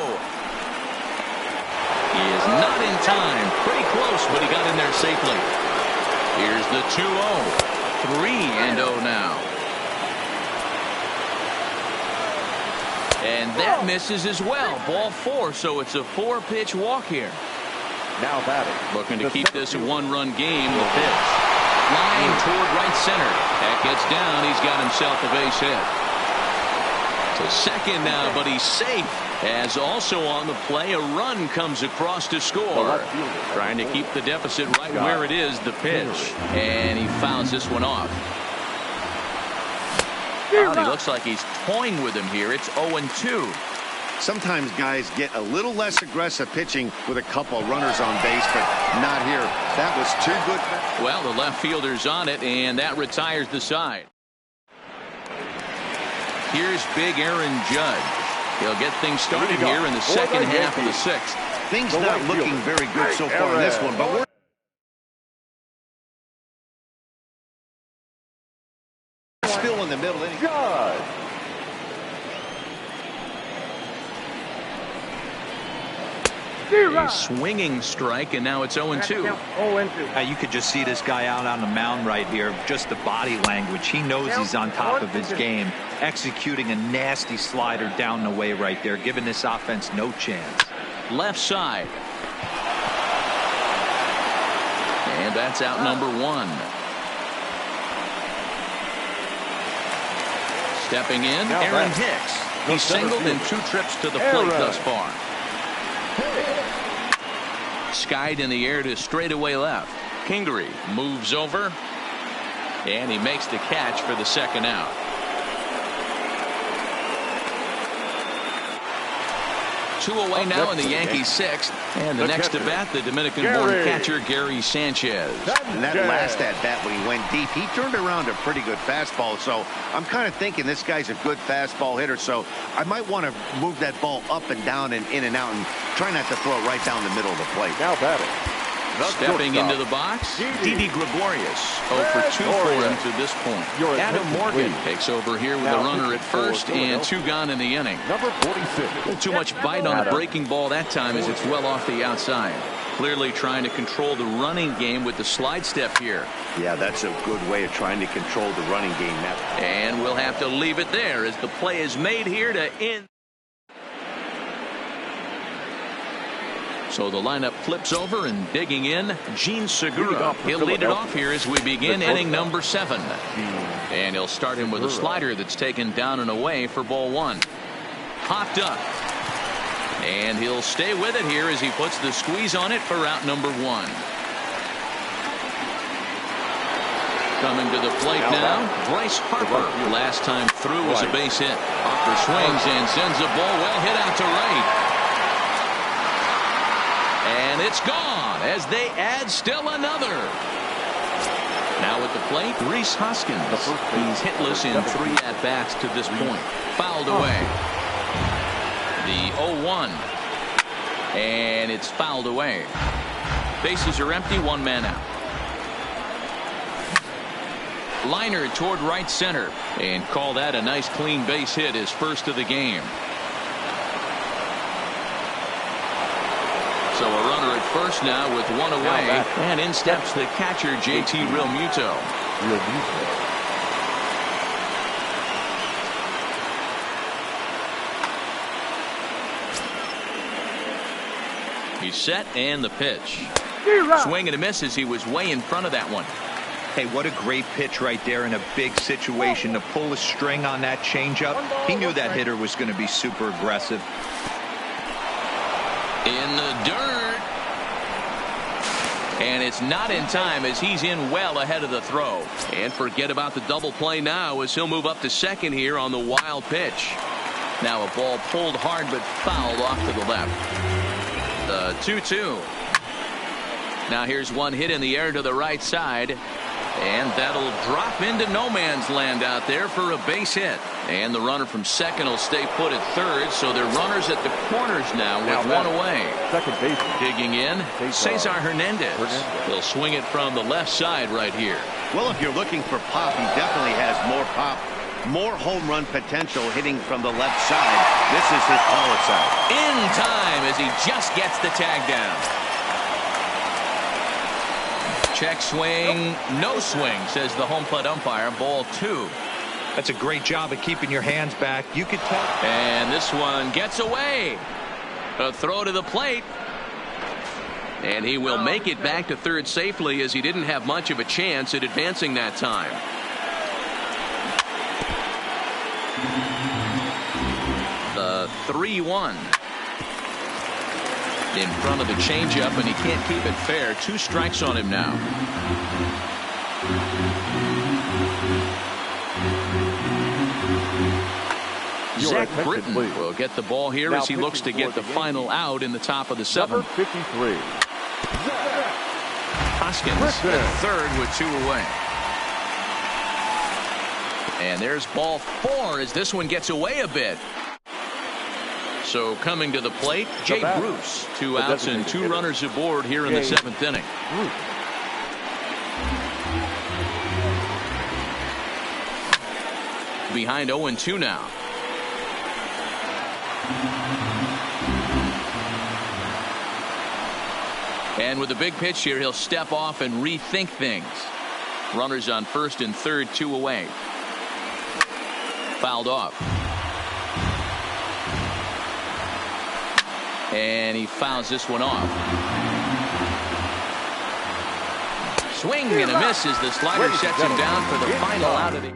He is not in time. Pretty close, but he got in there safely. Here's the 2-0. 3-0 now. And that misses as well. Ball 4, so it's a 4-pitch walk here. Now batting. Looking to keep this a 1-run game. The pitch. Line toward right center. That gets down. He's got himself a base hit. To second now, but he's safe. As also on the play, a run comes across to score. Trying to keep the deficit right where it is, the pitch. And he fouls this one off. Well, he looks like he's toying with him here. It's 0-2. Sometimes guys get a little less aggressive pitching with a couple of runners on base, but not here. That was too good. Well, the left fielder's on it, and that retires the side. Here's big Aaron Judge. He'll get things started here in the second half of the sixth. Things not looking very good so far in this one, but we're still in the middle inning. A swinging strike, and now it's 0-2. You could just see this guy out on the mound right here. Just the body language. He knows he's on top of his game. Executing a nasty slider down the way right there, giving this offense no chance. Left side. And that's out number one. Stepping in, Aaron Hicks. He's singled in 2 trips to the plate thus far. Skied in the air to straightaway left. Kingery moves over, and he makes the catch for the second out. Two away now in the Yankees' sixth, and the next at bat, the Dominican-born catcher Gary Sanchez. And that last at bat when he went deep, he turned around a pretty good fastball. So I'm kind of thinking this guy's a good fastball hitter. So I might want to move that ball up and down and in and out, and try not to throw it right down the middle of the plate. Now batting. Stepping into the box, Didi Gregorius. 0 for 2 for him to this point. Adam Morgan takes over here with a runner at first and 2 gone in the inning. Number 46. A little too much bite on the breaking ball that time as it's well off the outside. Clearly trying to control the running game with the slide step here. Yeah, that's a good way of trying to control the running game. And we'll have to leave it there as the play is made here to end. So the lineup flips over, and digging in, Gene Segura. He'll lead it off here as we begin inning number 7. And he'll start him with a slider that's taken down and away for ball 1. Popped up. And he'll stay with it here as he puts the squeeze on it for out number 1. Coming to the plate now, Bryce Harper. Last time through was a base hit. Harper swings and sends a ball well hit out to right. And it's gone as they add still another. Now at the plate, Rhys Hoskins. He's hitless in 3 at-bats to this point. Fouled away. The 0-1. And it's fouled away. Bases are empty, 1 man out. Liner toward right center. And call that a nice clean base hit, his first of the game. So a runner at first now with 1 away, and in steps the catcher JT Realmuto. He's set, and the pitch. Swing and a miss as he was way in front of that one. Hey, what a great pitch right there in a big situation to pull a string on that changeup. He knew that hitter was going to be super aggressive. In the dirt. And it's not in time as he's in well ahead of the throw. And forget about the double play now as he'll move up to second here on the wild pitch. Now a ball pulled hard but fouled off to the left. The 2-2. Now here's one hit in the air to the right side. And that'll drop into no man's land out there for a base hit. And the runner from second will stay put at third, so they're runners at the corners now with 1 away. Second base. Digging in, Cesar Hernandez. He'll swing it from the left side right here. Well, if you're looking for pop, he definitely has more pop, more home run potential hitting from the left side. This is his power side. In time as he just gets the tag down. Check swing, no swing, says the home plate umpire. Ball 2. That's a great job of keeping your hands back. You could tell. And this one gets away. A throw to the plate. And he will make it back to third safely as he didn't have much of a chance at advancing that time. The 3-1. In front of the changeup, and he can't keep it fair. 2 strikes on him now. Zach Britton will get the ball here as he looks to get the final out in the top of the seventh. 53. Hoskins at third with 2 away. And there's ball 4 as this one gets away a bit. So coming to the plate, Jay Bruce. 2 outs and 2 runners aboard here in the 7th inning. Behind 0-2 now. And with a big pitch here, he'll step off and rethink things. Runners on first and third, 2 away. Fouled off. And he fouls this one off. Swing and a miss as the slider sets him down for the final out of the.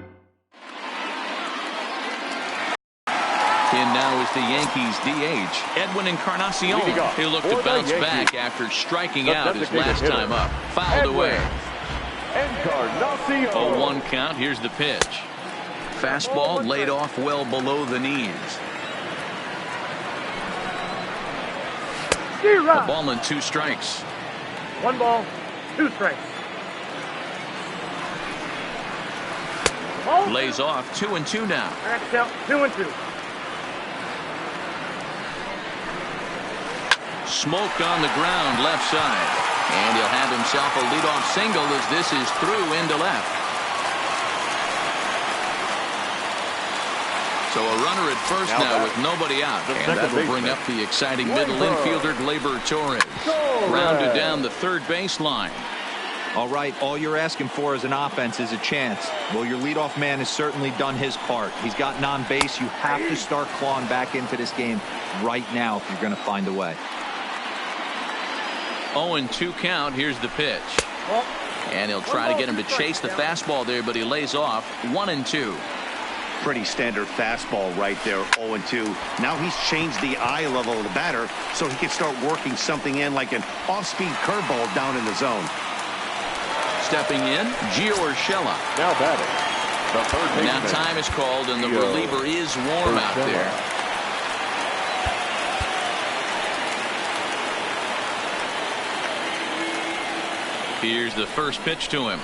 In now is the Yankees DH, Edwin Encarnacion. He'll look to bounce back after striking out his last time up. Fouled away. 0-1 count. Here's the pitch. Fastball laid off well below the knees. A ball and 2 strikes. 1 ball, 2 strikes. Lays off 2-2 now. I got to count 2-2. Smoke on the ground left side. And he'll have himself a leadoff single as this is through into left. So a runner at first now with nobody out. And that'll bring up the exciting middle infielder, Gleyber Torres. Grounded down the third baseline. All right, all you're asking for as an offense is a chance. Well, your leadoff man has certainly done his part. He's gotten on base. You have to start clawing back into this game right now if you're going to find a way. 0-2 count. Here's the pitch. And he'll try to get him to chase the fastball there, but he lays off 1-2. Pretty standard fastball right there, 0-2. Now he's changed the eye level of the batter so he can start working something in like an off-speed curveball down in the zone. Stepping in, Gio Urshela. Now batting, the third baseman. Now time is called and the reliever is warm out there. Here's the first pitch to him.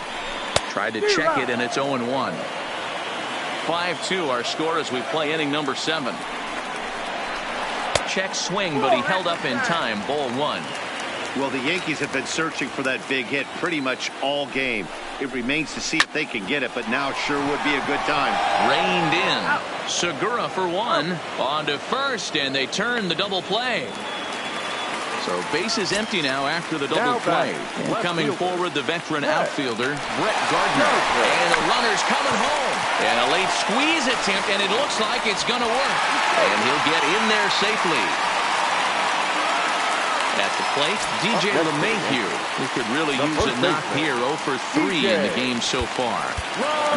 Tried to check it and it's 0-1. 5-2 our score as we play inning number 7. Check swing, but he held up in time. Ball 1. Well, the Yankees have been searching for that big hit pretty much all game. It remains to see if they can get it, but now sure would be a good time. Reined in. Segura for 1. On to first, and they turn the double play. So base is empty now after the double play. And coming forward, the veteran outfielder, Brett Gardner. And the runner's coming home. And a late squeeze attempt, and it looks like it's going to work. And he'll get in there safely. At the plate, DJ LeMahieu, who could really use a knock here. 0 for 3 in the game so far.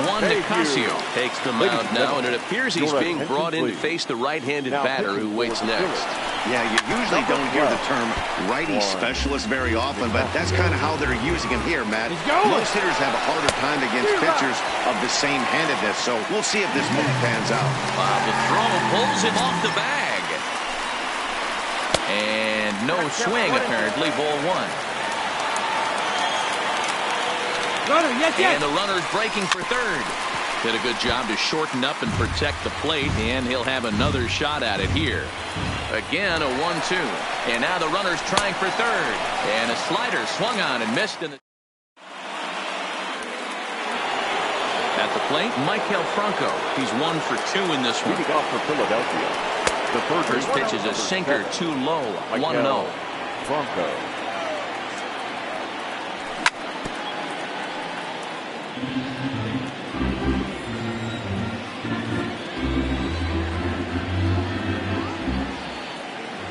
Juan Nicasio takes the mound now, and it appears he's being brought in to face the right-handed batter who waits next. Yeah, you usually don't hear the term righty specialist very often, but that's kind of how they're using him here, Matt. Most hitters have a harder time against pitchers of the same handedness, so we'll see if this move pans out. The throw pulls him off the bag. And no swing, apparently. Ball 1. And the runner's breaking for third. Did a good job to shorten up and protect the plate, and he'll have another shot at it here. Again, a 1-2. And now the runner's trying for third. And a slider swung on and missed in the... At the plate, Maikel Franco. He's 1 for 2 in this one. Leading off for Philadelphia. The first pitch is a sinker too low. 1-0. Franco.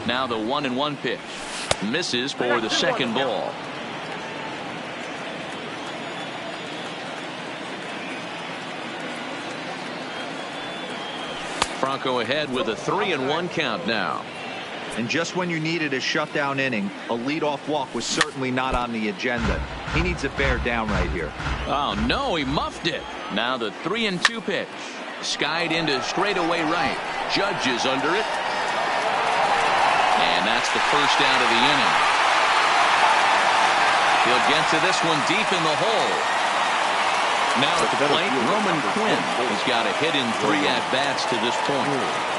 Now the 1-1 pitch. Misses for the second ball. Franco ahead with a 3-1 count now. And just when you needed a shutdown inning, a leadoff walk was certainly not on the agenda. He needs to bear down right here. Oh, no, he muffed it. Now the 3-2 pitch. skied into straightaway right. Judge is under it. And that's the first out of the inning. He'll get to this one deep in the hole. Now at the plate, Roman Quinn. He's got a hit in 3 at-bats to this point.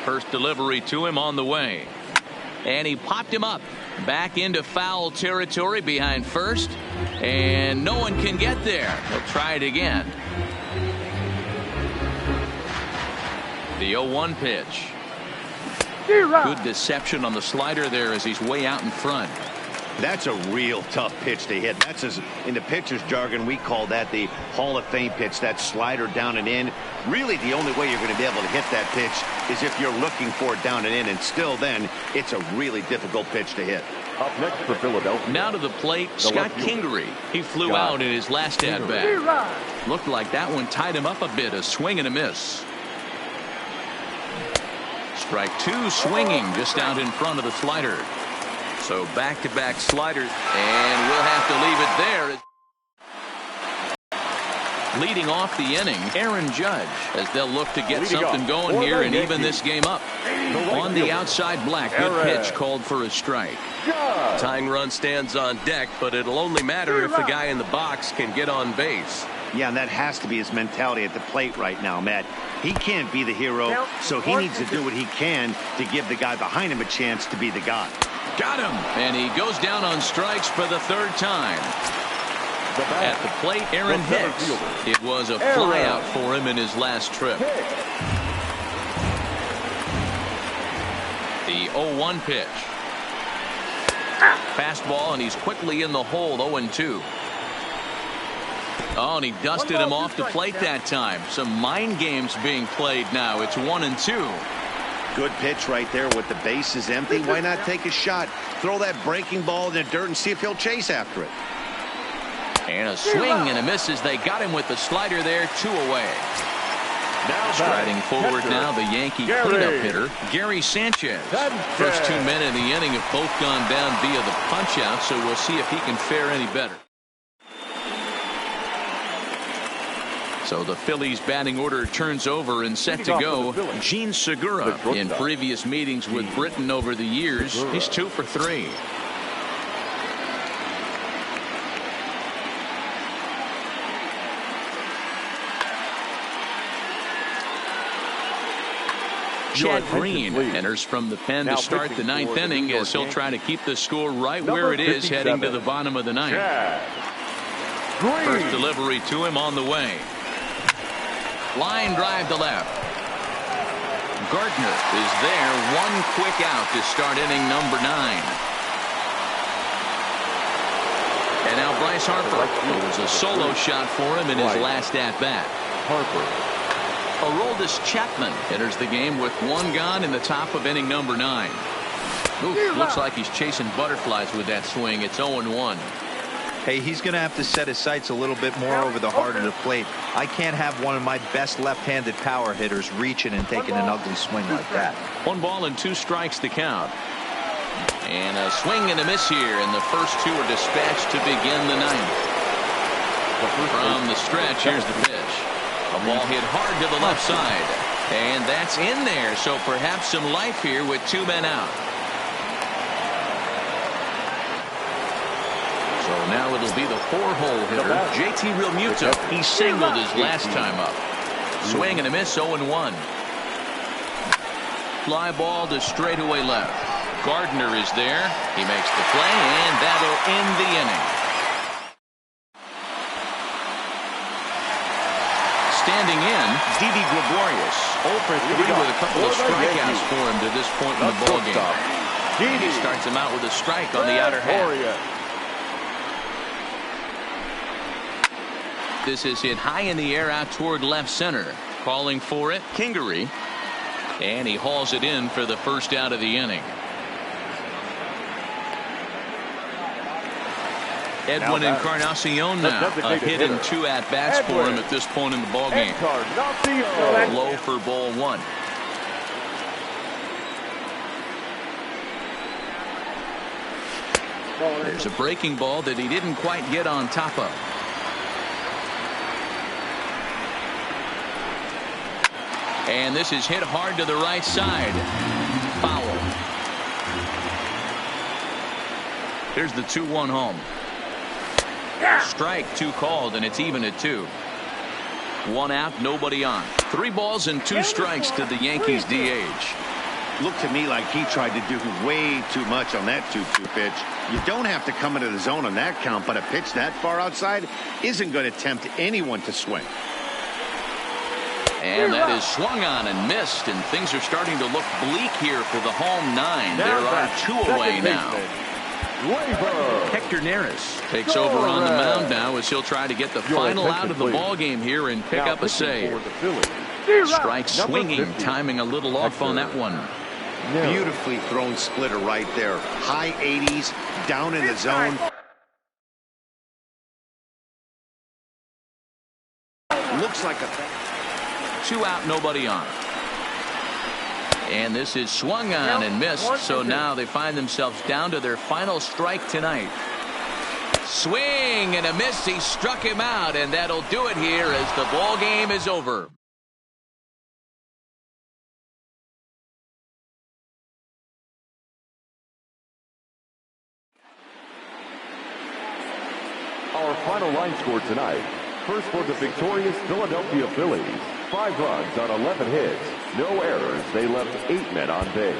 First delivery to him on the way. And he popped him up. Back into foul territory behind first. And no one can get there. He'll try it again. The 0-1 pitch. Good deception on the slider there as he's way out in front. That's a real tough pitch to hit. That's in the pitcher's jargon, we call that the Hall of Fame pitch, that slider down and in. Really, the only way you're going to be able to hit that pitch is if you're looking for it down and in, and still then, it's a really difficult pitch to hit. Up next for Philadelphia. Now to the plate, Scott Kingery. He flew out in his last at-bat. Looked like that one tied him up a bit, a swing and a miss. Strike 2 swinging just out in front of the slider. So back-to-back sliders, and we'll have to leave it there. Leading off the inning, Aaron Judge, as they'll look to get something going here and even this game up. On the outside black, good pitch called for a strike. Tying run stands on deck, but it'll only matter if the guy in the box can get on base. Yeah, and that has to be his mentality at the plate right now, Matt. He can't be the hero, so he needs to do what he can to give the guy behind him a chance to be the guy. Got him, and he goes down on strikes for the 3rd time. At the plate, Aaron Hicks. It was a flyout for him in his last trip. The 0-1 pitch. Fastball, and he's quickly in the hole, 0-2. Oh, and he dusted him off the plate that time. Some mind games being played now. It's 1-2. Good pitch right there with the bases empty. Why not take a shot? Throw that breaking ball in the dirt and see if he'll chase after it. And a swing and a miss as they got him with the slider there, 2 away. Striding forward now, the Yankee cleanup hitter, Gary Sanchez. First 2 men in the inning have both gone down via the punch-out, so we'll see if he can fare any better. So the Phillies batting order turns over and set to go. Gene Segura, in previous meetings with Britain over the years, he's 2 for 3. Chad Green enters from the pen to start the 9th inning as he'll try to keep the score right where it is heading to the bottom of the 9th. First delivery to him on the way. Line drive to left. Gardner is there. 1 quick out to start inning number 9. And now Bryce Harper. It was a solo shot for him in his last at-bat. Aroldis Chapman enters the game with 1 gone in the top of inning number 9. Ooh, looks like he's chasing butterflies with that swing. It's 0-1. Hey, he's going to have to set his sights a little bit more over the heart of the plate. I can't have one of my best left-handed power hitters reaching and taking an ugly swing like that. 1 ball and 2 strikes to count. And a swing and a miss here, and the first 2 are dispatched to begin the 9th. From the stretch, here's the pitch. A ball hit hard to the left side. And that's in there, so perhaps some life here with 2 men out. So now it'll be the 4-hole hitter, JT Realmuto. He singled his last time up. Swing and a miss, 0-1. Fly ball to straightaway left. Gardner is there. He makes the play, and that'll end the inning. Standing in, Didi Gregorius. 0 for 3 with a couple of strikeouts for him to this point in the ballgame. He starts him out with a strike on the outer half. This is hit high in the air out toward left center. Calling for it, Kingery. And he hauls it in for the first out of the inning. Edwin Encarnacion now. A hit and 2 at-bats for him at this point in the ballgame. Low for ball 1. There's a breaking ball that he didn't quite get on top of. And this is hit hard to the right side. Foul. Here's the 2-1 home. Strike 2 called, and it's even at 2. 1 out, nobody on. 3 balls and 2 strikes to the Yankees DH. Looked to me like he tried to do way too much on that 2-2 pitch. You don't have to come into the zone on that count, but a pitch that far outside isn't going to tempt anyone to swing. And that is swung on and missed, and things are starting to look bleak here for the home 9. There are 2 away now. Hector Neris takes over on the mound now as he'll try to get the final out of the ball game here and pick up a save. Strike swinging, timing a little off on that one. Beautifully thrown splitter right there. High 80s, down in the zone. Looks like a 2 out, nobody on. And this is swung on and missed, so now they find themselves down to their final strike tonight. Swing and a miss. He struck him out, and that'll do it here as the ball game is over. Our final line score tonight. First for the victorious Philadelphia Phillies. 5 runs on 11 hits. No errors. They left 8 men on base.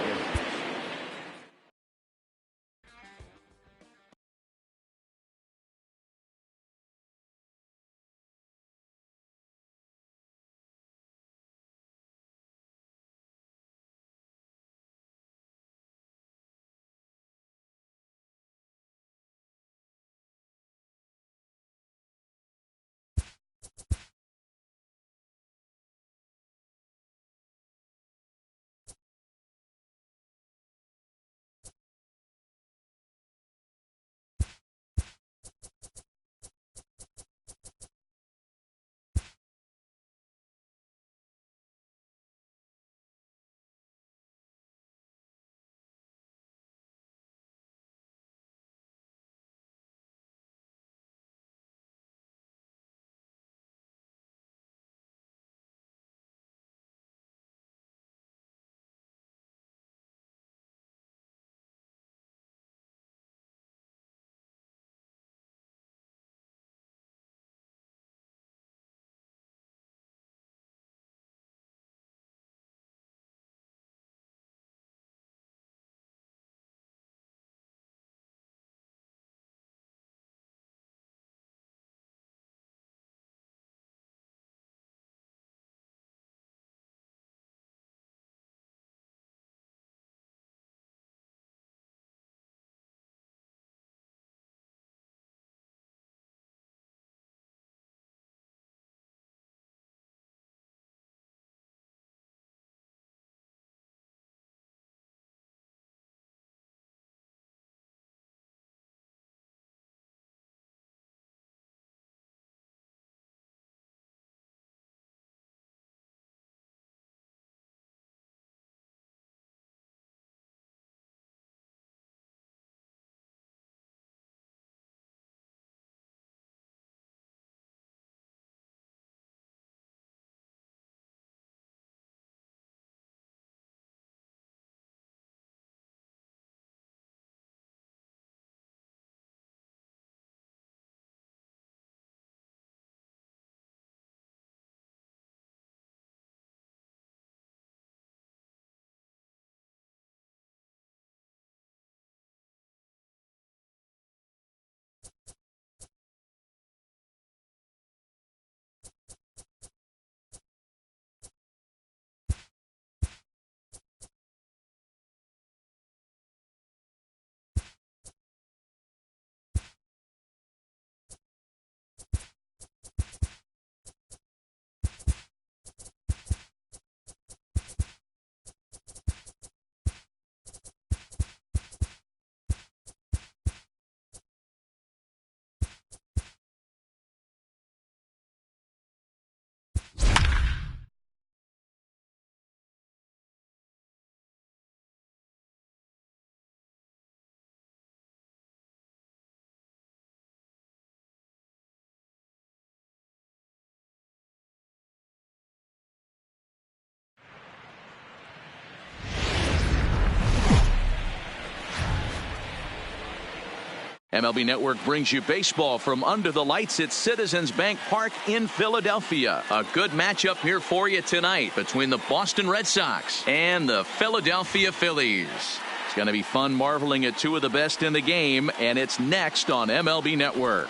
MLB Network brings you baseball from under the lights at Citizens Bank Park in Philadelphia. A good matchup here for you tonight between the Boston Red Sox and the Philadelphia Phillies. It's going to be fun marveling at two of the best in the game, and it's next on MLB Network.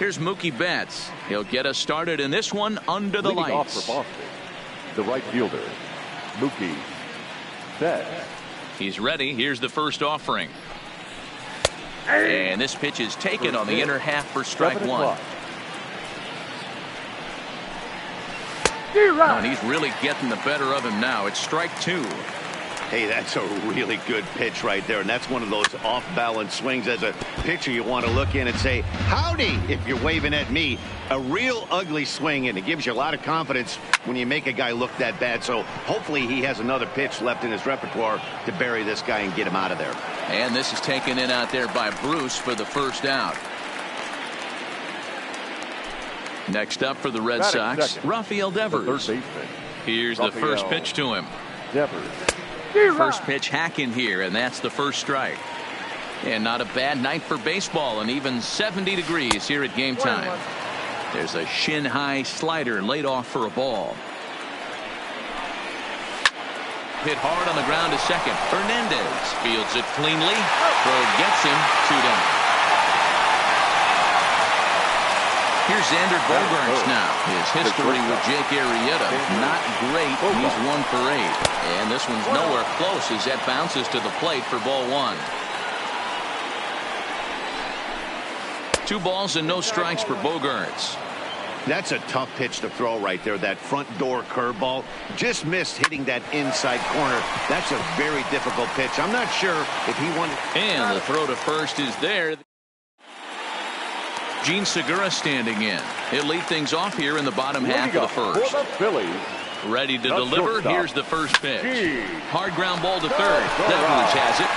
Here's Mookie Betts. He'll get us started in this one under the lights. Off for Boston, the right fielder, Mookie Betts. He's ready. Here's the first offering. And this pitch is taken on the inner half for strike one. Oh, and he's really getting the better of him now. It's strike two. Hey, that's a really good pitch right there, and that's one of those off-balance swings. As a pitcher, you want to look in and say, howdy, if you're waving at me. A real ugly swing, and it gives you a lot of confidence when you make a guy look that bad. So hopefully he has another pitch left in his repertoire to bury this guy and get him out of there. And this is taken in out there by Bruce for the first out. Next up for the Red Sox, Rafael Devers. Here's the first pitch to him. First pitch hacking here, and that's the first strike. And not a bad night for baseball, and even 70 degrees here at game time. There's a shin-high slider laid off for a ball. Hit hard on the ground to second. Hernandez fields it cleanly. Throw gets him 2 down. Here's Xander Bogaerts now. His history with Jake Arrieta, not great. He's 1 for 8. And this one's nowhere close as that bounces to the plate for ball 1. 2 balls and no strikes for Bogaerts. That's a tough pitch to throw right there. That front door curveball just missed hitting that inside corner. That's a very difficult pitch. I'm not sure if he wanted. And the throw to first is there. Gene Segura standing in. He'll lead things off here in the bottom half of the first. Ready to deliver. Here's the first pitch. Hard ground ball to third. Devers has it.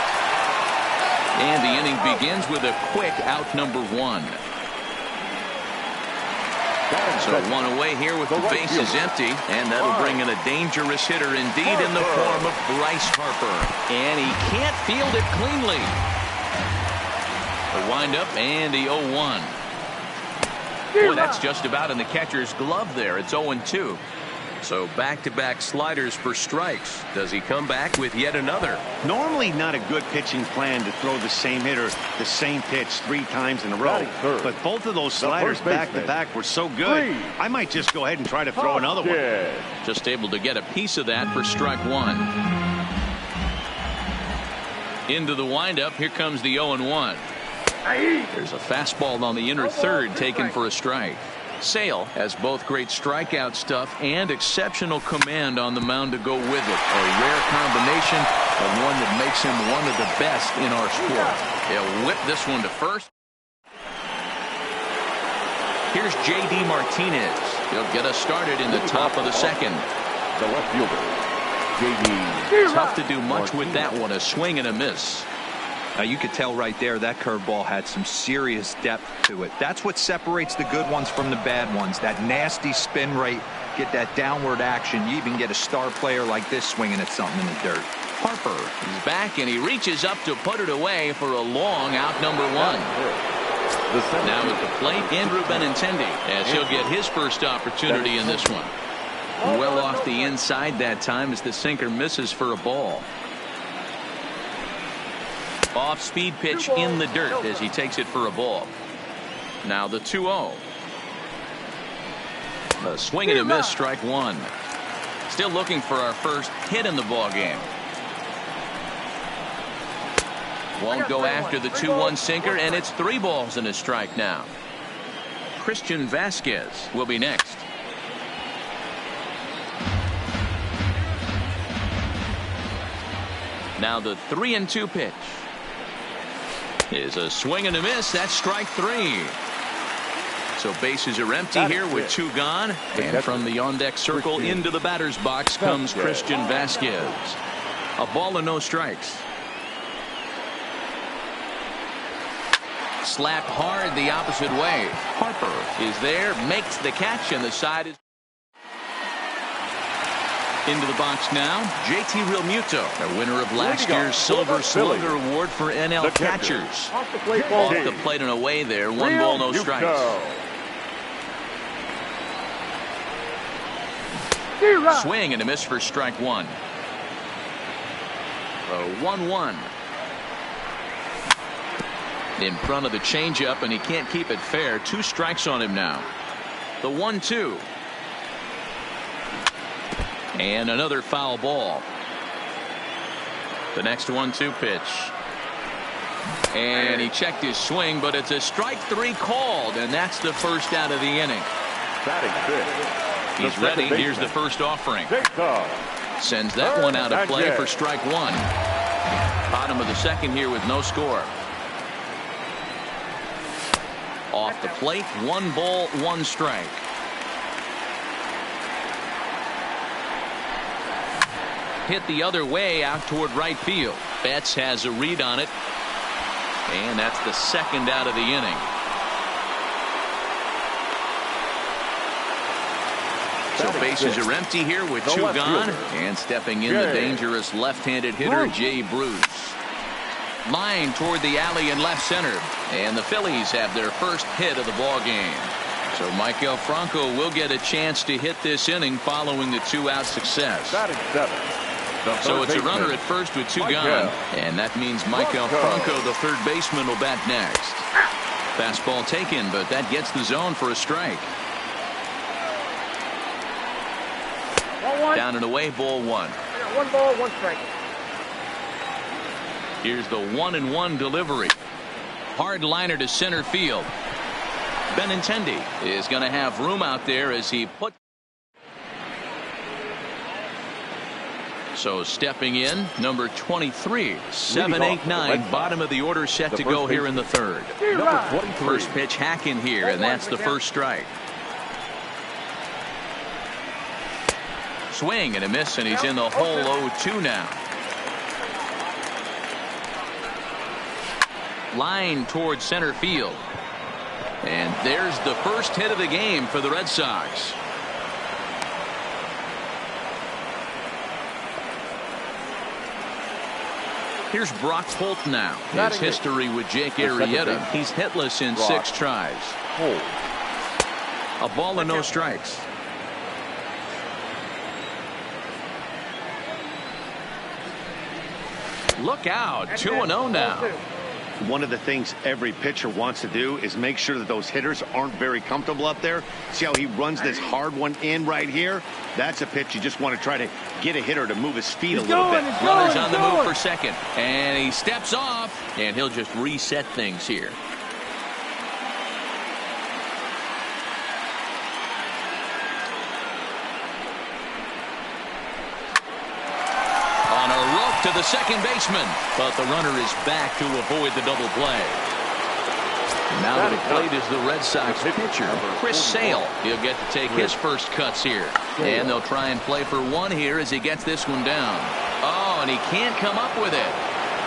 And the inning begins with a quick out number 1. So 1 away here with the bases empty. And that'll bring in a dangerous hitter indeed in the form of Bryce Harper. And he can't field it cleanly. The windup and the 0-1. Boy, that's just about in the catcher's glove there. It's 0-2. So back-to-back sliders for strikes. Does he come back with yet another? Normally not a good pitching plan to throw the same hitter the same pitch 3 times in a row. But both of those sliders back-to-back were so good. I might just go ahead and try to throw another one. Just able to get a piece of that for strike 1. Into the windup. Here comes the 0-1. There's a fastball on the inner third taken for a strike. Sale has both great strikeout stuff and exceptional command on the mound to go with it. A rare combination, and one that makes him one of the best in our sport. He'll whip this one to first. Here's J.D. Martinez. He'll get us started in the top of the second. The left fielder, J.D. Tough to do much with that one. A swing and a miss. Now you could tell right there that curveball had some serious depth to it. That's what separates the good ones from the bad ones. That nasty spin rate, get that downward action. You even get a star player like this swinging at something in the dirt. Harper is back, and he reaches up to put it away for a long out number 1. Now at the plate, Andrew Benintendi, as he'll get his first opportunity in this one. Well off the inside that time as the sinker misses for a ball. Off-speed pitch in the dirt as he takes it for a ball. Now the 2-0. A swing and a miss, strike 1. Still looking for our first hit in the ball game. Won't go after the 2-1 sinker, and it's 3 balls and a strike now. Christian Vasquez will be next. Now the 3-2 pitch. Is a swing and a miss. That's strike 3. So bases are empty here with 2 gone. And from the on-deck circle into the batter's box comes Christian Vasquez. A ball and no strikes. Slapped hard the opposite way. Harper is there, makes the catch, and the side is. Into the box now, JT Realmuto, a winner of last year's Silver Slugger Award for NL catchers. Off the plate, Off the plate and away there. 1 ball, no strikes. Swing and a miss for strike 1. 1-1. In front of the changeup, and he can't keep it fair. 2 strikes on him now. The 1-2. And another foul ball. The next 1-2 pitch. And he checked his swing, but it's a strike 3 called, and that's the first out of the inning. He's ready. Here's the first offering. Sends that one out of play for strike 1. Bottom of the second here with no score. Off the plate, 1 ball, 1 strike. Hit the other way out toward right field. Betts has a read on it. And that's the second out of the inning. So bases are empty here with 2 gone. And stepping in the dangerous left-handed hitter, Jay Bruce. Line toward the alley in left center. And the Phillies have their first hit of the ball game. So Michael Franco will get a chance to hit this inning following the 2-out success. So it's a runner at first with 2 gone. And that means Michael Franco, the third baseman, will bat next. Fastball taken, but that gets the zone for a strike. Down and away, ball 1. 1 ball, 1 strike. Here's the 1-1 delivery. Hard liner to center field. Benintendi is going to have room out there as he put. So stepping in, number 23, 7-8-9, bottom of the order set to go here in the third. First pitch hack in here, and that's the first strike. Swing and a miss, and he's in the hole 0-2 now. Line towards center field. And there's the first hit of the game for the Red Sox. Here's Brock Holt now. His history with Jake Arrieta. He's hitless in 6 tries. A ball and no strikes. Look out, 2-0 now. One of the things every pitcher wants to do is make sure that those hitters aren't very comfortable up there. See how he runs this hard one in right here? That's a pitch you just want to try to get a hitter to move his feet a little bit. Runner's on the move for second. And he steps off, and he'll just reset things here. To the second baseman, but the runner is back to avoid the double play. Now to the plate is the Red Sox pitcher, Chris Sale. He'll get to take his first cuts here. And they'll try and play for 1 here as he gets this one down. Oh, and he can't come up with it.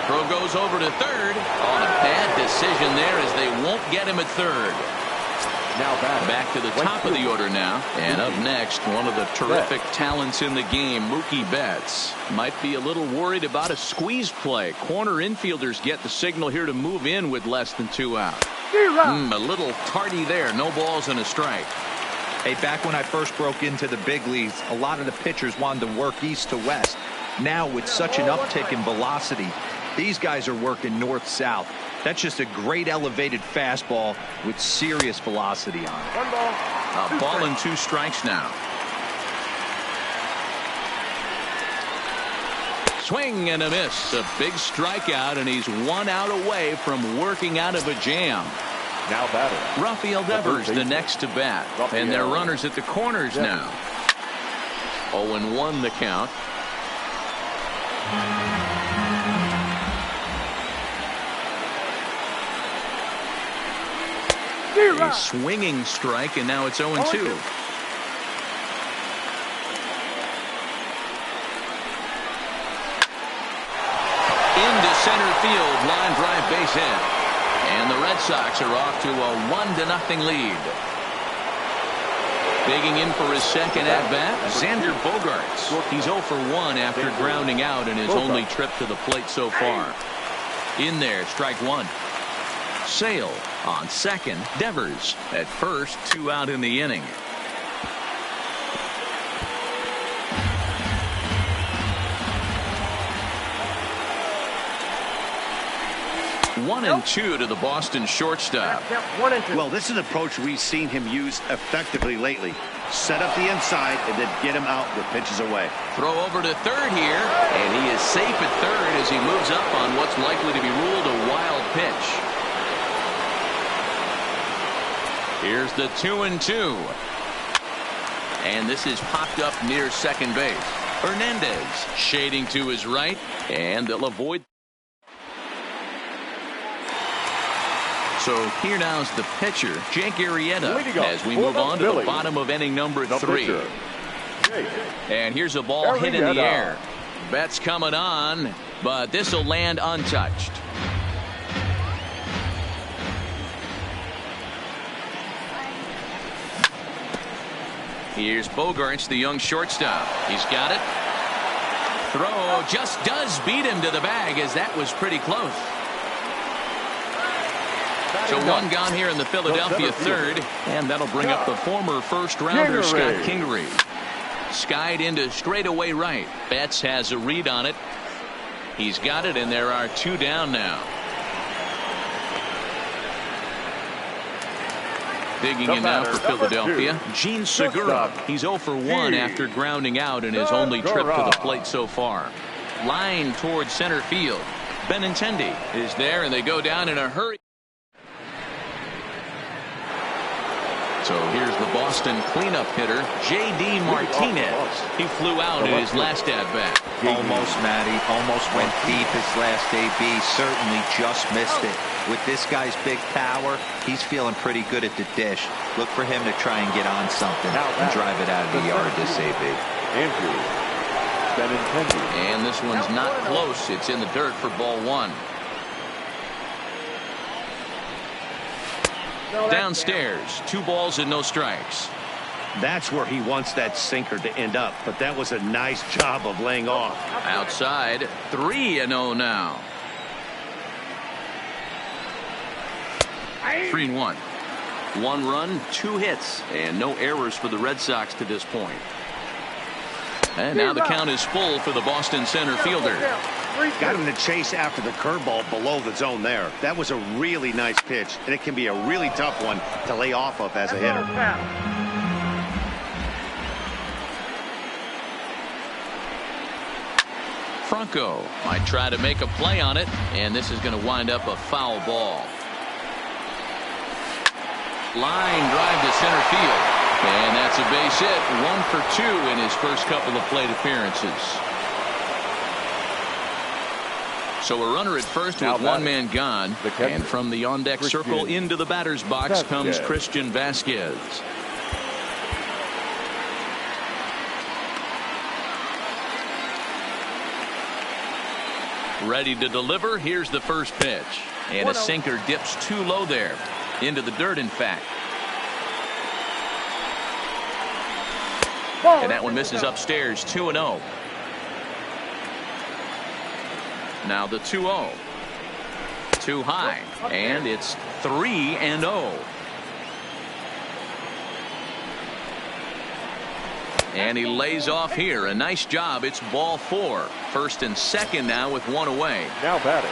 Throw goes over to third. Oh, a bad decision there as they won't get him at third. Now back to the top of the order now. And up next, one of the terrific talents in the game, Mookie Betts. Might be a little worried about a squeeze play. Corner infielders get the signal here to move in with less than 2 out. A little tardy there. No balls and a strike. Hey, back when I first broke into the big leagues, a lot of the pitchers wanted to work east to west. Now with such an uptick in velocity, these guys are working north-south. That's just a great elevated fastball with serious velocity on it. 1 ball. A ball and 2 strikes now. Swing and a miss. A big strikeout, and he's 1 out away from working out of a jam. Now batting. Rafael Devers the next to bat. And they're runners at the corners now. 0-1 the count. A swinging strike, and now it's 0-2. Into center field, line drive, base hit. And the Red Sox are off to a 1-0 lead. Digging in for his second at-bat, Xander Bogaerts. He's 0 for 1 after grounding out in his only trip to the plate so far. In there, strike one. Sale on second. Devers at first, 2 out in the inning. 1-2 to the Boston shortstop. Well, this is an approach we've seen him use effectively lately. Set up the inside and then get him out with pitches away. Throw over to third here, and he is safe at third as he moves up on what's likely to be ruled a wild pitch. Here's the 2-2. And this is popped up near second base. Hernandez shading to his right, and they'll avoid. So here now's the pitcher, Jake Arrieta, as we move on to the bottom of inning number 3. And here's a ball hit in the air. Betts coming on, but this will land untouched. Here's Bogaerts, the young shortstop. He's got it. Throw just does beat him to the bag, as that was pretty close. So one gone here in the Philadelphia third, and that'll bring up the former first-rounder Scott Kingery. Skied into straightaway right. Betts has a read on it. He's got it, and there are 2 down now. Digging in now for Philadelphia, Gene Segura. He's 0 for 1 after grounding out in his only trip to the plate so far. Line towards center field. Benintendi is there, and they go down in a hurry. So here's the Boston cleanup hitter, J.D. Martinez. He flew out in his last at-bat. Almost, Matty. Almost went deep his last AB. Certainly just missed it. With this guy's big power, he's feeling pretty good at the dish. Look for him to try and get on something and drive it out of the yard this AB. And this one's not close. It's in the dirt for ball 1. Downstairs, 2 balls and no strikes. That's where he wants that sinker to end up, but that was a nice job of laying off. Outside, 3-0 now. 3-1. 1 run, 2 hits, and no errors for the Red Sox to this point. And now the count is full for the Boston center fielder. Got him to chase after the curveball below the zone there. That was a really nice pitch, and it can be a really tough one to lay off of as a hitter. Franco might try to make a play on it, and this is going to wind up a foul ball. Line drive to center field, and that's a base hit. 1 for 2 in his first couple of plate appearances. So a runner at first with 1 man gone, and from the on-deck circle into the batter's box comes Christian Vasquez. Ready to deliver. Here's the first pitch, and a sinker dips too low there, into the dirt in fact. And that one misses upstairs. 2-0. Now the 2-0. Too high, and it's 3-0. And he lays off here. A nice job. It's ball 4. First and second now with 1 away. Now batting,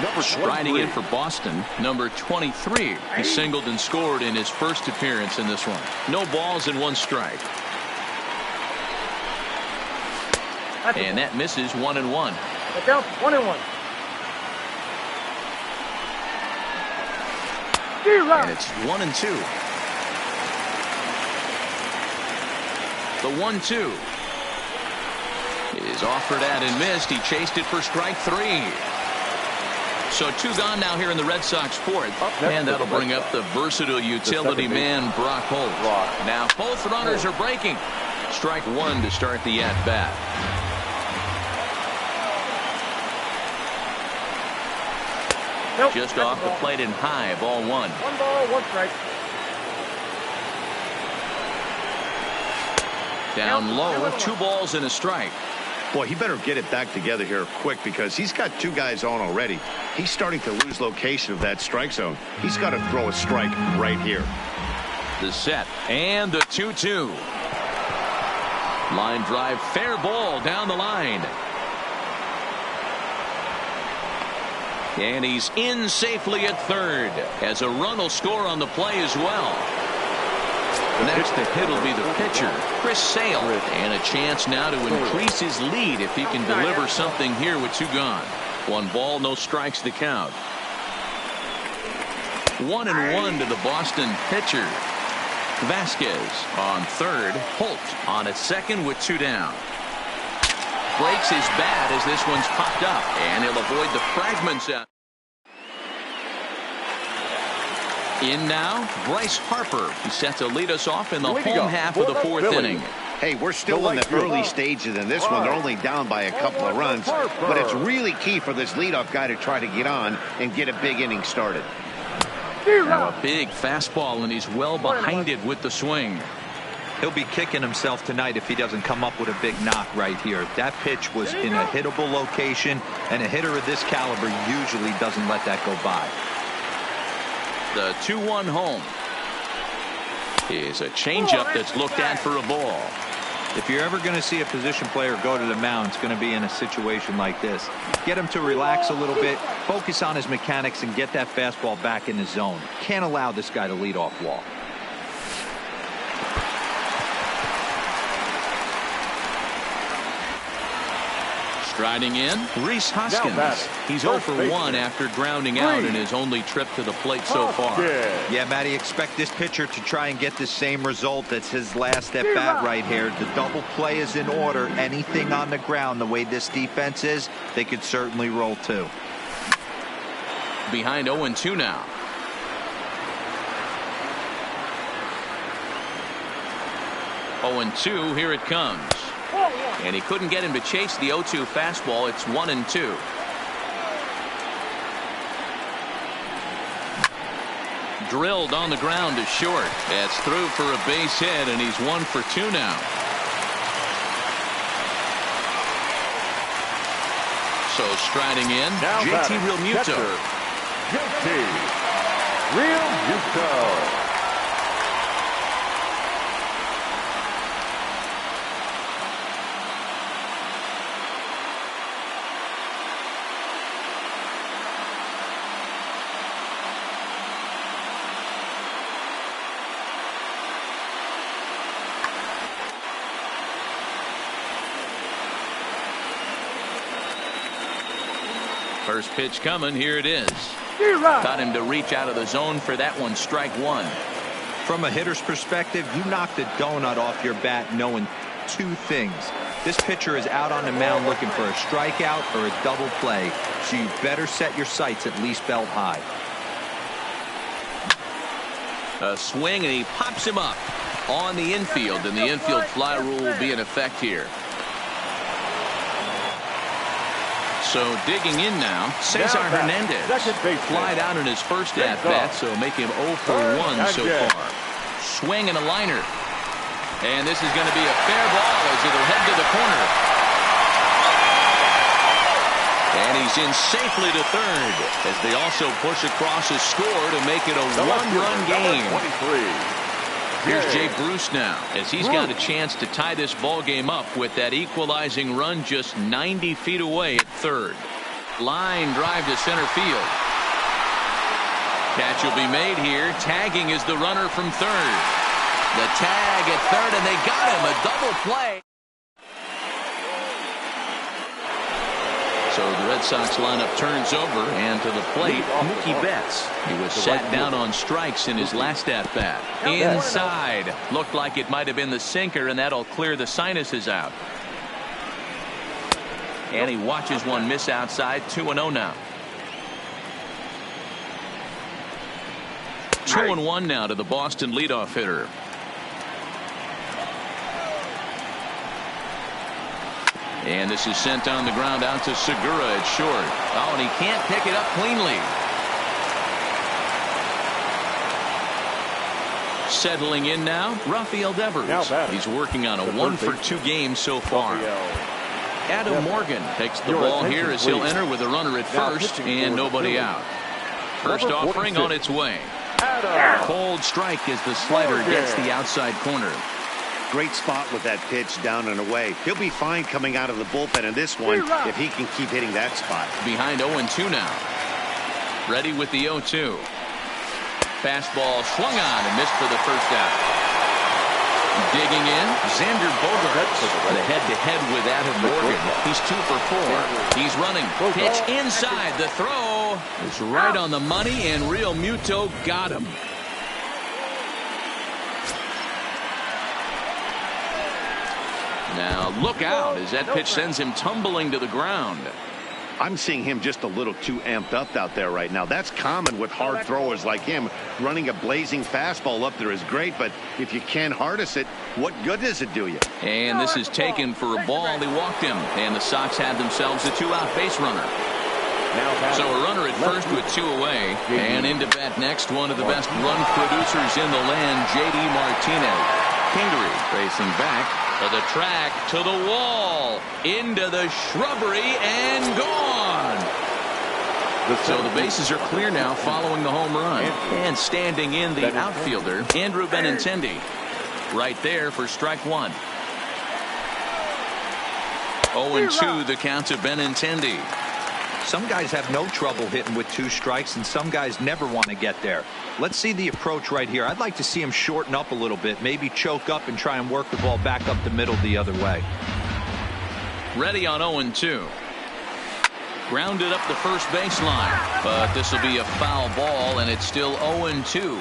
number 23. Striding in for Boston, number 23. He singled and scored in his first appearance in this one. No balls and 1 strike. And that misses. 1-1. The count 1-1. And it's 1-2. The 1-2 is offered at and missed. He chased it for strike 3. So 2 gone now here in the Red Sox fourth, and that'll bring up the versatile utility man Brock Holt. Now both runners are breaking. Strike 1 to start the at bat. Just off the plate and high. Ball 1. 1 ball, 1 strike. Down low, 2 balls and a strike. Boy, he better get it back together here quick because he's got 2 guys on already. He's starting to lose location of that strike zone. He's got to throw a strike right here. The set and the 2-2. Line drive, fair ball down the line. And he's in safely at third as a run will score on the play as well. Next to hit will be the pitcher, Chris Sale, and a chance now to increase his lead if he can deliver something here with 2 gone. 1 ball, no strikes the count. 1-1 to the Boston pitcher. Vasquez on third, Holt on at second with 2 down. Breaks his bat as this one's popped up, and he'll avoid the fragments out. In now, Bryce Harper. He's set to lead us off in the home half of the 4th inning. Hey, we're still in the early stages in this one. They're only down by a couple of runs, but it's really key for this leadoff guy to try to get on and get a big inning started. Now a big fastball, and he's well behind it with the swing. He'll be kicking himself tonight if he doesn't come up with a big knock right here. That pitch was in a hittable location, and a hitter of this caliber usually doesn't let that go by. The 2-1 home is a changeup that's looked at for a ball. If you're ever going to see a position player go to the mound, it's going to be in a situation like this. Get him to relax a little bit, focus on his mechanics, and get that fastball back in the zone. Can't allow this guy to lead off walk. Striding in, Rhys Hoskins. He's 0 for 1 after grounding out in his only trip to the plate so far. Yeah, Matty, expect this pitcher to try and get the same result as his last at bat right here. The double play is in order. Anything on the ground, the way this defense is, they could certainly roll 2. Behind 0-2 now. Oh, 2, here it comes. And he couldn't get him to chase the 0-2 fastball. It's 1-2. Drilled on the ground to short. That's through for a base hit, and he's 1 for 2 now. So striding in, JT Realmuto. JT Realmuto. First pitch coming. Here it is. Got him to reach out of the zone for that one. Strike 1. From a hitter's perspective, you knocked the donut off your bat knowing 2 things. This pitcher is out on the mound looking for a strikeout or a double play, so you better set your sights at least belt high. A swing, and he pops him up on the infield, and the infield fly rule will be in effect here. So digging in now, Cesar Hernandez. Fly down in his first at-bat, so make him 0 for 1 so far. Swing and a liner. And this is going to be a fair ball as it'll head to the corner. And he's in safely to third as they also push across a score to make it a 1-run game. Here's Jay Bruce now as he's got a chance to tie this ball game up with that equalizing run just 90 feet away at third. Line drive to center field. Catch will be made here. Tagging is the runner from third. The tag at third, and they got him. A double play. So the Red Sox lineup turns over, and to the plate, Mookie Betts. He was sat down on strikes in his last at-bat. Inside. Looked like it might have been the sinker, and that'll clear the sinuses out. And he watches one miss outside. 2-0 now. 2-1 now to the Boston leadoff hitter. And this is sent on the ground out to Segura at short. Oh, and he can't pick it up cleanly. Settling in now, Rafael Devers. He's working on a 1-for-2 game so far. Adam Morgan takes the ball here as he'll enter with a runner at first and nobody out. First offering on its way. Cold strike as the slider gets the outside corner. Great spot with that pitch down and away. He'll be fine coming out of the bullpen in this one if he can keep hitting that spot. Behind 0-2 now. Ready with the 0-2. Fastball swung on and missed for the first out. Digging in, Xander Bogaerts. The head-to-head with Adam Morgan. He's 2 for 4. He's running. Pitch inside. The throw is right on the money, and Real Muto got him. Now look out as that pitch sends him tumbling to the ground. I'm seeing him just a little too amped up out there right now. That's common with hard throwers like him. Running a blazing fastball up there is great, but if you can't harness it, what good does it do you? And this is taken for a ball. He walked him, and the Sox had themselves a 2-out base runner. So a runner at first with 2 away, and into bat next, one of the best run producers in the land, J.D. Martinez. Kingery racing back to the track, to the wall, into the shrubbery, and gone. So the bases are clear now following the home run. And standing in the outfielder, Andrew Benintendi. Right there for strike 1. 0-2 the count to Benintendi. Some guys have no trouble hitting with 2 strikes, and some guys never want to get there. Let's see the approach right here. I'd like to see him shorten up a little bit, maybe choke up and try and work the ball back up the middle the other way. Ready on 0-2. Grounded up the first baseline, but this will be a foul ball, and it's still 0-2.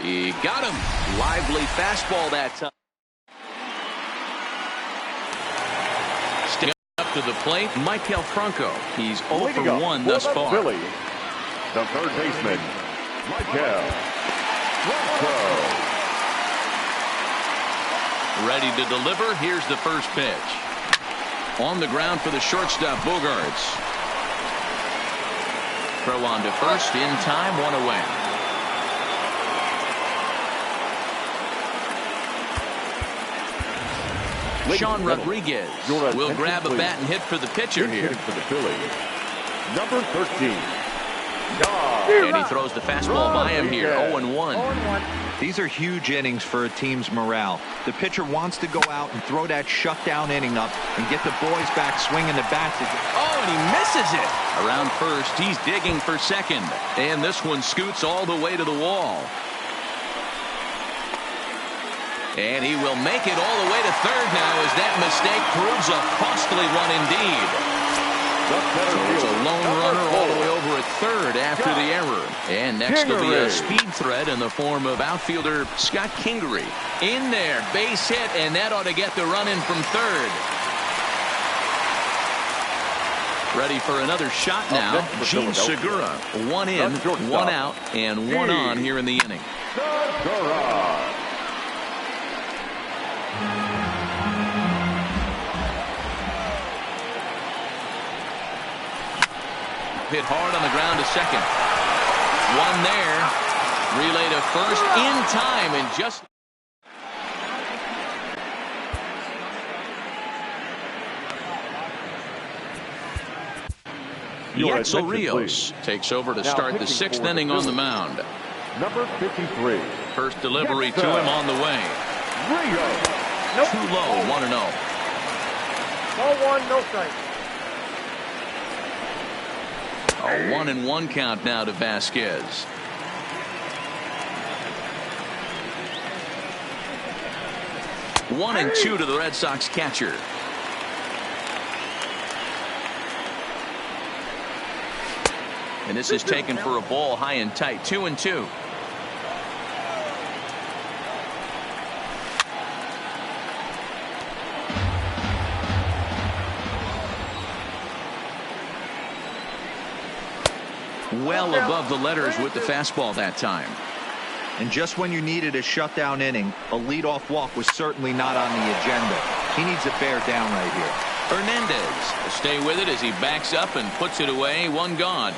He got him. Lively fastball that time. Up to the plate, Maikel Franco. He's 0 for 1 thus far. Philly, the third baseman, Maikel Franco. Ready to deliver. Here's the first pitch. On the ground for the shortstop, Bogaerts. Throw on to first, in time, 1 away. Sean Rodriguez will grab a bat and hit for the pitcher here. For the Phillies, number 13. And he throws the fastball by him here. 0-1. These are huge innings for a team's morale. The pitcher wants to go out and throw that shutdown inning up and get the boys back swinging the bats again. Oh, and he misses it. Around first, he's digging for second. And this one scoots all the way to the wall. And he will make it all the way to third now as that mistake proves a costly one indeed. So it's a lone runner all the way over at third after the error. And next will be a speed threat in the form of outfielder Scott Kingery. In there, base hit, and that ought to get the run in from third. Ready for another shot now. Gene Segura. 1 in, 1 out, and 1 on here in the inning. Hit hard on the ground to second. 1 there. Relay to first in time and just. Yetzel Rios takes over to start the 6th inning on the mound. Number 53. First delivery to him on the way. Nope. Too low, 1-0. Ball 1, no strike. A 1-1 count now to Vasquez. One and 2 to the Red Sox catcher. And this is taken for a ball high and tight. 2-2. Well above the letters with the fastball that time. And just when you needed a shutdown inning, a leadoff walk was certainly not on the agenda. He needs to bear down right here. Hernandez will stay with it as he backs up and puts it away. 1 gone.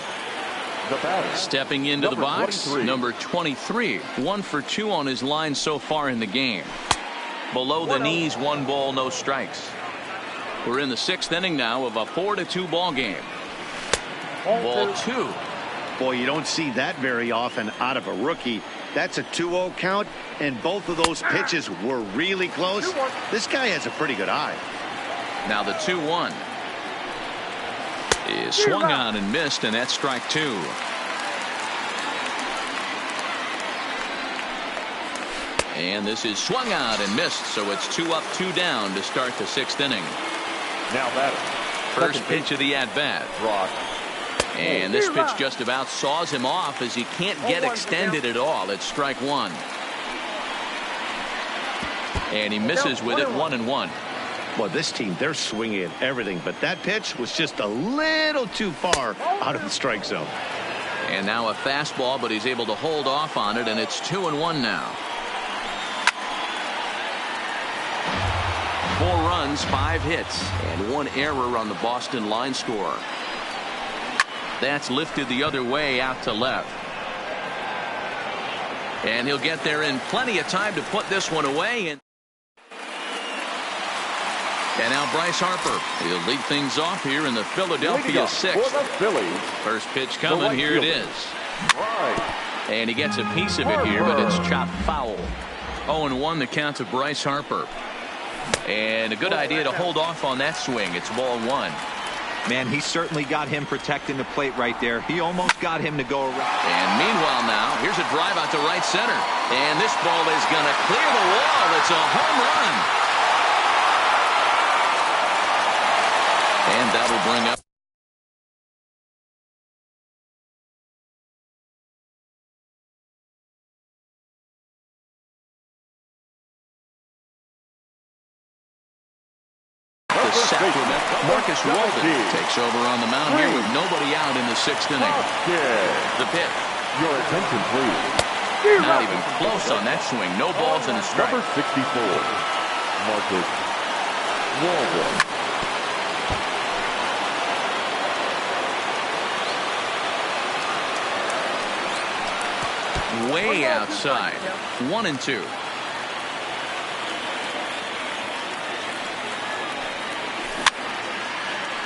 The batter. Stepping into the box, number 23. 1 for 2 on his line so far in the game. Below the knees, 1 ball, no strikes. We're in the 6th inning now of a 4-2 ball game. Ball 2. Boy, you don't see that very often out of a rookie. That's a 2-0 count, and both of those pitches were really close. This guy has a pretty good eye. Now the 2-1 is swung on and missed, and that's strike 2. And this is swung out and missed, so it's 2 up, 2 down to start the 6th inning. Now batter. First pitch of the at-bat. And this pitch just about saws him off as he can't get extended at all. It's strike 1. And he misses with it 1-1. Well, this team, they're swinging at everything, but that pitch was just a little too far out of the strike zone. And now a fastball, but he's able to hold off on it, and it's 2-1 now. 4 runs, 5 hits, and 1 error on the Boston line score. That's lifted the other way out to left. And he'll get there in plenty of time to put this one away. And now Bryce Harper. He'll lead things off here in the Philadelphia 6th. First pitch coming. Here it is. And he gets a piece of it here, but it's chopped foul. 0-1 the count to Bryce Harper. And a good idea to hold off on that swing. It's ball 1. Man, he certainly got him protecting the plate right there. He almost got him to go around. And meanwhile now, here's a drive out to right center. And this ball is going to clear the wall. It's a home run. And that'll bring up Marcus Walden takes over on the mound here with nobody out in the 6th inning. The pitch. Your attention, please. Not even close on that swing. No balls and a strike. Number 64, Marcus Walden. Way outside. 1-2.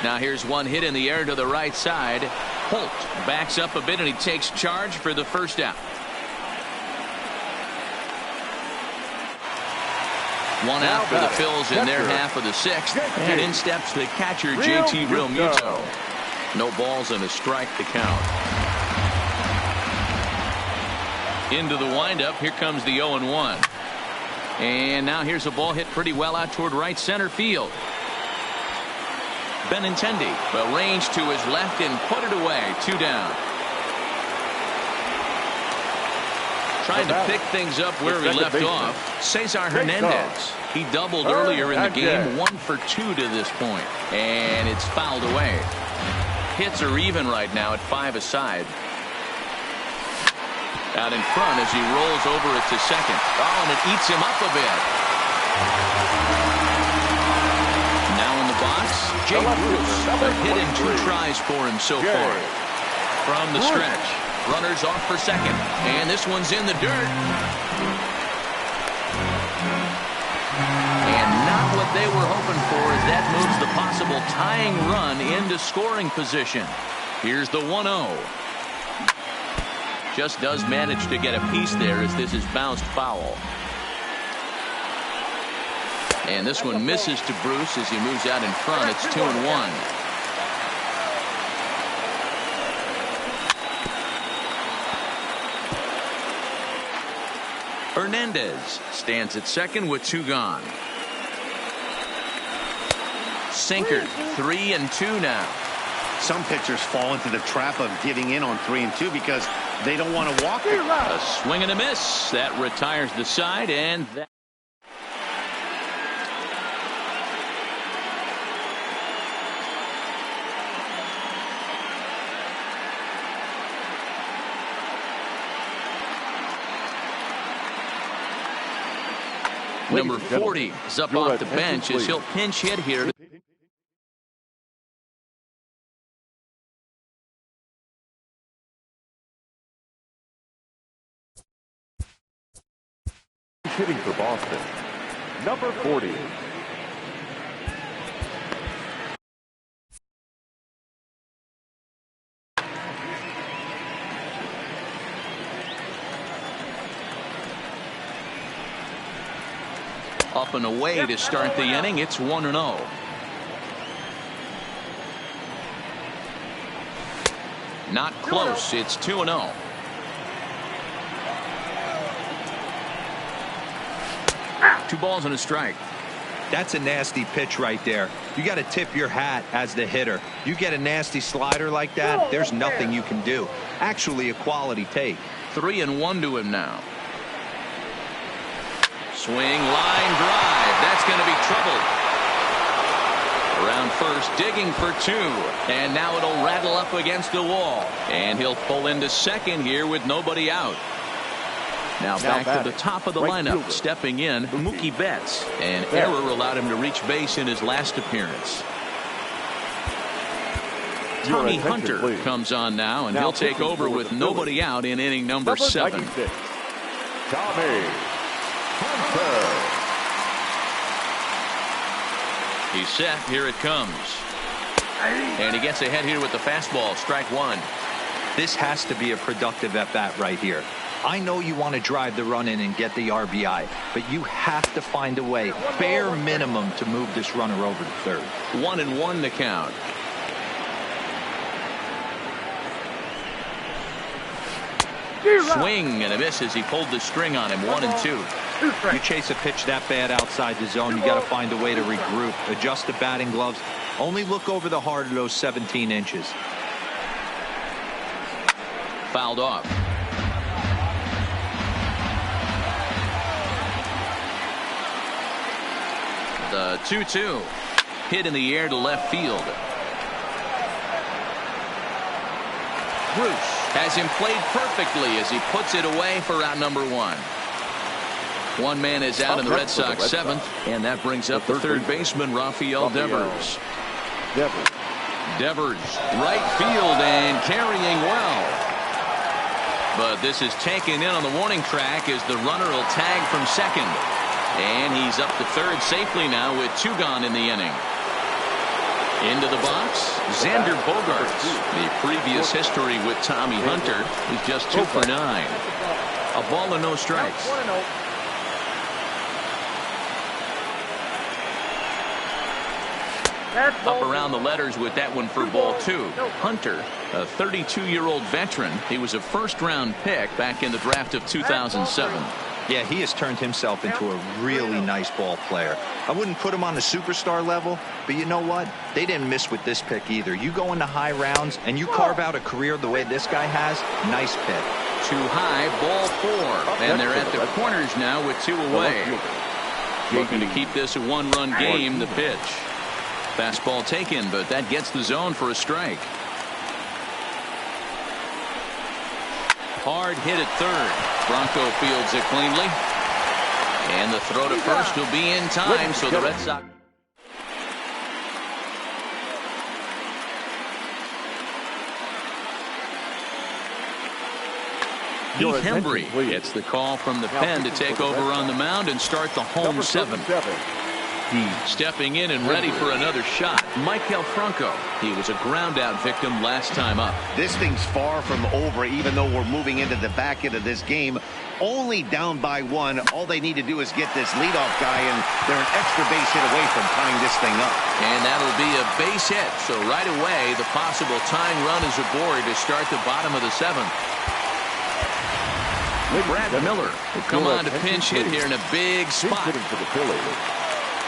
Now here's one hit in the air to the right side. Holt backs up a bit and he takes charge for the first out. One out for the Phils in their half of the 6th. And in steps the catcher, JT Realmuto. No balls and a strike to count. Into the windup. Here comes the 0-1. And now here's a ball hit pretty well out toward right center field. Benintendi, but range to his left and put it away. 2 down. Trying to pick things up where he left off. Cesar Hernandez. He doubled earlier in the game. 1 for 2 to this point. And it's fouled away. Hits are even right now at 5 aside. Out in front as he rolls over it to second. Oh, and it eats him up a bit. Jay Bruce, a hit in 2 tries for him so far. From the stretch, runners off for second, and this one's in the dirt. And not what they were hoping for as that moves the possible tying run into scoring position. Here's the 1-0. Just does manage to get a piece there as this is bounced foul. And this one misses to Bruce as he moves out in front. It's 2-1. Hernandez stands at second with 2 gone. Sinker, 3-2 now. Some pitchers fall into the trap of giving in on 3-2 because they don't want to walk it. A swing and a miss. That retires the side, and that. Number 40 is up off the bench as he'll pinch hit here. Hitting for Boston, number 40. Up and away to start the inning. It's 1-0. Not close. It's 2-0. Two balls and a strike. That's a nasty pitch right there. You got to tip your hat as the hitter. You get a nasty slider like that, there's nothing you can do. Actually, a quality take. 3-1 to him now. Swing, line drive. That's going to be trouble. Around first, digging for two. And now it'll rattle up against the wall. And he'll pull into second here with nobody out. Now back to the top of the lineup, stepping in, Mookie Betts. An error allowed him to reach base in his last appearance. Tommy Hunter comes on now, and he'll take over with nobody out in inning number 7. Tommy Hunter. He's set. Here it comes. And he gets ahead here with the fastball. Strike one. This has to be a productive at-bat right here. I know you want to drive the run in and get the RBI, but you have to find a way, bare minimum, to move this runner over to third. 1-1 to count. Swing and a miss as he pulled the string on him. 1-2. You chase a pitch that bad outside the zone, you got to find a way to regroup, adjust the batting gloves. Only look over the heart of those 17 inches. Fouled off. The 2-2 hit in the air to left field. Bruce has him played perfectly as he puts it away for out number 1. One man is out in the Red Sox 7th, and that brings up the third baseman, Rafael Devers. Devers, right field and carrying well. But this is taken in on the warning track as the runner will tag from second. And he's up to third safely now with 2 gone in the inning. Into the box, Xander Bogaerts. The previous history with Tommy Hunter is just 2 for 9. A ball and no strikes. Up around the letters with that one for ball 2. Hunter, a 32-year-old veteran. He was a first-round pick back in the draft of 2007. Yeah, he has turned himself into a really nice ball player. I wouldn't put him on the superstar level, but you know what? They didn't miss with this pick either. You go into high rounds and you carve out a career the way this guy has, nice pick. Too high, ball 4. And they're at the corners now with 2 away. Looking to keep this a 1-run game, the pitch. Fastball taken, but that gets the zone for a strike. Hard hit at third. Bronco fields it cleanly. And the throw to first will be in time, so the Red Sox. Heath Hembry gets the call from the pen to take over on the mound and start the home 7. Stepping in and ready for another shot, Maikel Franco. He was a ground-out victim last time up. This thing's far from over, even though we're moving into the back end of this game. Only down by 1. All they need to do is get this leadoff guy, and they're an extra base hit away from tying this thing up. And that'll be a base hit. So right away, the possible tying run is aboard to start the bottom of the 7th. Brad Miller will come on to pinch hit here in a big spot. Hitting for the Phillies,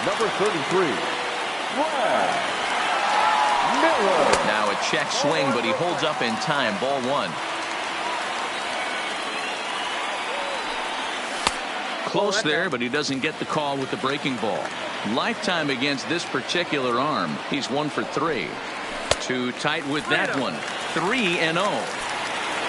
number 33, Brad Miller. Now a check swing, but he holds up in time. Ball 1. Close there, but he doesn't get the call with the breaking ball. Lifetime against this particular arm. He's 1 for 3. Too tight with that one. 3-0.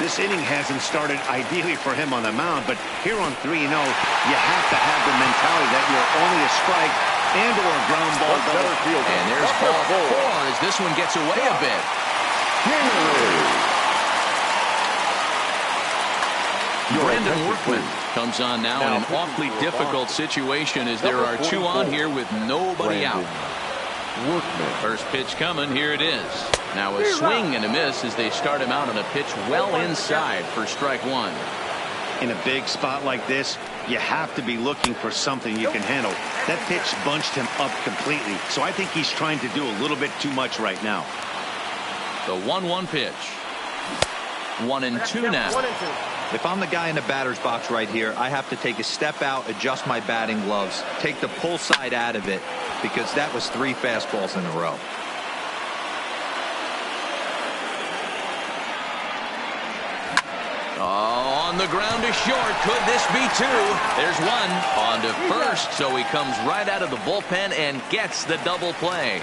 This inning hasn't started ideally for him on the mound, but here on 3-0, you have to have the mentality that you're only a strike and or a ground ball double. And there's ball 4 as this one gets away a bit. Brandon Workman comes on now in an awfully difficult situation as there are 2 on here with nobody out. First pitch coming. Here it is. Now a swing and a miss as they start him out on a pitch well inside for strike 1. In a big spot like this, you have to be looking for something you can handle. That pitch bunched him up completely, so I think he's trying to do a little bit too much right now. The 1-1 pitch. 1-2 now. If I'm the guy in the batter's box right here, I have to take a step out, adjust my batting gloves, take the pull side out of it, because that was 3 fastballs in a row. Oh, on the ground to short. Could this be 2? There's 1 on to first, so he comes right out of the bullpen and gets the double play.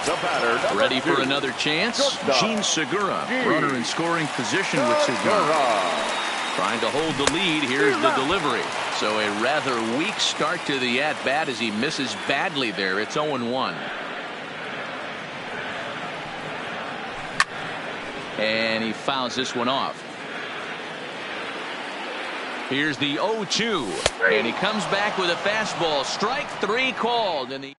The batter, ready for another chance. Gene Segura, runner in scoring position with Segura. Trying to hold the lead. Here's the delivery. So a rather weak start to the at-bat as he misses badly there. It's 0-1. And he fouls this one off. Here's the 0-2. And he comes back with a fastball. Strike 3 called. And the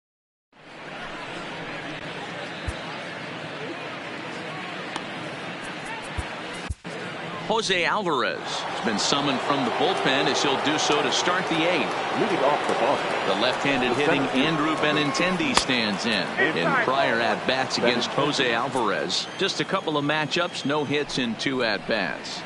Jose Alvarez has been summoned from the bullpen as he'll do so to start the 8th. Leading off the box. The left-handed hitting Andrew Benintendi stands in prior at-bats against Jose Alvarez. Just a couple of matchups, no hits in 2 at-bats.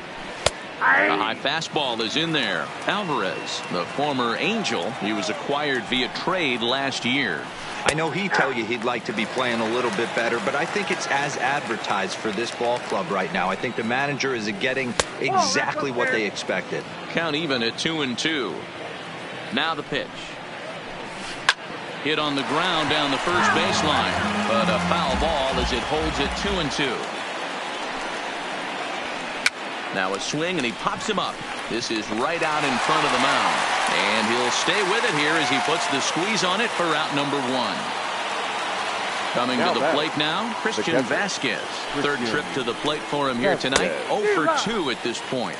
A high fastball is in there. Alvarez, the former Angel, he was acquired via trade last year. I know he'd tell you he'd like to be playing a little bit better, but I think it's as advertised for this ball club right now. I think the manager is getting exactly what they expected. Count even at 2-2. Now the pitch. Hit on the ground down the first baseline, but a foul ball as it holds it 2-2. Now a swing and he pops him up. This is right out in front of the mound. And he'll stay with it here as he puts the squeeze on it for out number 1. Coming to the plate now, Christian Vasquez. Third trip to the plate for him here tonight. 0 for 2 at this point.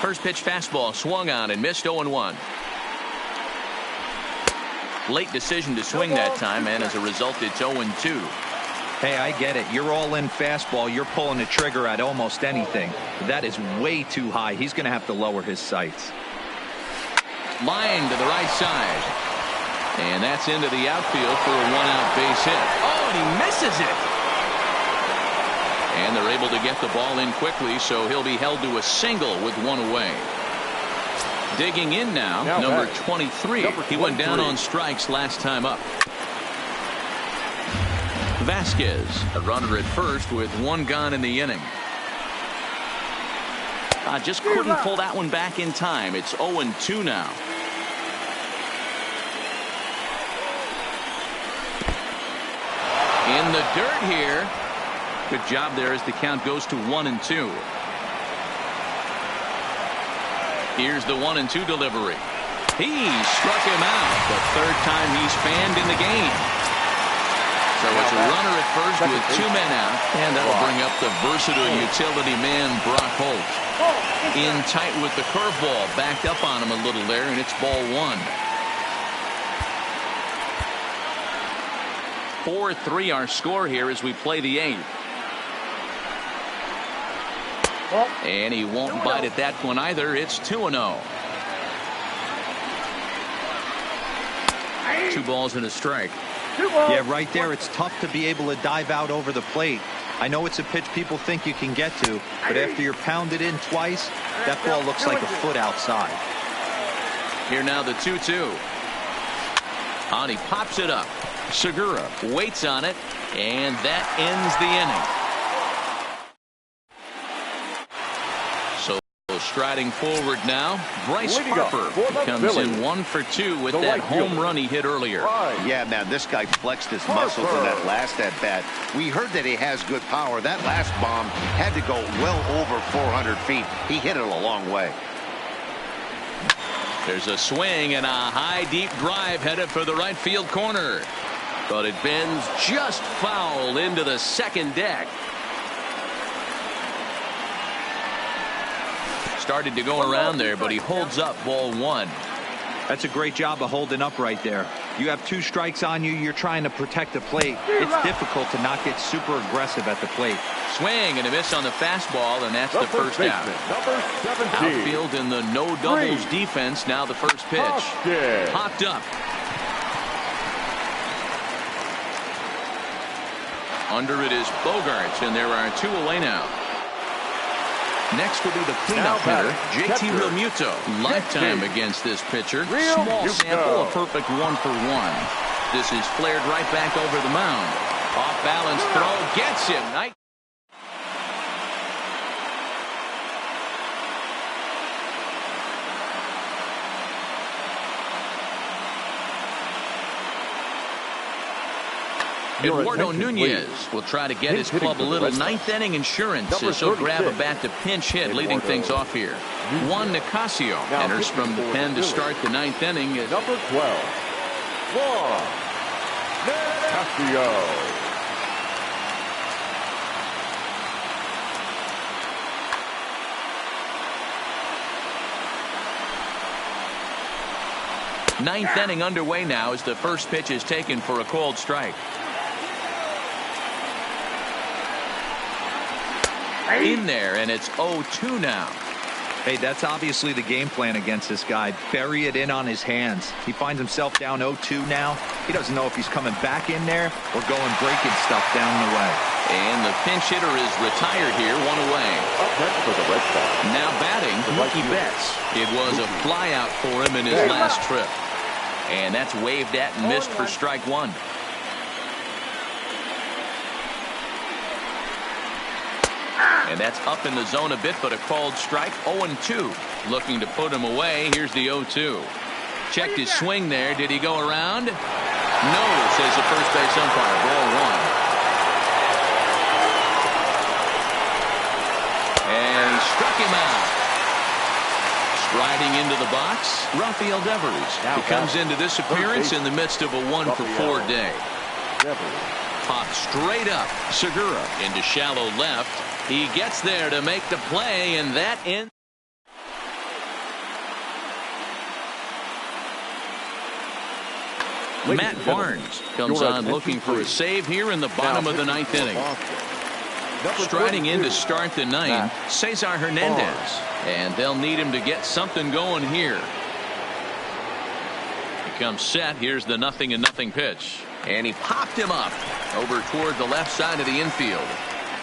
First pitch fastball swung on and missed 0-1. Late decision to swing that time, and as a result it's 0-2. Hey, I get it. You're all in fastball. You're pulling the trigger at almost anything. That is way too high. He's going to have to lower his sights. Line to the right side. And that's into the outfield for a 1-out base hit. Oh, and he misses it. And they're able to get the ball in quickly, so he'll be held to a single with 1 away. Digging in now number 23. He went down on strikes last time up. Vasquez, a runner at first with 1 gone in the inning. Just couldn't pull that one back in time. It's 0-2 now. In the dirt here. Good job there as the count goes to 1-2. Here's the 1-2 delivery. He struck him out. The 3rd time he's fanned in the game. So it's a runner at first with 2 men out, and that'll bring up the versatile utility man Brock Holt. In tight with the curveball, backed up on him a little there, and it's ball 1. 4-3 our score here as we play the 8th. And he won't bite at that one either. It's 2-0. 2 balls and a strike. Yeah, right there. It's tough to be able to dive out over the plate. I know it's a pitch people think you can get to, but after you're pounded in twice, that ball looks like a foot outside. Here now the 2-2. And he pops it up. Segura waits on it, and that ends the inning. Striding forward now, Bryce Harper comes in 1 for 2 with that home run he hit earlier. Yeah, man, this guy flexed his muscles in that last at bat. We heard that he has good power. That last bomb had to go well over 400 feet. He hit it a long way. There's a swing and a high deep drive headed for the right field corner, but it bends just foul into the second deck. started to go around there, but he holds up ball one. That's a great job of holding up right there. You have 2 strikes on you. You're trying to protect the plate. It's difficult to not get super aggressive at the plate. Swing and a miss on the fastball, and that's the first out. Number 17. Outfield in the no doubles defense. Now the first pitch. Popped up. Under it is Bogarts, and there are 2 away now. Next will be the cleanup hitter, JT Realmuto. Lifetime against this pitcher. Small sample, a perfect 1-for-1. This is flared right back over the mound. Off balance throw gets him. Nice. Eduardo Nunez will try to get his club a little ninth inning insurance as he'll grab a bat to pinch hit, leading things off here. Juan Nicasio enters from the pen to start the ninth inning. Number 12, Juan Nicasio. Ninth inning underway now as the first pitch is taken for a called strike. In there, and it's 0-2 now. Hey, that's obviously the game plan against this guy. Bury it in on his hands. He finds himself down 0-2 now. He doesn't know if he's coming back in there or going breaking stuff down the way. And the pinch hitter is retired here, 1 away. Now batting, Mookie Betts. It was a flyout for him in his last trip. And that's waved at and missed for strike 1. And that's up in the zone a bit, but a called strike. 0-2. Looking to put him away. Here's the 0-2. Checked his swing there. Did he go around? No, says the first base umpire. Ball 1. And he struck him out. Striding into the box, Rafael Devers. He comes into this appearance in the midst of a 1-for-4 day. Popped straight up. Segura into shallow left. He gets there to make the play, and that ends. Matt Barnes comes on looking for a save here in the bottom of the ninth inning. Striding in to start the ninth, Cesar Hernandez. And they'll need him to get something going here. He comes set. Here's the 0-0 pitch. And he popped him up over toward the left side of the infield.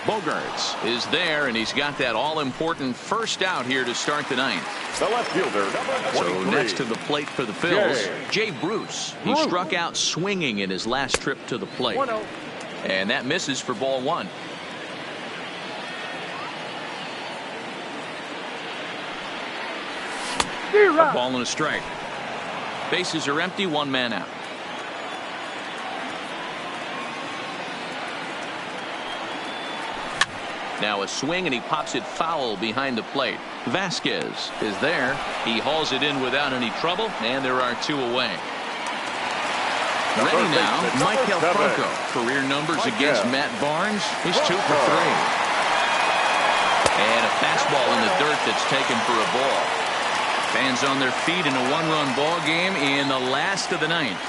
Bogarts is there, and he's got that all-important first out here to start the ninth. The left fielder, number 23. So next to the plate for the Phils, Jay Bruce. He struck out swinging in his last trip to the plate. And that misses for ball 1. A ball and a strike. Bases are empty, 1 man out. Now a swing, and he pops it foul behind the plate. Vasquez is there. He hauls it in without any trouble, and there are 2 away. Ready now, Michael Franco. Career numbers against Matt Barnes. He's 2 for 3. And a fastball in the dirt that's taken for a ball. Fans on their feet in a 1-run ball game in the last of the ninth.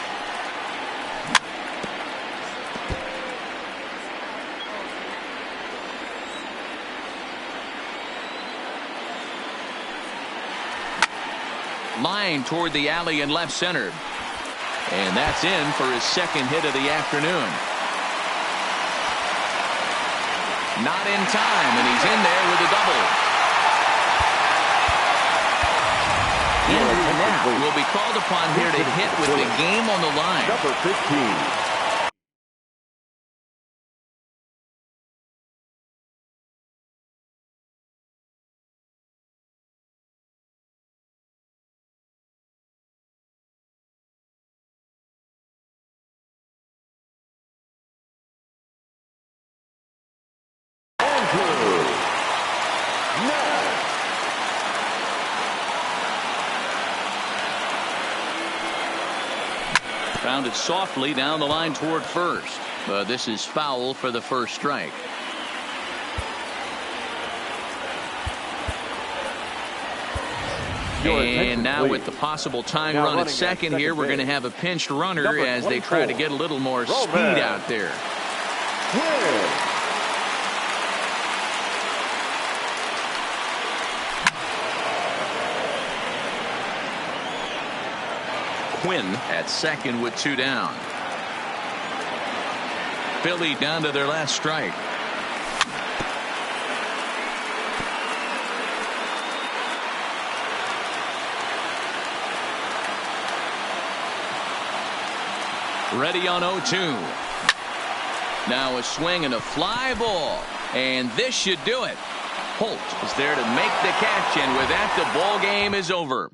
Line toward the alley in left center. And that's in for his second hit of the afternoon. Not in time, and he's in there with a double. Andrew Knapp will be called upon here to hit with the game on the line. Number 15. Found it softly down the line toward first. But this is foul for the first strike. And now with the possible tying run at second here, we're going to have a pinched runner as they try to get a little more speed out there. Quinn at second with 2 down. Philly down to their last strike. Ready on 0-2. Now a swing and a fly ball. And this should do it. Holt is there to make the catch, and with that, the ball game is over.